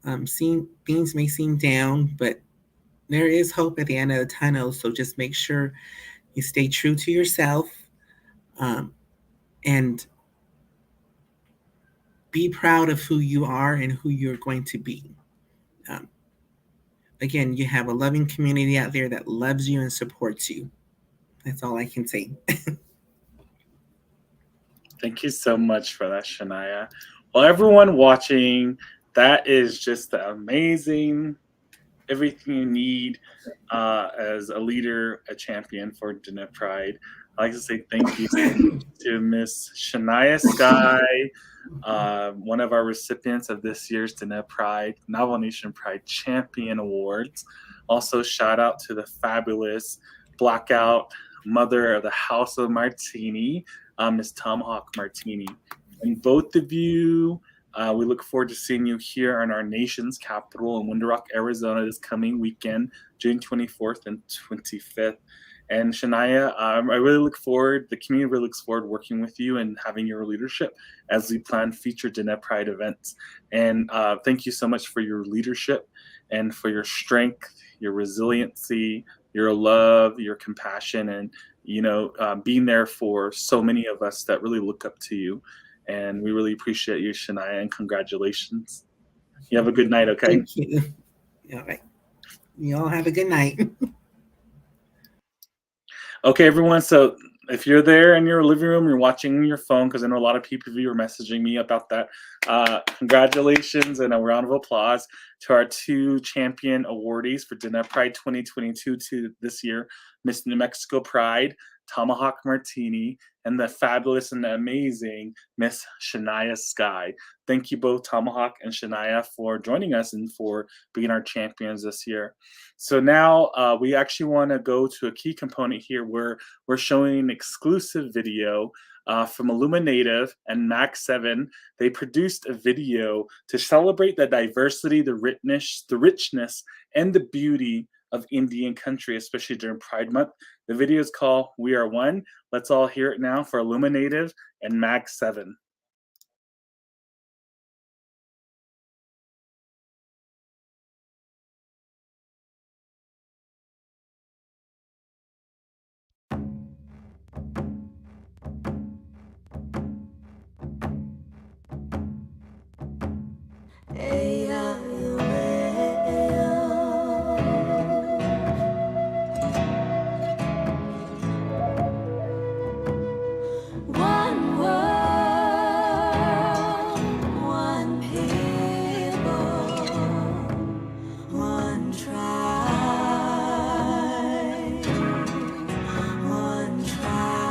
Things may seem down, but there is hope at the end of the tunnel. So just make sure you stay true to yourself, and be proud of who you are and who you're going to be. Again, you have a loving community out there that loves you and supports you. That's all I can say. Thank you so much for that, Shania. Well, everyone watching, that is just amazing. Everything you need as a leader, a champion for Diné Pride. I'd like to say thank you to Miss Shania Sky, one of our recipients of this year's Diné Pride, Navajo Nation Pride Champion Awards. Also, shout out to the fabulous Blackout mother of the House of Martini, Miss Tomahawk Martini. And both of you, we look forward to seeing you here in our nation's capital in Window Rock, Arizona this coming weekend, June 24th and 25th. And Shania, I really look forward, the community really looks forward to working with you and having your leadership as we plan future Diné Pride events. And thank you so much for your leadership and for your strength, your resiliency, your love, your compassion, and being there for so many of us that really look up to you. And we really appreciate you, Shania, and congratulations. You have a good night, okay? Thank you. All right. You all have a good night. Okay, everyone. So if you're there in your living room, you're watching your phone, because I know a lot of people are messaging me about that. Congratulations and a round of applause to our two champion awardees for Diné Pride 2022 to this year, Miss New Mexico Pride, Tomahawk Martini, and the fabulous and amazing Miss Shania Sky. Thank you both, Tomahawk and Shania, for joining us and for being our champions this year. So now we actually want to go to a key component here where we're showing an exclusive video from Illuminative and Max 7. They produced a video to celebrate the diversity, the richness, and the beauty of Indian country, especially during Pride Month. The video is called We Are One. Let's all hear it now for Illuminative and Max 7. One world, one people, one tribe, one tribe.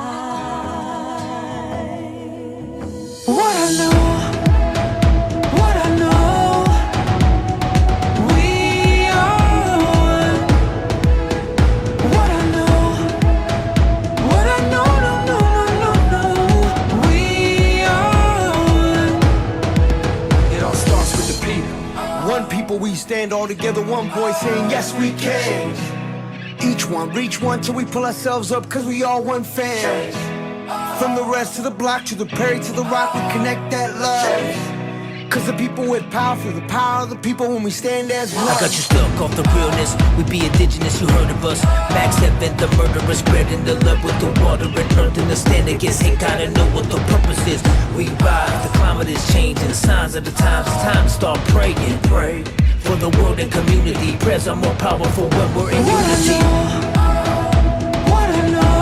What I know. We stand all together, one voice saying yes we can. Each one, reach one till we pull ourselves up, cause we all one fam. From the rest to the block, to the Perry, to the rock, we connect that love. Cause the people with power feel the power of the people when we stand as one. I got you stuck off the realness. We be indigenous, you heard of us. Max 7, the murderer, spreading the love with the water and earth. And the stand against hate, gotta know what the purpose is. We rise, the climate is changing, signs of the times. It's time to start praying. Pray for the world and community. Prayers are more powerful when we're in unity. What I know.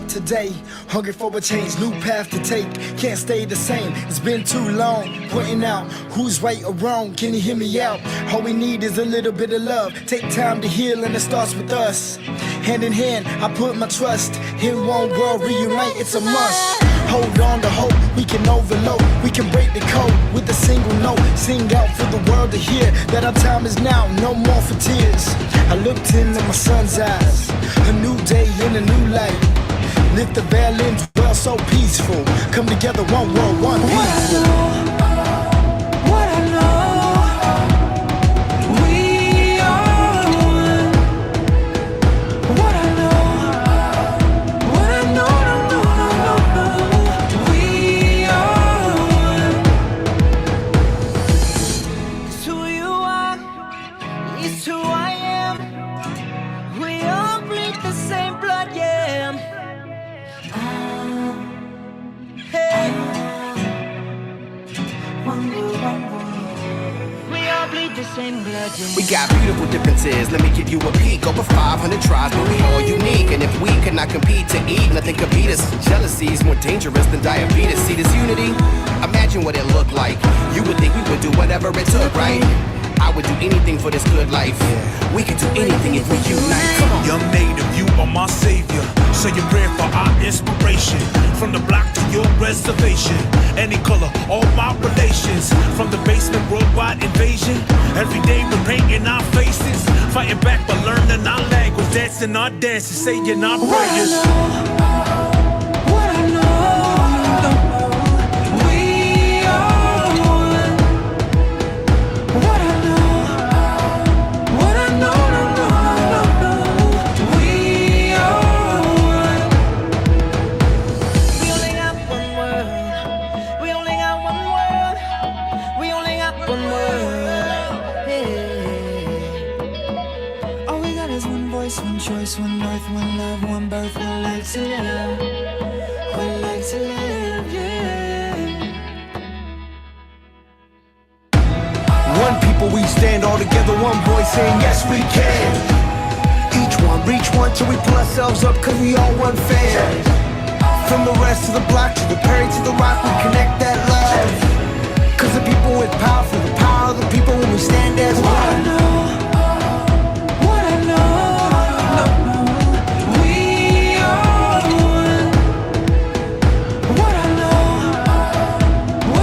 Today, hungry for a change, new path to take. Can't stay the same, it's been too long. Pointing out who's right or wrong, can you hear me out? All we need is a little bit of love. Take time to heal and it starts with us. Hand in hand, I put my trust. In one world, reunite, it's a must. Hold on to hope, we can overload. We can break the code with a single note. Sing out for the world to hear that our time is now, no more for tears. I looked into my son's eyes, a new day in a new light. Lift the veil in, dwell so peaceful. Come together, one world, one people. What I know, we are one. What I know, no, we are one. 'Cause who you are is who I am. We all bleed the same blood, yeah. Hey. We all bleed the same blood, yeah. We got beautiful differences, let me give you a peek. Over 500 tribes, but we all unique. And if we could not compete to eat, nothing could beat us. Jealousy is more dangerous than diabetes. See this unity? Imagine what it looked like. You would think we would do whatever it took, right? I would do anything for this good life. We could do anything if we unite. Come on. Young native, you are my savior. Say your prayer for our inspiration. From the block to your reservation. Any color, all my relations. From the basement, worldwide invasion. Every day we're painting our faces. Fighting back but learning our language. Dancing our dances, saying our prayers. What I know. Choice, one earth, one love, one birth, one life to live. One life to live, yeah. One people, we stand all together, one voice saying yes we can. Each Reach one till we pull ourselves up, cause we all one fam. From the rest of the block to the Perry to the Rock, we connect that love. Cause the people with power, for the power of the people when we stand as one. What I know, we are one. What I know, we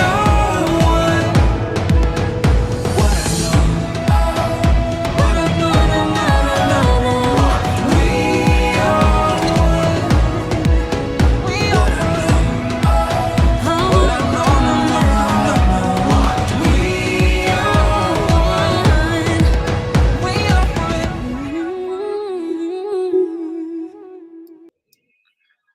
are one. What I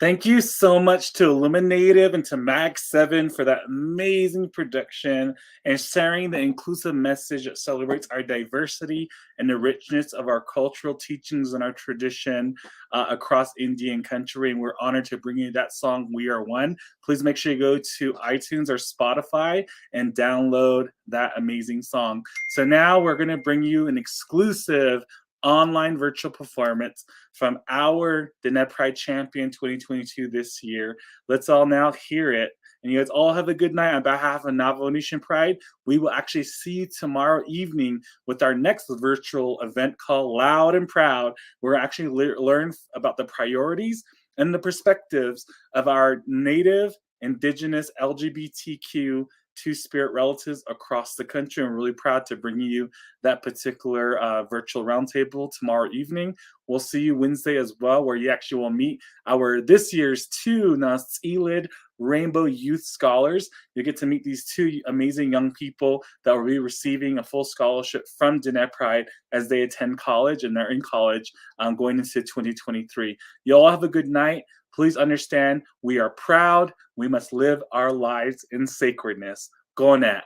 Thank you so much to Illuminative and to Mag 7 for that amazing production and sharing the inclusive message that celebrates our diversity and the richness of our cultural teachings and our tradition across Indian country. And we're honored to bring you that song, We Are One. Please make sure you go to iTunes or Spotify and download that amazing song. So now we're going to bring you an exclusive online virtual performance from our Diné Pride Champion 2022 this year. Let's all now hear it. And you guys all have a good night. On behalf of Navajo Nation Pride, we will actually see you tomorrow evening with our next virtual event called Loud and Proud. We're actually learn about the priorities and the perspectives of our Native, Indigenous, LGBTQ Two-Spirit relatives across the country. I'm really proud to bring you that particular virtual roundtable tomorrow evening. We'll see you Wednesday as well, where you actually will meet our this year's two Nasilid Rainbow Youth Scholars. You get to meet these two amazing young people that will be receiving a full scholarship from Diné Pride as they attend college, and they're in college going into 2023. You all have a good night. Please understand, we are proud. We must live our lives in sacredness. Go Nat.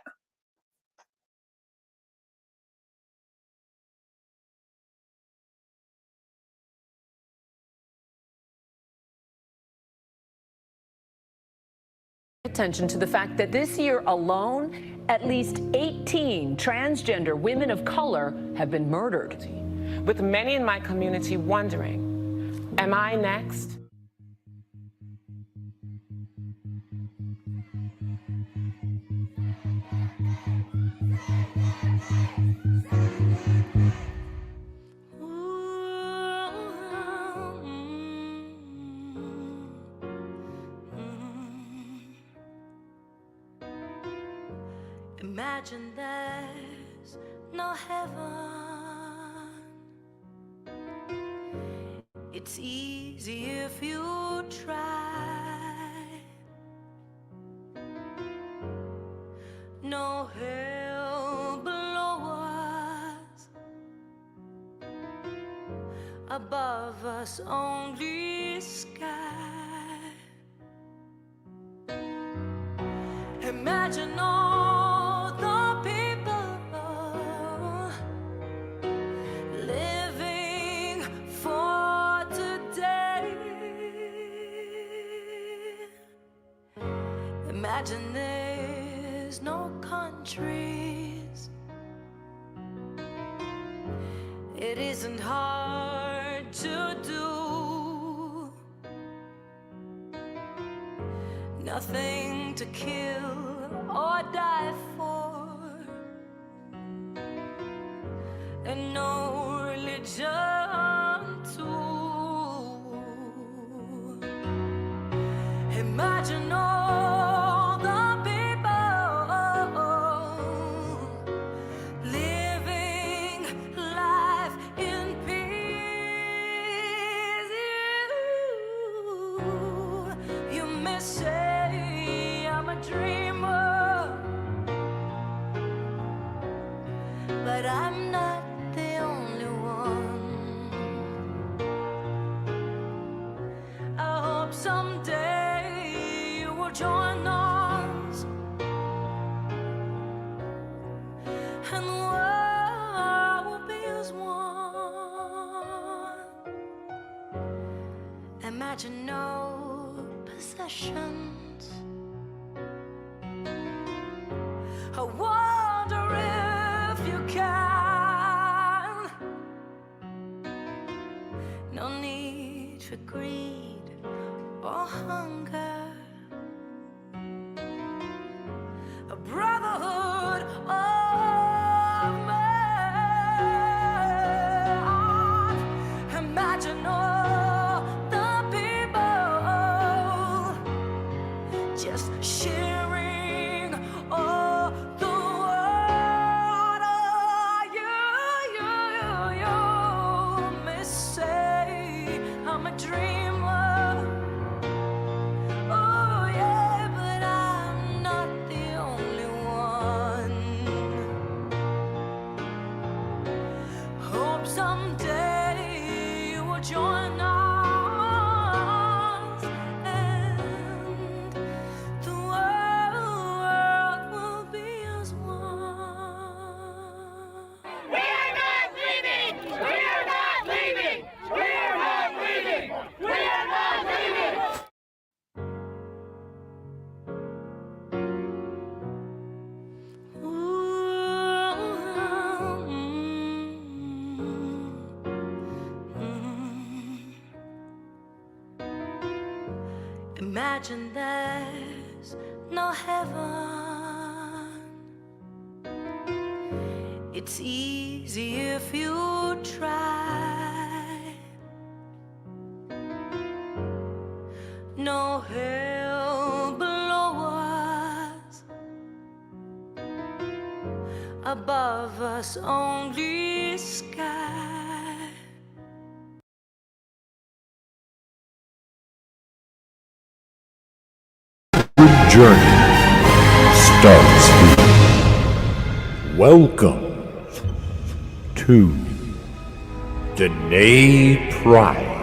Attention to the fact that this year alone, at least 18 transgender women of color have been murdered. With many in my community wondering, am I next? Imagine there's no heaven. It's easy if you try. No hell below us, above us only sky. Imagine all the people living for today. Imagine there's no countries. It isn't hard to do. Nothing to kill or die for, and no religion too. Imagine all the people living life in peace. You may say I'm a dreamer, but I'm not the only one. I hope someday you will join us, and the world will be as one. Imagine no possessions. I wonder if you can for greed or hunger, a brotherhood of man. Imagine all the people just sharing all the world. You may say I'm a dreamer. Oh yeah, but I'm not the only one. Hope someday you will join us and the world will be as one. We are not leaving! We are not leaving! We are not leaving! We are not leaving! Imagine there's no heaven. It's easy if you try. No hell below us, above us only sky. Your journey starts here. Welcome to Dene Pride.